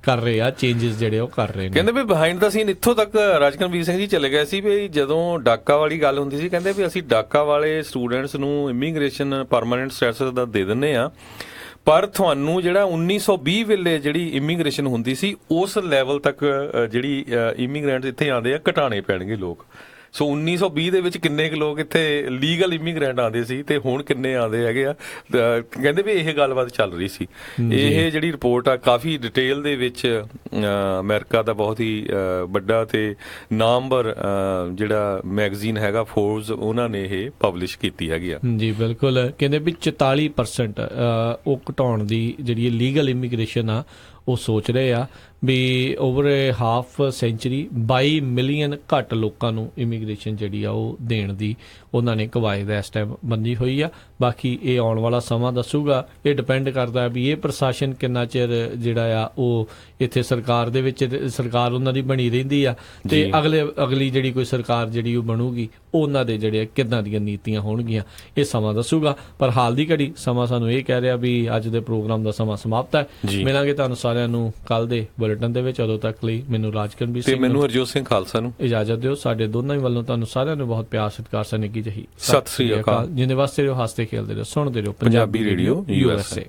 ਕਰ ਰਹੇ ਆ ਚੇਂਜਸ ਜਿਹੜੇ ਉਹ ਕਰ ਰਹੇ ਨੇ। ਕਹਿੰਦੇ ਵੀ ਬਿਹਾਈਂਡ ਦਾ ਸੀਨ ਇੱਥੋਂ ਤੱਕ ਰਾਜਕਨਵੀਰ ਸਿੰਘ ਜੀ ਚਲੇ ਗਏ ਸੀ ਵੀ ਜਦੋਂ ਡਾਕਾ ਵਾਲੀ ਗੱਲ ਹੁੰਦੀ ਸੀ, ਕਹਿੰਦੇ ਵੀ ਅਸੀਂ ਡਾਕਾ ਵਾਲੇ ਸਟੂਡੈਂਟਸ ਨੂੰ ਇਮੀਗ੍ਰੇਸ਼ਨ ਪਰਮਾਨੈਂਟ ਸਟੇਟਸ ਦਾ ਦੇ ਦਿੰਦੇ ਆ, ਪਰ ਤੁਹਾਨੂੰ ਜਿਹੜਾ 1920 ਵੇਲੇ ਜਿਹੜੀ ਇਮੀਗ੍ਰੇਸ਼ਨ ਹੁੰਦੀ ਸੀ ਉਸ ਲੈਵਲ ਤੱਕ ਜਿਹੜੀ ਇਮੀਗ੍ਰੈਂਟਸ ਇੱਥੇ ਆਉਂਦੇ ਆ ਘਟਾਣੇ ਪੈਣਗੇ ਲੋਕ। ਸੋ 1920 ਦੇ ਵਿੱਚ ਕਿੰਨੇ ਕੁ ਲੋਕ ਇੱਥੇ ਲੀਗਲ ਇਮੀਗ੍ਰੈਂਟ ਆਉਂਦੇ ਸੀ ਤੇ ਹੁਣ ਕਿੰਨੇ ਆਉਂਦੇ ਹੈਗੇ ਆ। ਕਹਿੰਦੇ ਵੀ ਇਹ ਗੱਲਬਾਤ ਚੱਲ ਰਹੀ ਸੀ। ਇਹ ਜਿਹੜੀ ਰਿਪੋਰਟ ਆ ਕਾਫੀ ਡਿਟੇਲ ਦੇ ਵਿੱਚ ਅਮਰੀਕਾ ਦਾ ਬਹੁਤ ਹੀ ਵੱਡਾ ਤੇ ਨਾਮਵਰ ਜਿਹੜਾ ਮੈਗਜ਼ੀਨ ਹੈਗਾ ਫੋਰਬਸ, ਉਹਨਾਂ ਨੇ ਇਹ ਪਬਲਿਸ਼ ਕੀਤੀ ਹੈਗੀ ਆ ਜੀ। ਬਿਲਕੁਲ ਕਹਿੰਦੇ ਵੀ 44% ਉਹ ਘਟਾਉਣ ਦੀ ਜਿਹੜੀ ਲੀਗਲ ਇਮੀਗ੍ਰੇਸ਼ਨ ਆ ਉਹ ਸੋਚ ਰਹੇ ਆ ਵੀ ਓਵਰ ਹਾਫ ਸੈਂਚੁਰੀ 22 ਮਿਲੀਅਨ ਘੱਟ ਲੋਕਾਂ ਨੂੰ ਇਮੀਗ੍ਰੇਸ਼ਨ ਜਿਹੜੀ ਆ ਉਹ ਦੇਣ ਦੀ ਉਹਨਾਂ ਨੇ ਕਵਾਇਦ ਇਸ ਟਾਈਮ ਬੰਦੀ ਹੋਈ ਆ। ਬਾਕੀ ਇਹ ਆਉਣ ਵਾਲਾ ਸਮਾਂ ਦੱਸੂਗਾ, ਇਹ ਡਿਪੈਂਡ ਕਰਦਾ ਵੀ ਇਹ ਪ੍ਰਸ਼ਾਸਨ ਕਿੰਨਾ ਚਿਰ ਜਿਹੜਾ ਆ ਉਹ ਇੱਥੇ ਸਰਕਾਰ ਦੇ ਵਿੱਚ, ਸਰਕਾਰ ਉਹਨਾਂ ਦੀ ਬਣੀ ਰਹਿੰਦੀ ਆ, ਤੇ ਅਗਲੀ ਜਿਹੜੀ ਕੋਈ ਸਰਕਾਰ ਜਿਹੜੀ ਉਹ ਬਣੂਗੀ ਉਹਨਾਂ ਦੇ ਜਿਹੜੇ ਕਿੱਦਾਂ ਦੀਆਂ ਨੀਤੀਆਂ ਹੋਣਗੀਆਂ ਇਹ ਸਮਾਂ ਦੱਸੂਗਾ। ਪਰ ਹਾਲ ਦੀ ਘੜੀ ਸਮਾਂ ਸਾਨੂੰ ਇਹ ਕਹਿ ਰਿਹਾ ਵੀ ਅੱਜ ਦੇ ਪ੍ਰੋਗਰਾਮ ਦਾ ਸਮਾਂ ਸਮਾਪਤ ਹੈ। ਮਿਲਾਂਗੇ ਤੁਹਾਨੂੰ ਸਾਰਿਆਂ ਨੂੰ ਕੱਲ ਦੇ ਬੁਲੇਟਿਨ ਦੇ ਵਿੱਚ। ਉਦੋਂ ਤੱਕ ਲਈ ਮੈਨੂੰ ਰਾਜਕਨਵੀਰ ਸਿੰਘ ਤੇ ਮੈਨੂੰ ਹਰਜੋਤ ਸਿੰਘ ਖਾਲਸਾ ਨੂੰ ਇਜਾਜ਼ਤ ਦਿਓ। ਸਾਡੇ ਦੋਨਾਂ ਹੀ ਵੱਲੋਂ ਤੁਹਾਨੂੰ ਸਾਰਿਆਂ ਨੂੰ ਬਹੁਤ ਪਿਆਰ ਸਤਿਕਾਰ ਸਨੇਕੀ ਜਹੀ ਸਤਿ ਸ੍ਰੀ ਅਕਾਲ। ਜਿੰਦੇ ਵਾਸਤੇ ਰਹੋ, ਹੱਸਦੇ ਖੇਲਦੇ ਰਹੋ, ਸੁਣਦੇ ਰਹੋ ਪੰਜਾਬੀ ਰੇਡੀਓ USA।